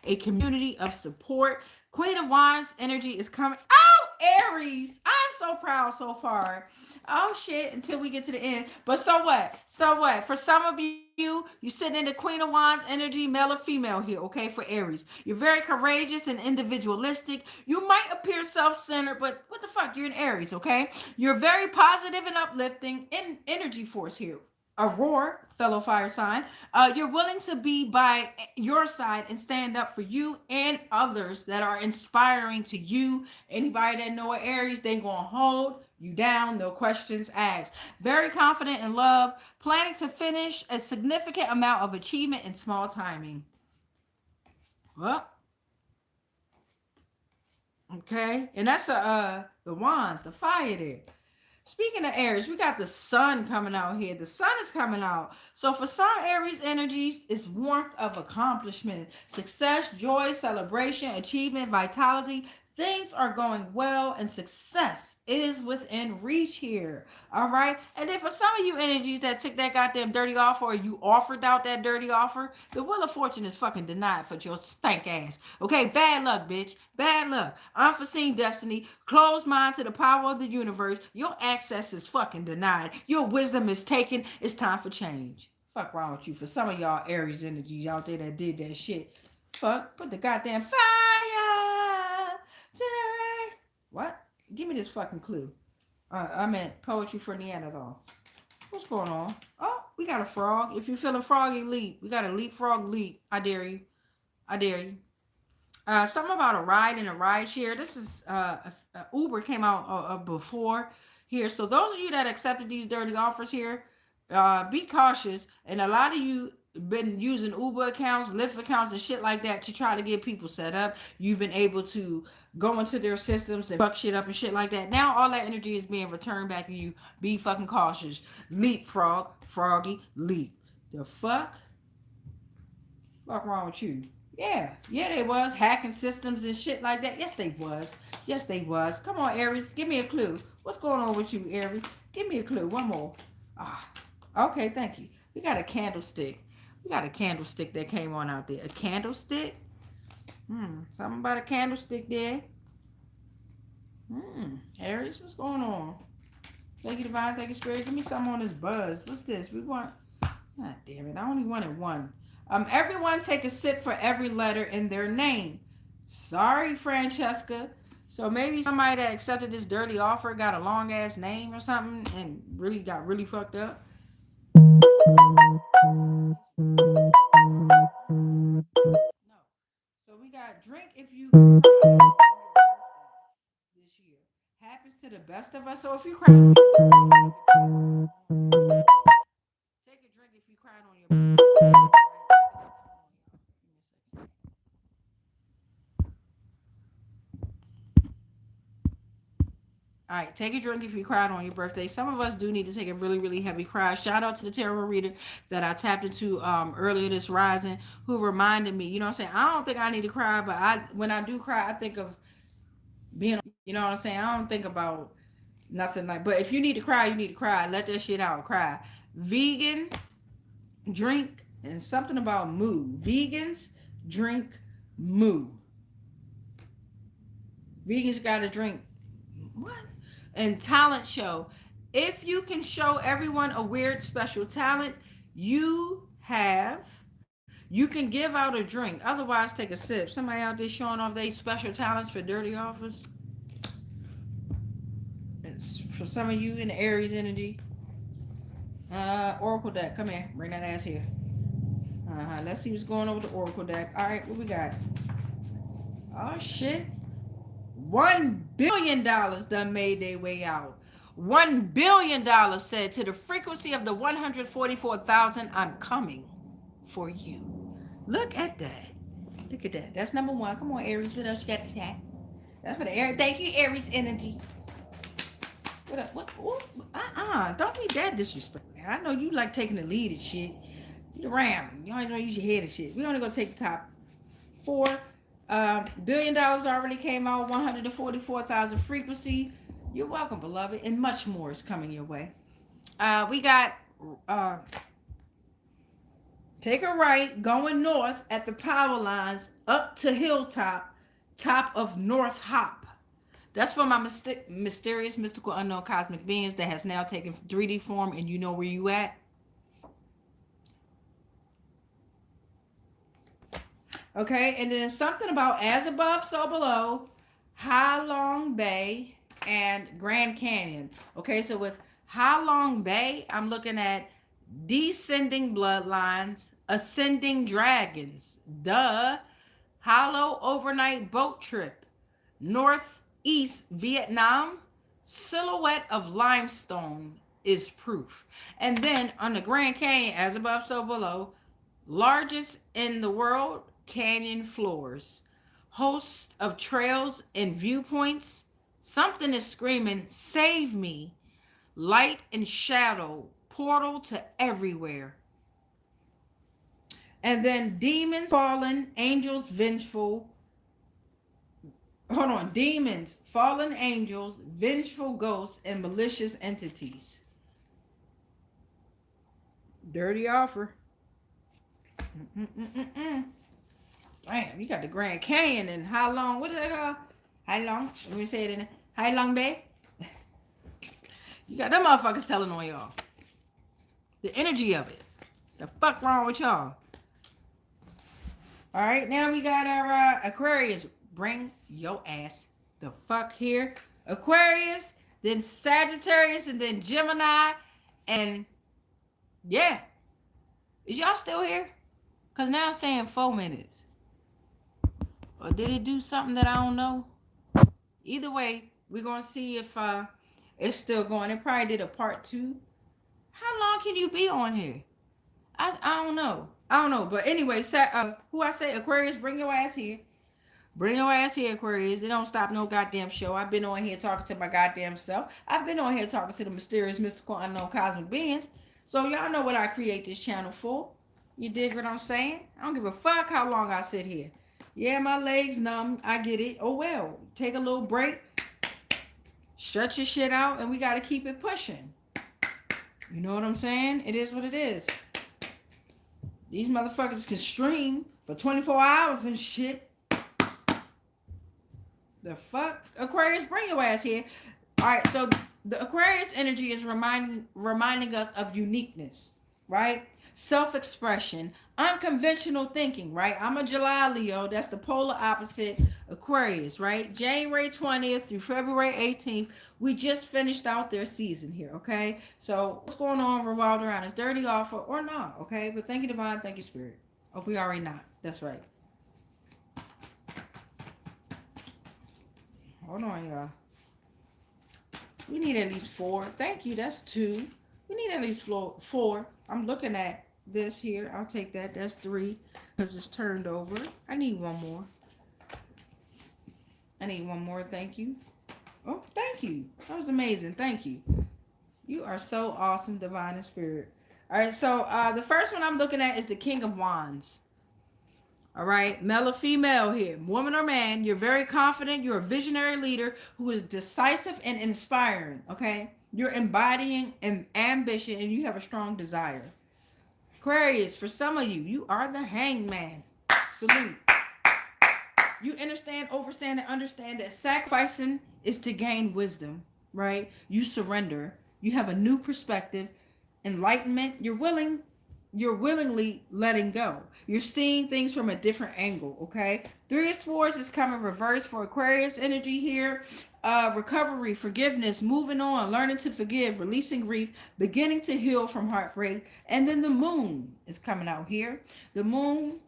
a community of support. Queen of Wands energy is coming. Oh, Aries. I'm so proud so far. Oh, shit, until we get to the end. But so what? So what? For some of you, you're sitting in the Queen of Wands energy, male or female here, okay, for Aries. You're very courageous and individualistic. You might appear self-centered, but what the fuck? You're in Aries, okay? You're very positive and uplifting in energy force here. Aurora, fellow fire sign, you're willing to be by your side and stand up for you and others that are inspiring to you. Anybody that know Aries, they gonna hold you down, no questions asked. Very confident in love, planning to finish a significant amount of achievement in small timing. Well, okay, and that's the wands, the fire there. Speaking of Aries, we got the sun coming out here. The sun is coming out. So for some Aries energies, it's warmth of accomplishment, success, joy, celebration, achievement, vitality. Things are going well and success is within reach here. All right. And then for some of you energies that took that goddamn dirty offer or you offered out that dirty offer, the wheel of fortune is fucking denied for your stank ass. Okay. Bad luck, bitch. Bad luck. Unforeseen destiny. Closed mind to the power of the universe. Your access is fucking denied. Your wisdom is taken. It's time for change. Fuck wrong with you. For some of y'all Aries energies out there that did that shit. Fuck. Put the goddamn fire. What? Give me this fucking clue. I meant poetry for Neanderthal. What's going on? Oh, we got a frog. If you're feeling froggy, leap. We got a leapfrog leap. I dare you. I dare you. Something about a ride and a ride share. This is Uber came out before here. So those of you that accepted these dirty offers here, be cautious. And a lot of you been using Uber accounts, Lyft accounts, and shit like that to try to get people set up. You've been able to go into their systems and fuck shit up and shit like that. Now all that energy is being returned back to you. Be fucking cautious. Leapfrog, froggy, leap. The fuck? What's wrong with you? Yeah, they was hacking systems and shit like that. Yes, they was. Come on, Aries, give me a clue. What's going on with you, Aries? Give me a clue. One more. Ah, okay, thank you. We got a candlestick. We got a candlestick that came on out there. A candlestick? Something about a candlestick there. Aries, what's going on? Thank you, Divine. Thank you, Spirit. Give me something on this buzz. What's this? We want... God damn it. I only wanted one. Everyone take a sip for every letter in their name. Sorry, Francesca. So maybe somebody that accepted this dirty offer got a long ass name or something and really got really fucked up. No. So we got drink if you this year. Happens to the best of us. So if you cry, take a drink if you cried on your birthday. All right, take a drink if you cried on your birthday. Some of us do need to take a really, really heavy cry. Shout out to the tarot reader that I tapped into earlier this rising, who reminded me. You know what I'm saying? I don't think I need to cry, but when I do cry, I think of being. You know what I'm saying? I don't think about nothing like. But if you need to cry, you need to cry. Let that shit out. Cry. Vegan, drink, and something about moo. Vegans drink moo. Vegans gotta drink. What? And talent show. If you can show everyone a weird special talent you can give out a drink. Otherwise, take a sip. Somebody out there showing off their special talents for dirty offers. It's for some of you in the Aries energy. Oracle deck. Come here. Bring that ass here. Let's see what's going on with the Oracle deck. All right, what we got? Oh, shit. $1 billion done made their way out. $1 billion said, to the frequency of the 144,000, I'm coming for you. Look at that. Look at that. That's number one. Come on, Aries. What else you got to say? That's for the Aries. Thank you, Aries energy. What up? What? Don't be that disrespectful. I know you like taking the lead and shit. Get around. You always want to use your head and shit. We're only going to take the top 4. $1 billion already came out, 144,000 frequency. You're welcome, beloved, and much more is coming your way. We got take a right, going north at the power lines, up to Hilltop, top of North Hop. That's for my mysterious, mystical, unknown cosmic beings that has now taken 3D form, and you know where you at. Okay, and then something about as above, so below, Ha Long Bay and Grand Canyon. Okay, so with Ha Long Bay, I'm looking at descending bloodlines, ascending dragons, hollow overnight boat trip, northeast Vietnam, silhouette of limestone is proof. And then on the Grand Canyon, as above, so below, largest in the world, canyon floors, host of trails and viewpoints. Something is screaming, save me. Light and shadow, portal to everywhere. And then demons fallen, angels vengeful. Hold on, demons, fallen angels, vengeful ghosts, and malicious entities. Dirty offer. Damn, you got the Grand Canyon and how long? What is that called? How long? Let me say it in How Long Bay. You got them motherfuckers telling on y'all. The energy of it. The fuck wrong with y'all? All right, now we got our Aquarius. Bring your ass the fuck here. Aquarius, then Sagittarius, and then Gemini, and yeah. Is y'all still here? Because now I'm saying 4 minutes. Or did it do something that I don't know? Either way, we're going to see if it's still going. It probably did a part 2. How long can you be on here? I don't know. I don't know. But anyway, who I say, Aquarius, bring your ass here. Bring your ass here, Aquarius. It don't stop no goddamn show. I've been on here talking to my goddamn self. I've been on here talking to the mysterious, mystical, unknown cosmic beings. So y'all know what I create this channel for. You dig what I'm saying? I don't give a fuck how long I sit here. Yeah, my legs numb. I get it. Oh well. Take a little break. Stretch your shit out, and we got to keep it pushing. You know what I'm saying? It is what it is. These motherfuckers can stream for 24 hours and shit. The fuck? Aquarius, bring your ass here. All right, so the Aquarius energy is reminding us of uniqueness, right? Self-expression, unconventional thinking, right? I'm a July Leo. That's the polar opposite Aquarius, right? January 20th through February 18th. We just finished out their season here, okay? So what's going on revolved around is dirty offer or not, okay? But thank you, Divine. Thank you, Spirit. Oh, we already not. That's right. Hold on, y'all. We need at least 4. Thank you. That's 2. We need at least 4. I'm looking at this here. I'll take that. That's 3 because it's turned over. I need 1 more. I need 1 more. Thank you. Oh, thank you. That was amazing. Thank you. You are so awesome, Divine and Spirit. All right. So the first one I'm looking at is the King of Wands. All right, male or female here, woman or man, you're very confident. You're a visionary leader who is decisive and inspiring, okay? You're embodying an ambition and you have a strong desire. Aquarius, for some of you, you are the hangman. Salute. You understand, overstand, and understand that sacrificing is to gain wisdom, right? You surrender. You have a new perspective, enlightenment. You're willingly letting go. You're seeing things from a different angle, okay? 3 of Swords is coming reverse for Aquarius energy here. Recovery, forgiveness, moving on, learning to forgive, releasing grief, beginning to heal from heartbreak. And then the moon is coming out here. The moon,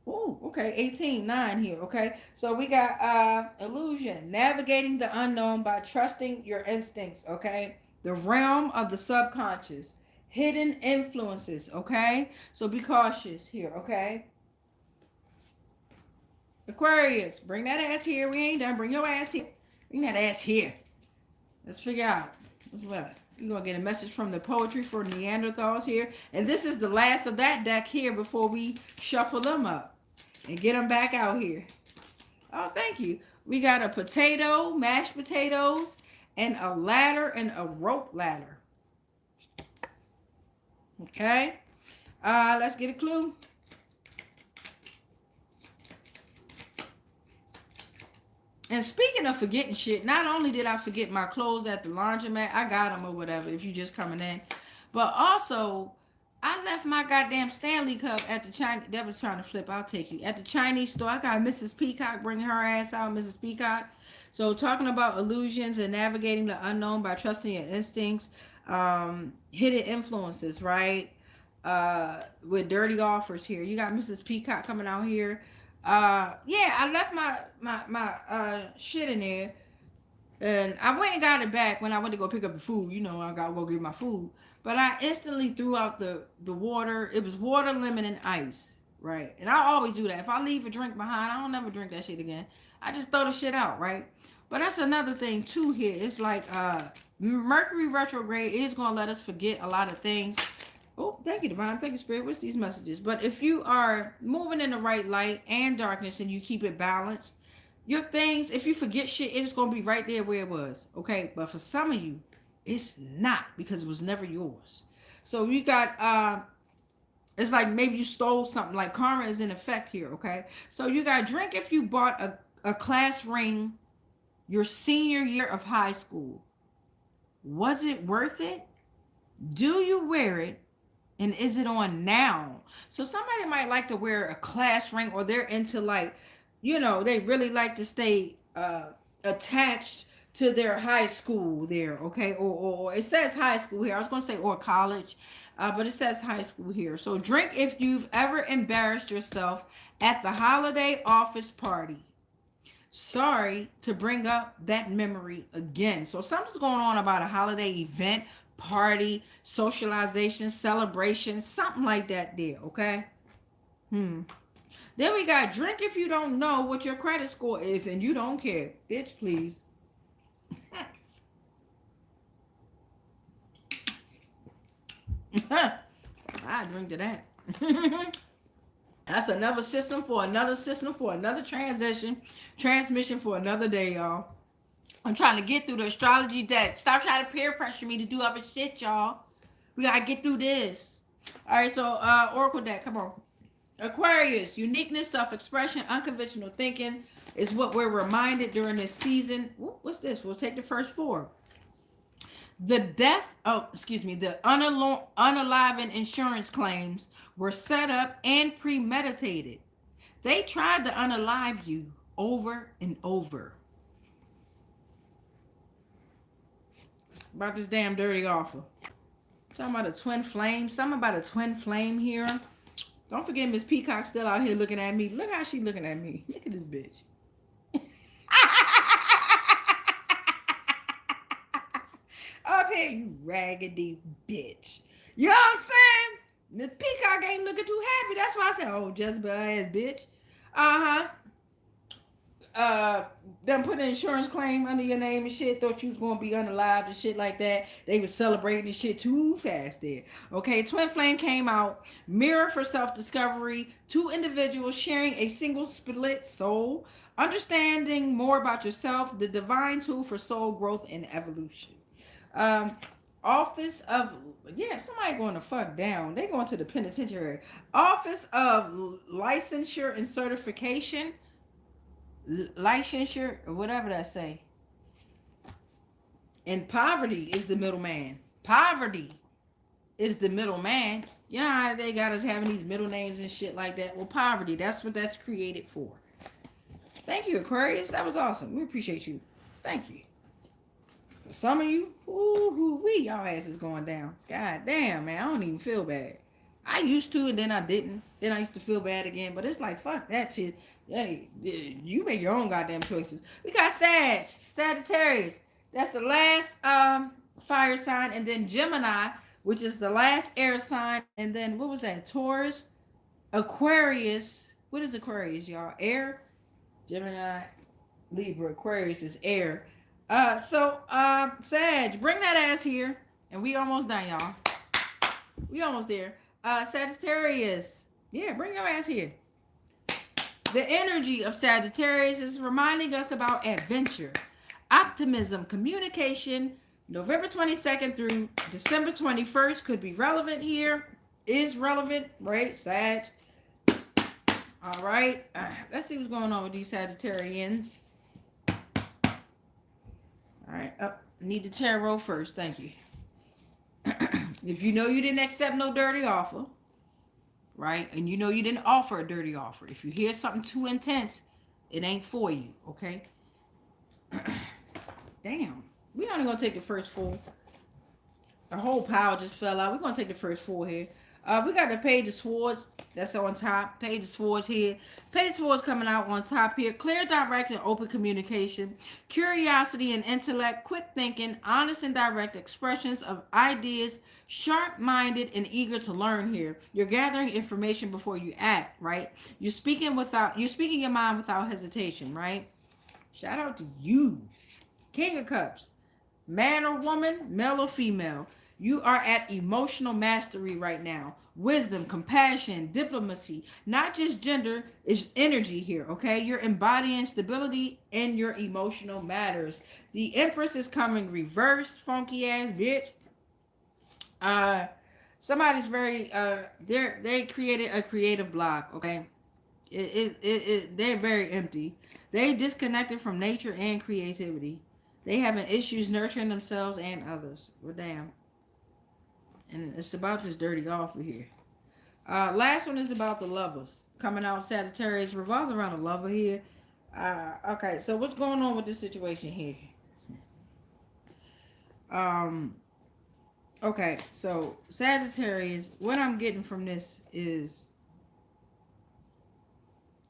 oh, okay, 18:9 here, okay? So we got illusion, navigating the unknown by trusting your instincts, okay? The realm of the subconscious. Hidden influences, okay? So be cautious here, okay? Aquarius, bring that ass here. We ain't done. Bring your ass here. Bring that ass here. Let's figure out what's what. You're going to get a message from the poetry for Neanderthals here. And this is the last of that deck here before we shuffle them up and get them back out here. Oh, thank you. We got a potato, mashed potatoes, and a ladder and a rope ladder. Okay, let's get a clue. And speaking of forgetting shit, not only did I forget my clothes at the laundromat, I got them or whatever if you just coming in, but also I left my goddamn Stanley Cup at the Chinese. That was trying to flip. I'll take you at the Chinese store. I got Mrs. Peacock bringing her ass out, Mrs. Peacock. So talking about illusions and navigating the unknown by trusting your instincts. Hidden influences, right? With dirty offers here. You got Mrs. Peacock coming out here. Yeah, I left my shit in there, and I went and got it back when I went to go pick up the food. You know, I gotta go get my food, but I instantly threw out the water. It was water, lemon, and ice, right? And I always do that. If I leave a drink behind, I don't never drink that shit again. I just throw the shit out, right? But that's another thing too here. It's like Mercury retrograde is going to let us forget a lot of things. Oh, thank you, Divine. Thank you, Spirit. What's these messages? But if you are moving in the right light and darkness and you keep it balanced, your things, if you forget shit, it's going to be right there where it was. Okay? But for some of you, it's not because it was never yours. So you got, it's like maybe you stole something. Like karma is in effect here. Okay? So you got drink if you bought a class ring your senior year of high school. Was it worth it? Do you wear it? And is it on now? So somebody might like to wear a class ring, or they're into like, you know, they really like to stay attached to their high school there, okay? Or it says high school here. I was going to say or college, but it says high school here. So drink if you've ever embarrassed yourself at the holiday office party. Sorry to bring up that memory again. So something's going on about a holiday event, party, socialization, celebration, something like that there, okay? Then we got drink if you don't know what your credit score is and you don't care. Bitch, please. I drink to that. That's another system for another transmission for another day, y'all. I'm trying to get through the astrology deck. Stop trying to peer pressure me to do other shit, y'all. We gotta get through this. All right, so Oracle deck, come on. Aquarius, uniqueness, self-expression, unconventional thinking is what we're reminded during this season. What's this? We'll take the first four. The unalivened insurance claims were set up and premeditated. They tried to unalive you over and over. About this damn dirty offer. Talking about a twin flame. Something about a twin flame here. Don't forget Miss Peacock still out here looking at me. Look how she looking at me. Look at this bitch. Up here, you raggedy bitch. You know what I'm saying? Miss Peacock ain't looking too happy. That's why I said, oh, Jezebel ass bitch. Them put an insurance claim under your name and shit. Thought you was gonna be unalived and shit like that. They was celebrating this shit too fast there. Okay, twin flame came out. Mirror for self-discovery. Two individuals sharing a single split soul. Understanding more about yourself. The divine tool for soul growth and evolution. Office of, somebody going to fuck down. They going to the penitentiary. Office of licensure and certification. Licensure, or whatever that say. And poverty is the middleman. Poverty is the middleman. You know how they got us having these middle names and shit like that? Well, poverty, that's what that's created for. Thank you, Aquarius. That was awesome. We appreciate you. Thank you. For some of you, y'all ass is going down. God damn, man. I don't even feel bad. I used to, and then I didn't. Then I used to feel bad again. But it's like, fuck that shit. Hey, you make your own goddamn choices. We got Sagittarius. That's the last fire sign. And then Gemini, which is the last air sign. And then, what was that? Taurus. Aquarius. What is Aquarius, y'all? Air. Gemini. Libra. Aquarius is air. Sag, bring that ass here. And we almost done, y'all. We almost there. Sagittarius. Yeah, bring your ass here. The energy of Sagittarius is reminding us about adventure, optimism, communication. November 22nd through December 21st could be relevant here. Is relevant, right? Sag. All right. Let's see what's going on with these Sagittarians. All right. Need the tarot first. Thank you. If you know you didn't accept no dirty offer, right? And you know you didn't offer a dirty offer. If you hear something too intense, it ain't for you, okay? Damn. We only gonna take the first four. The whole pile just fell out. We're gonna take the first four here. We got the Page of Swords. That's on top. Page of Swords here. Page of Swords coming out on top here. Clear, direct, and open communication. Curiosity and intellect. Quick thinking. Honest and direct expressions of ideas. Sharp-minded and eager to learn here. You're gathering information before you act, right? You're speaking your mind without hesitation, right? Shout out to you. King of Cups. Man or woman, male or female. You are at emotional mastery right now. Wisdom, compassion, diplomacy, not just gender, is energy here, okay? You're embodying stability in your emotional matters. The Empress is coming reverse, funky ass bitch. Somebody's very, they created a creative block, okay? They're very empty. They disconnected from nature and creativity. They having issues nurturing themselves and others. Well, damn. And it's about this dirty offer here. Last one is about the lovers. Coming out Sagittarius, revolving around a lover here. Okay, so what's going on with this situation here? Okay, so Sagittarius, what I'm getting from this is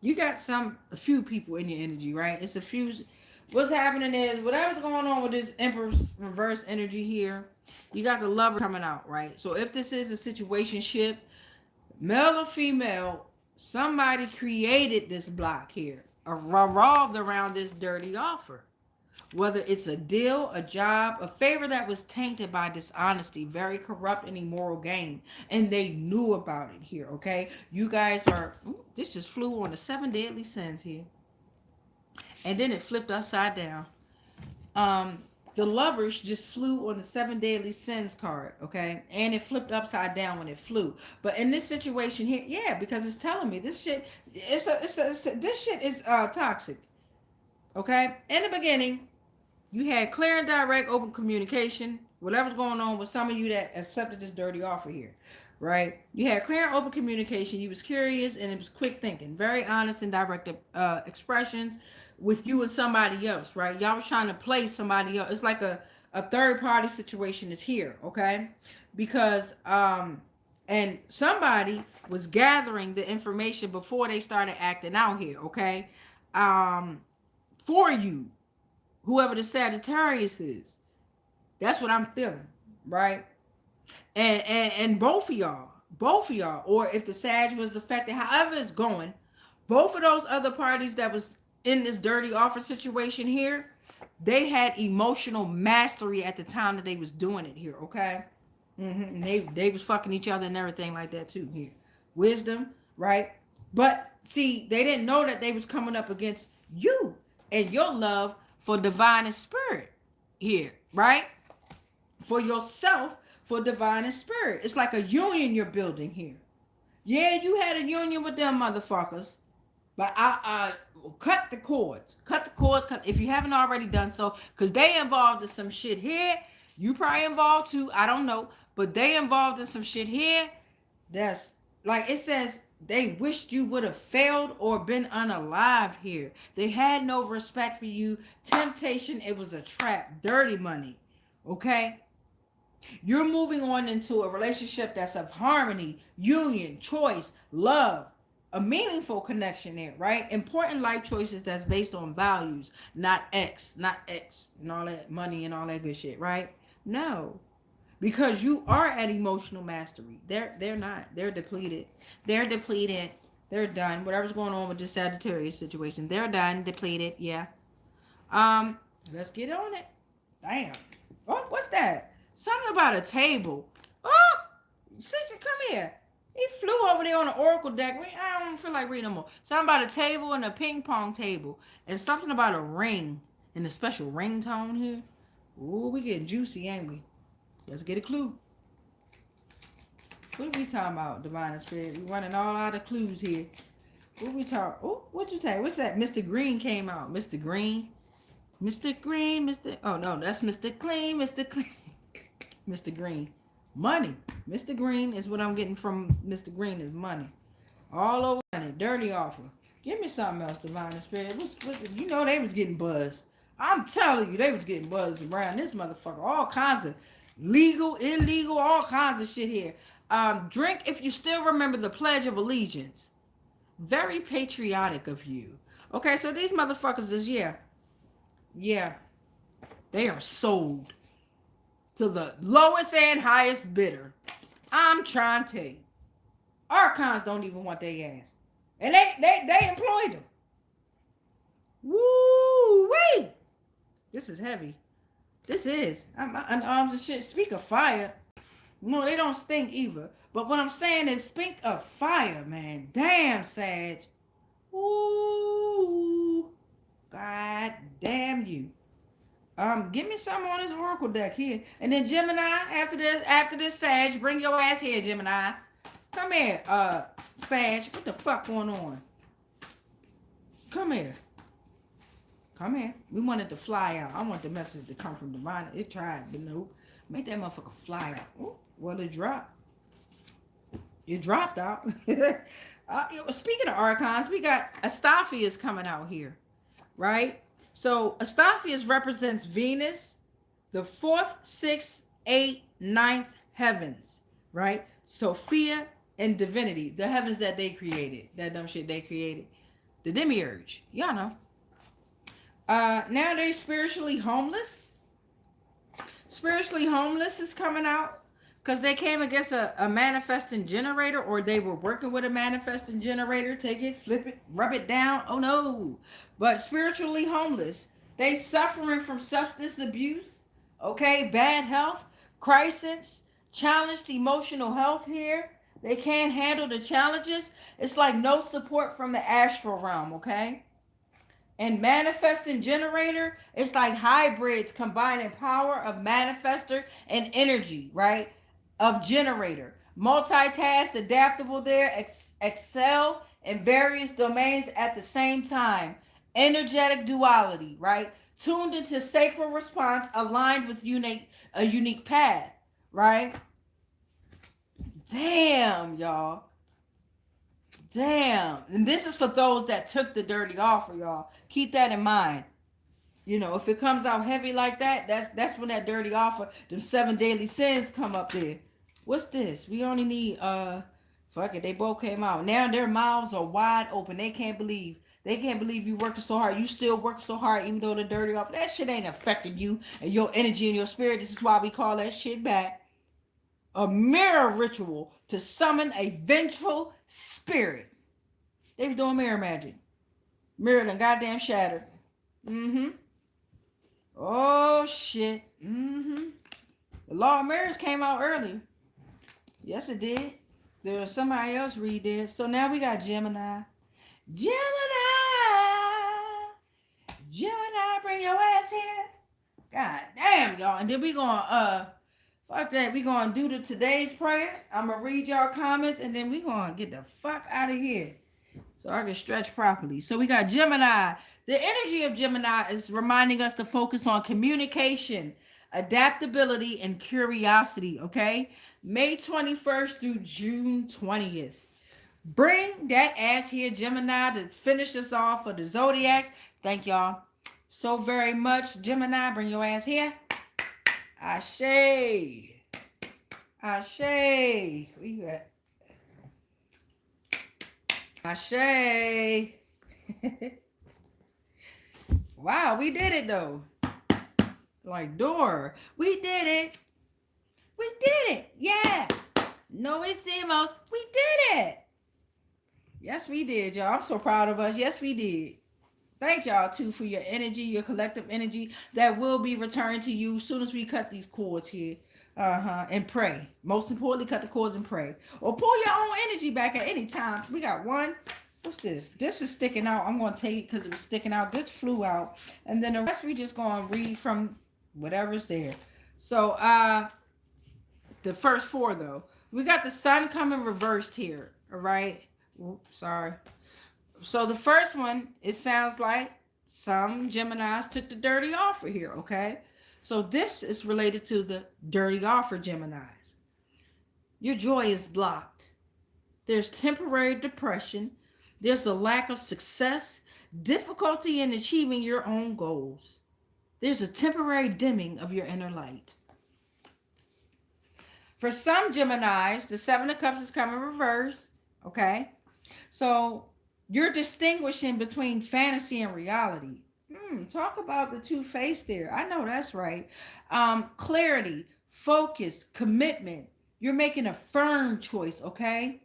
you got a few people in your energy, right? It's a few. What's happening is whatever's going on with this Empress reverse energy here, you got the lover coming out, right? So if this is a situationship, male or female, somebody created this block here, revolved around this dirty offer. Whether it's a deal, a job, a favor that was tainted by dishonesty, very corrupt and immoral gain. And they knew about it here, okay? You guys are, this just flew on the 7 deadly sins here. And then it flipped upside down. The lovers just flew on the 7 deadly sins card, okay? And it flipped upside down when it flew. But in this situation here, yeah, because it's telling me this shit, this shit is toxic, okay? In the beginning, you had clear and direct open communication. Whatever's going on with some of you that accepted this dirty offer here, right? You had clear and open communication. You was curious and it was quick thinking. Very honest and direct expressions with you and somebody else, right? Y'all was trying to play somebody else. It's like a third party situation is here, okay? Because and somebody was gathering the information before they started acting out here, okay? For you, whoever the Sagittarius is. That's what I'm feeling, right? And both of y'all, or if the Sag was affected, however it's going, both of those other parties that was in this dirty offer situation here, they had emotional mastery at the time that they was doing it here, okay? And they was fucking each other and everything like that too here. Wisdom, right? But see, they didn't know that they was coming up against you and your love for divine and spirit here, right? For yourself, for divine and spirit. It's like a union you're building here. Yeah, you had a union with them motherfuckers, but I cut the cords. If you haven't already done so, because they involved in some shit here. You probably involved too, I don't know, but they involved in some shit here. That's like it says, they wished you would have failed or been unalive here. They had no respect for you. Temptation, it was a trap. Dirty money. Okay? You're moving on into a relationship that's of harmony, union, choice, love, a meaningful connection there, right? Important life choices that's based on values, not X, and all that money and all that good shit, right? No. Because you are at emotional mastery. They're not. They're depleted. They're done. Whatever's going on with this Sagittarius situation, they're done, depleted. Yeah. Let's get on it. Damn. Oh, what's that? Something about a table. Oh, sister, come here. He flew over there on the oracle deck. I don't feel like reading no more. Something about a table and a ping pong table, and something about a ring and a special ringtone here. Ooh, we getting juicy, ain't we? Let's get a clue. What are we talking about, divine and spirit? We running all out of clues here. What we talking? Oh, what'd you say? What's that? Mr. Green came out. Mr. Green. Mr. Green. Mr. Oh no, that's Mr. Clean. Mr. Clean. Mr. Green. Money. Mr. Green is what I'm getting from Mr. Green is money. All over money. Dirty offer. Give me something else, divine and spirit. You know they was getting buzzed. I'm telling you, they was getting buzzed around this motherfucker. All kinds of legal, illegal, all kinds of shit here. Drink if you still remember the Pledge of Allegiance. Very patriotic of you. Okay, so these motherfuckers is, yeah, they are sold to the lowest and highest bidder. I'm trying to tell you. Archons don't even want their ass. And they employed them. Woo-wee! This is heavy. This is. I'm arms and shit. Speak of fire. No, they don't stink either. But what I'm saying is speak of fire, man. Damn, Sag. Ooh. God damn you. Give me something on this oracle deck here. And then Gemini, after this Sag, bring your ass here, Gemini. Come here, Sag. What the fuck going on? Come here. Come here. We wanted to fly out. I want the message to come from divine. It tried, but nope. Make that motherfucker fly out. Oh, well, it dropped. It dropped out. Speaking of archons, we got Astrophius coming out here, right? So Astrophius represents Venus, the 4th, 6th, 8th, 9th heavens, right? Sophia and divinity, the heavens that they created, that dumb shit they created. The demiurge, y'all know. Now they're spiritually homeless. Spiritually homeless is coming out because they came against a manifesting generator, or they were working with a manifesting generator. Take it, flip it, rub it down. Oh no. But spiritually homeless. They suffering from substance abuse. Okay, bad health, crisis, challenged emotional health here. They can't handle the challenges. It's like no support from the astral realm, okay? And manifesting generator, it's like hybrids combining power of manifester and energy, right? Of generator. Multitask, adaptable there, excel in various domains at the same time. Energetic duality, right? Tuned into sacral response, aligned with a unique path, right? Damn, y'all. Damn. And this is for those that took the dirty offer, y'all. Keep that in mind. You know, if it comes out heavy like that, that's when that dirty offer, them 7 daily sins come up there. What's this? We only need fuck it, they both came out. Now their mouths are wide open. They can't believe you working so hard. You still work so hard even though the dirty offer. That shit ain't affecting you and your energy and your spirit. This is why we call that shit back a mirror ritual to summon a vengeful spirit. They was doing mirror magic. Mirror done goddamn shattered. Oh shit. The Law of Mirrors came out early. Yes, it did. There was somebody else read it. So now we got Gemini. Gemini, bring your ass here. God damn, y'all. And then we gonna fuck that. We gonna do the today's prayer. I'm gonna read y'all comments and then we gonna get the fuck out of here so I can stretch properly. So we got Gemini. The energy of Gemini is reminding us to focus on communication, adaptability, and curiosity, okay? May 21st through June 20th. Bring that ass here, Gemini, to finish us off for the Zodiacs. Thank y'all so very much. Gemini, bring your ass here. Ashe. Ashe. Where you at? Ashe. Wow, we did it though. Like door. We did it. We did it. Yeah. No hicimos. We did it. Yes, we did, y'all. I'm so proud of us. Yes, we did. Thank y'all too for your energy, your collective energy that will be returned to you as soon as we cut these cords here. And pray. Most importantly, cut the cords and pray. Or pull your own energy back at any time. We got one. What's this? This is sticking out. I'm going to take it because it was sticking out. This flew out. And then the rest we just going to read from whatever's there. So, the first 4, though. We got the sun coming reversed here. All right. Oops, sorry. So, the first one, it sounds like some Geminis took the dirty offer here, okay? So, this is related to the dirty offer Geminis. Your joy is blocked. There's temporary depression. There's a lack of success, difficulty in achieving your own goals. There's a temporary dimming of your inner light. For some Geminis, the 7 of Cups is coming reversed, okay? So you're distinguishing between fantasy and reality. Talk about the two-faced there. I know that's right. Clarity, focus, commitment. You're making a firm choice, okay?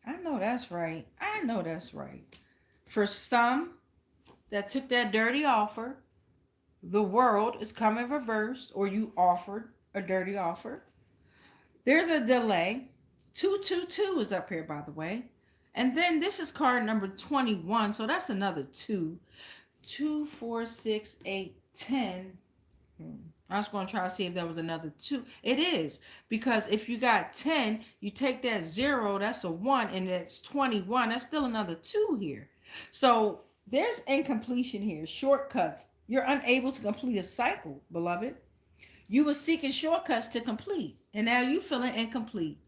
I know that's right. I know that's right. For some that took that dirty offer, the world is coming reversed, or you offered a dirty offer. There's a delay. 222 is up here, by the way. And then this is card number 21. So that's another 2. 2, 4, 6, 8, 10. I was going to try to see if there was another 2. It is. Because if you got 10, you take that 0, that's a 1, and it's 21. That's still another 2 here. So there's incompletion here. Shortcuts. You're unable to complete a cycle, beloved. You were seeking shortcuts to complete. And now you're feeling incomplete.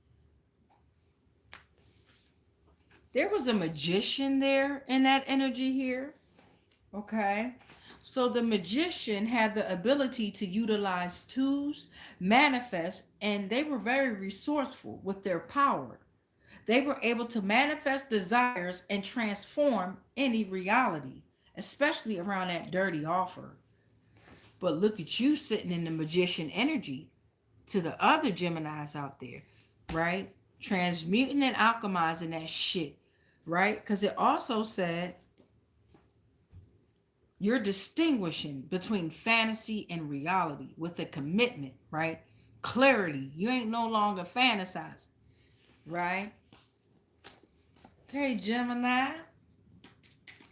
There was a magician there in that energy here. Okay. So the magician had the ability to utilize tools, manifest, and they were very resourceful with their power. They were able to manifest desires and transform any reality, especially around that dirty offer. But look at you sitting in the magician energy to the other Geminis out there, right? Transmuting and alchemizing that shit, right? Because it also said you're distinguishing between fantasy and reality with a commitment, right? Clarity. You ain't no longer fantasizing, right? Okay, Gemini.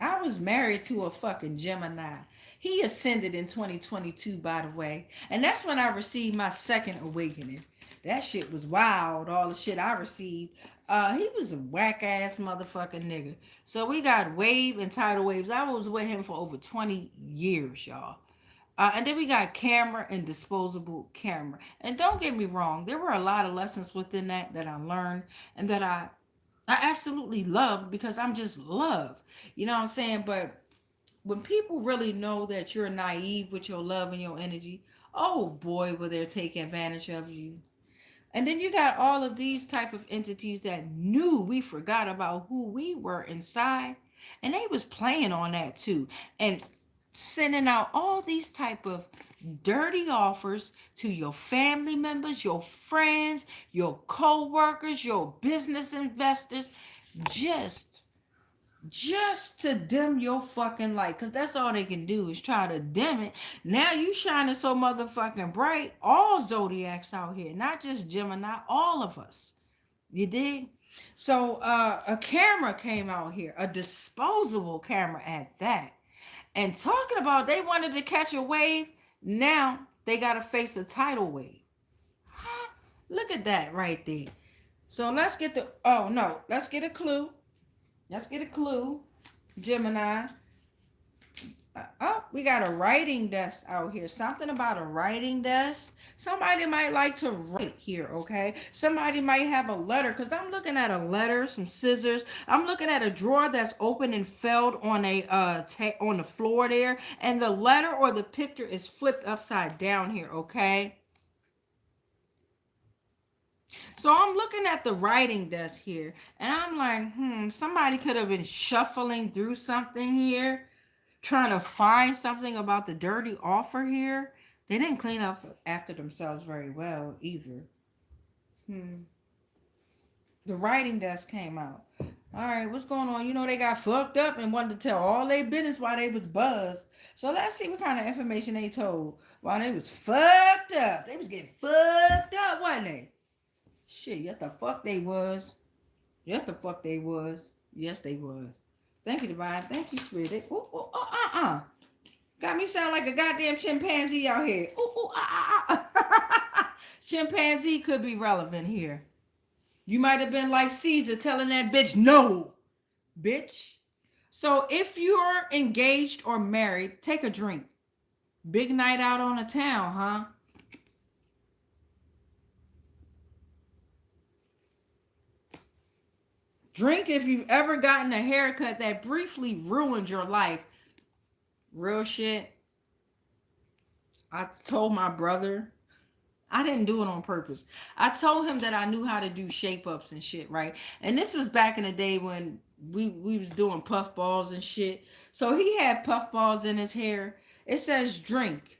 I was married to a fucking Gemini. He ascended in 2022, by the way. And that's when I received my second awakening. That shit was wild, all the shit I received. He was a whack ass motherfucking nigga. So we got wave and tidal waves. I was with him for over 20 years, y'all. And then we got camera and disposable camera. And don't get me wrong, there were a lot of lessons within that I learned and that I absolutely loved because I'm just love. You know what I'm saying? But when people really know that you're naive with your love and your energy, oh boy, will they take advantage of you. And then you got all of these type of entities that knew we forgot about who we were inside, and they was playing on that too, and sending out all these type of dirty offers to your family members, your friends, your co-workers, your business investors, just just to dim your fucking light, because that's all they can do is try to dim it. Now you shining so motherfucking bright, all zodiacs out here, not just Gemini, all of us. You dig? So a camera came out here, a disposable camera at that. And talking about they wanted to catch a wave, now they gotta face a tidal wave. Huh? Look at that right there. So let's get the let's get a clue. Let's get a clue, Gemini. Oh, we got a writing desk out here. Something about a writing desk. Somebody might like to write here, okay? Somebody might have a letter, because I'm looking at a letter, some scissors. I'm looking at a drawer that's open and filled on a on the floor there, and the letter or the picture is flipped upside down here, okay? So I'm looking at the writing desk here, and I'm like, somebody could have been shuffling through something here, trying to find something about the dirty offer here. They didn't clean up after themselves very well either. The writing desk came out. All right, what's going on? You know, they got fucked up and wanted to tell all their business while they was buzzed. So let's see what kind of information they told while they was fucked up. They was getting fucked up, wasn't they? Shit, yes the fuck they was. Yes the fuck they was. Yes they was. Thank you, Divine. Thank you, Spirit. Got me sound like a goddamn chimpanzee out here. Chimpanzee could be relevant here. You might have been like Caesar telling that bitch, no, bitch. So if you're engaged or married, take a drink. Big night out on the town, huh? Drink if you've ever gotten a haircut that briefly ruined your life. Real shit. I told my brother, I didn't do it on purpose. I told him that I knew how to do shape ups and shit, right? And this was back in the day when we was doing puff balls and shit. So he had puff balls in his hair. It says drink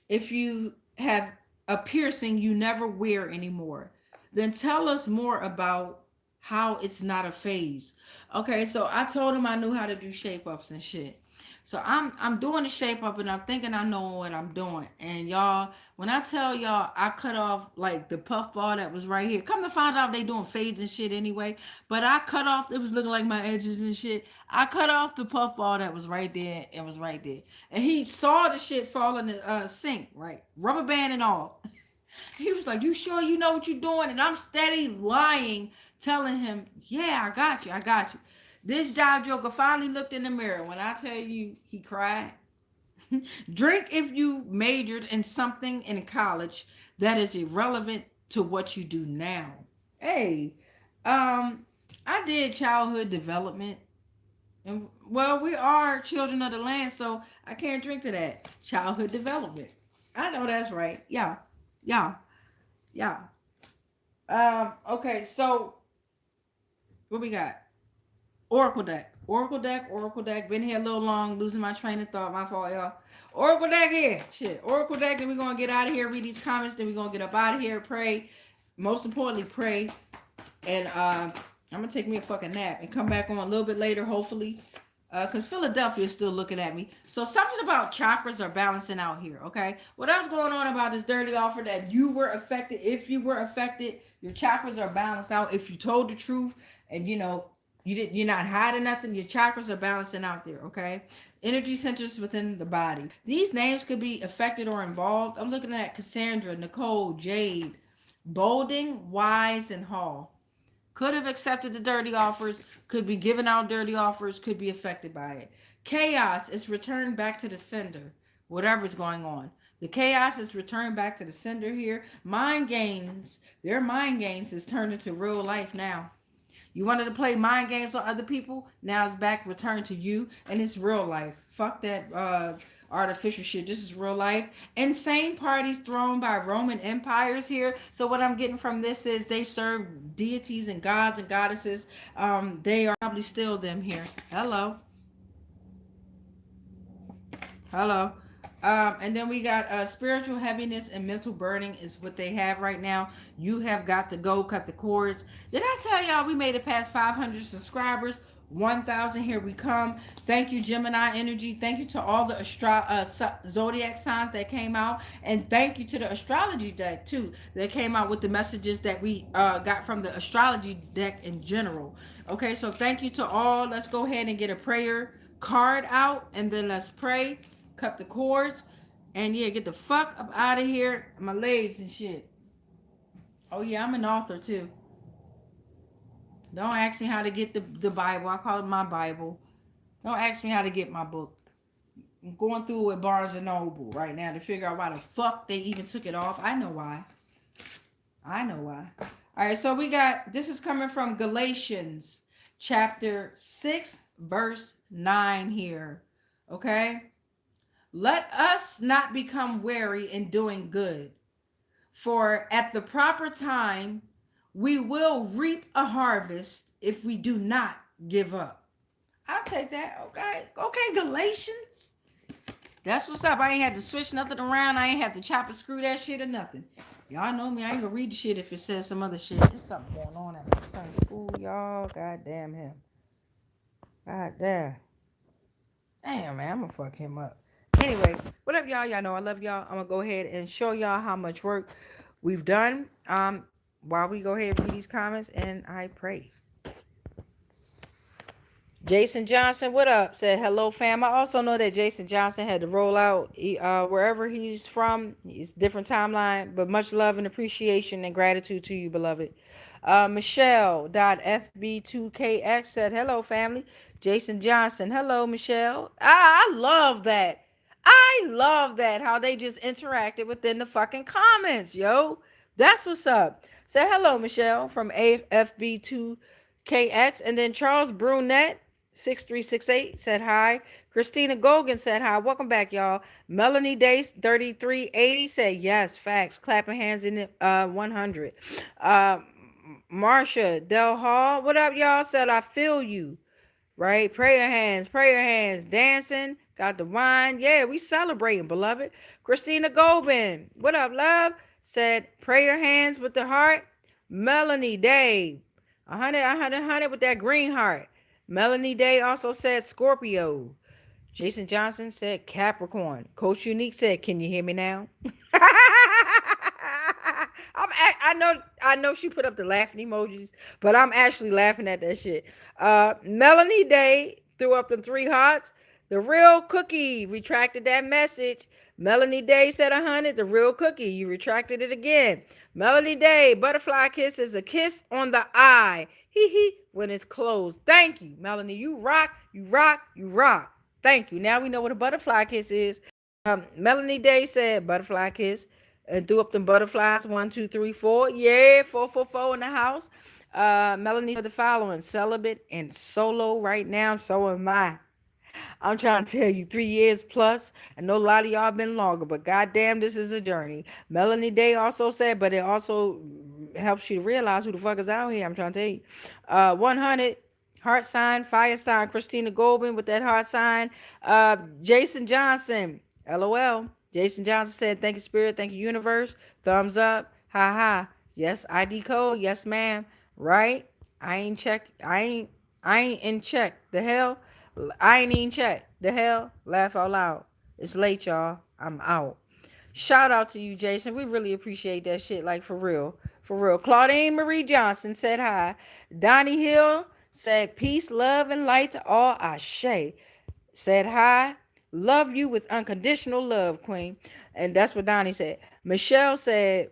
if you have a piercing you never wear anymore. Then tell us more about how it's not a phase. Okay, so I told him I knew how to do shape ups and shit. So I'm doing the shape up and I'm thinking I know what I'm doing. And y'all, when I tell y'all I cut off like the puff ball that was right here, come to find out they doing fades and shit anyway. But I cut off, it was looking like my edges and shit. I cut off the puff ball that was right there. It was right there. And he saw the shit fall in the sink, right? Rubber band and all. He was like, you sure you know what you're doing? And I'm steady lying, telling him, yeah, I got you. I got you. This job joker finally looked in the mirror. When I tell you, he cried. Drink if you majored in something in college that is irrelevant to what you do now. Hey, I did childhood development. And well, we are children of the land, so I can't drink to that. Childhood development. I know that's right. Yeah. Okay, so what we got? Oracle deck. Been here a little long, losing my train of thought. My fault, y'all. Oracle deck here. Shit. Oracle deck, then we're gonna get out of here, read these comments, then we're gonna get up out of here, pray. Most importantly, pray. And I'm gonna take me a fucking nap and come back on a little bit later, hopefully. Because Philadelphia is still looking at me. So something about chakras are balancing out here, okay? What else going on about this dirty offer that you were affected? If you were affected, your chakras are balanced out. If you told the truth and, you know, You're not hiding nothing. Your chakras are balancing out there, okay? Energy centers within the body. These names could be affected or involved. I'm looking at Cassandra, Nicole, Jade, Bolding, Wise, and Hall. Could have accepted the dirty offers, could be giving out dirty offers, could be affected by it. Chaos is returned back to the sender, whatever's going on. The chaos is returned back to the sender here. Mind games, their mind games is turned into real life now. You wanted to play mind games on other people, now it's back returned to you, and it's real life. Fuck that artificial shit. This is real life. Insane parties thrown by Roman empires here. So what I'm getting from this is they serve deities and gods and goddesses. They are probably still them here. Hello. Hello. And then we got spiritual heaviness and mental burning is what they have right now. You have got to go cut the cords. Did I tell y'all we made it past 500 subscribers? 1,000, here we come. Thank you, Gemini energy. Thank you to all the zodiac signs that came out. And thank you to the astrology deck, too, that came out with the messages that we got from the astrology deck in general. Okay, so thank you to all. Let's go ahead and get a prayer card out, and then let's pray. Cut the cords, and yeah, get the fuck up out of here. My legs and shit. Oh yeah, I'm an author too. Don't ask me how to get the Bible. I call it my Bible. Don't ask me how to get my book. I'm going through with Barnes and Noble right now to figure out why the fuck they even took it off. I know why. I know why. All right, so we got, this is coming from Galatians chapter 6, verse 9 here. Okay? Let us not become weary in doing good, for at the proper time we will reap a harvest if we do not give up. I'll take that. Okay. Okay, Galatians. That's what's up. I ain't had to switch nothing around. I ain't had to chop and screw that shit or nothing. Y'all know me. I ain't gonna read the shit if it says some other shit. There's something going on at my son's school, y'all. God damn him. God damn. Damn, man. I'm gonna fuck him up. Anyway, what up, y'all? Y'all know I love y'all. I'm gonna go ahead and show y'all how much work we've done. While we go ahead and read these comments, and I pray. Jason Johnson, what up? Said hello, fam. I also know that Jason Johnson had to roll out wherever he's from. It's different timeline, but much love and appreciation and gratitude to you, beloved. Michelle.fb2kx said hello, family. Jason Johnson, hello, Michelle. I love that. I love that, how they just interacted within the fucking comments, yo. That's what's up. Say hello, Michelle, from AFB2KX. And then Charles Brunette, 6368, said hi. Christina Gogan said hi. Welcome back, y'all. Melanie Dace, 3380, said yes, facts. Clapping hands in 100. Marsha Del Hall, what up, y'all? Said I feel you. Right? Prayer hands, dancing, got the wine. Yeah, we celebrating, beloved. Christina Gobin, what up, love? Said prayer hands with the heart. Melanie Day, 100 with that green heart. Melanie Day also said Scorpio. Jason Johnson said Capricorn. Coach Unique said, can you hear me now? I know she put up the laughing emojis, but I'm actually laughing at that shit. Melanie Day threw up the 3 hearts. The real cookie retracted that message. Melanie Day said 100. The real cookie, you retracted it again. Melanie Day, butterfly kiss is a kiss on the eye. Hee hee, when it's closed. Thank you, Melanie. You rock, you rock, you rock. Thank you. Now we know what a butterfly kiss is. Melanie Day said butterfly kiss and threw up them butterflies. 1, 2, 3, 4. Yeah, 444 in the house. Melanie said the following: celibate and solo right now. So am I. I'm trying to tell you, 3 years plus. I know a lot of y'all been longer, but goddamn, this is a journey. Melanie Day also said, but it also helps you to realize who the fuck is out here. I'm trying to tell you. 100. Heart sign, fire sign. Christina Goldman with that heart sign. Jason Johnson, LOL. Jason Johnson said, thank you, Spirit. Thank you, Universe. Thumbs up. Ha ha. Yes, ID code. Yes, ma'am. Right? I ain't in check. The hell? I ain't even check. The hell? Laugh out loud. It's late, y'all. I'm out. Shout out to you, Jason. We really appreciate that shit. Like, for real. For real. Claudine Marie Johnson said hi. Donnie Hill said peace, love, and light to all. Ashe. Said hi. Love you with unconditional love, Queen. And that's what Donnie said. Michelle said,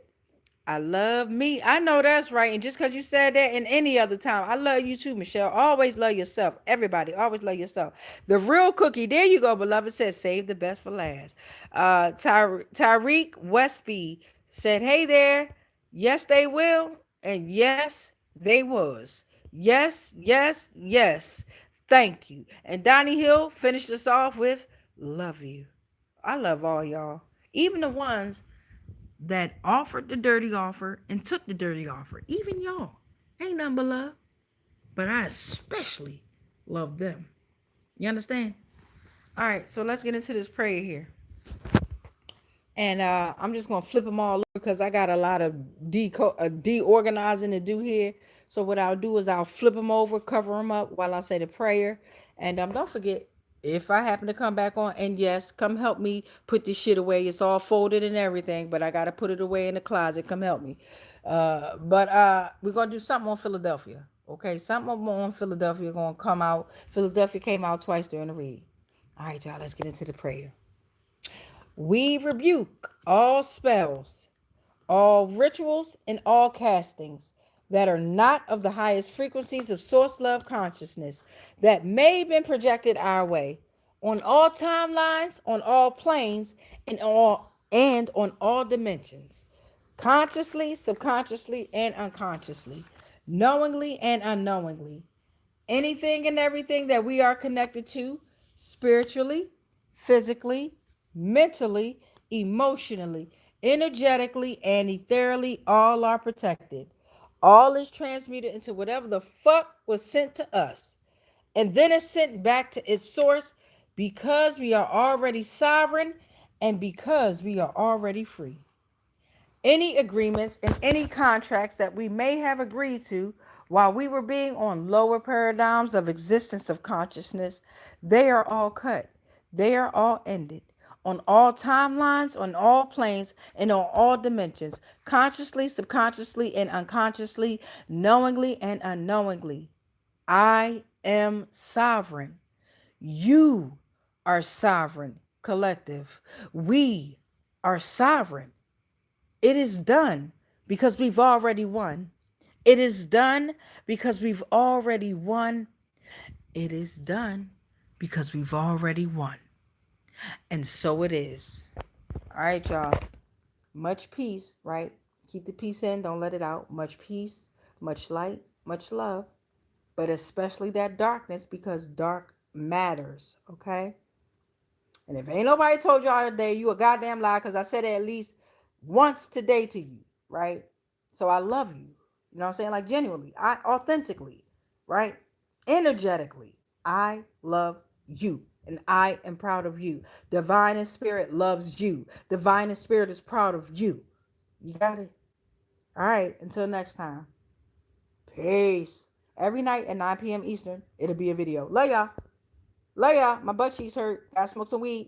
I love me. I know that's right. And just because you said that in any other time, I love you too, Michelle. Always love yourself. Everybody, always love yourself. The real cookie, there you go, beloved, says save the best for last. Tyreek Westby said, hey there. Yes, they will. And yes, they was. Yes, yes, yes. Thank you. And Donnie Hill finished us off with love you. I love all y'all. Even the ones that offered the dirty offer and took the dirty offer. Even y'all. Ain't nothing but love. But I especially love them. You understand? All right, so let's get into this prayer here. And I'm just going to flip them all over because I got a lot of deorganizing to do here. So what I'll do is I'll flip them over, cover them up while I say the prayer. And don't forget, if I happen to come back on, and yes, come help me put this shit away. It's all folded and everything, but I got to put it away in the closet. Come help me. But we're going to do something on Philadelphia. Okay, something on Philadelphia going to come out. Philadelphia came out twice during the read. All right, y'all, let's get into the prayer. We rebuke all spells, all rituals, and all castings that are not of the highest frequencies of source love consciousness that may have been projected our way on all timelines, on all planes, and on all dimensions, consciously, subconsciously, and unconsciously, knowingly and unknowingly. Anything and everything that we are connected to spiritually, physically, mentally, emotionally, energetically, and ethereally, all are protected. All is transmuted into whatever the fuck was sent to us. And then it's sent back to its source because we are already sovereign and because we are already free. Any agreements and any contracts that we may have agreed to while we were being on lower paradigms of existence of consciousness, they are all cut. They are all ended. On all timelines, on all planes, and on all dimensions, consciously, subconsciously, and unconsciously, knowingly and unknowingly. I am sovereign. You are sovereign, collective. We are sovereign. It is done because we've already won. It is done because we've already won. It is done because we've already won. And so it is. All right, y'all. Much peace, right? Keep the peace in. Don't let it out. Much peace, much light, much love. But especially that darkness because dark matters, okay? And if ain't nobody told y'all today, you a goddamn lie because I said it at least once today to you, right? So I love you. You know what I'm saying? Like genuinely, I authentically, right? Energetically, I love you. And I am proud of you. Divine and Spirit loves you. Divine and Spirit is proud of you. You got it? All right. Until next time. Peace. Every night at 9 p.m. Eastern, it'll be a video. Love y'all. Love y'all. My butt cheeks hurt. Gotta smoke some weed.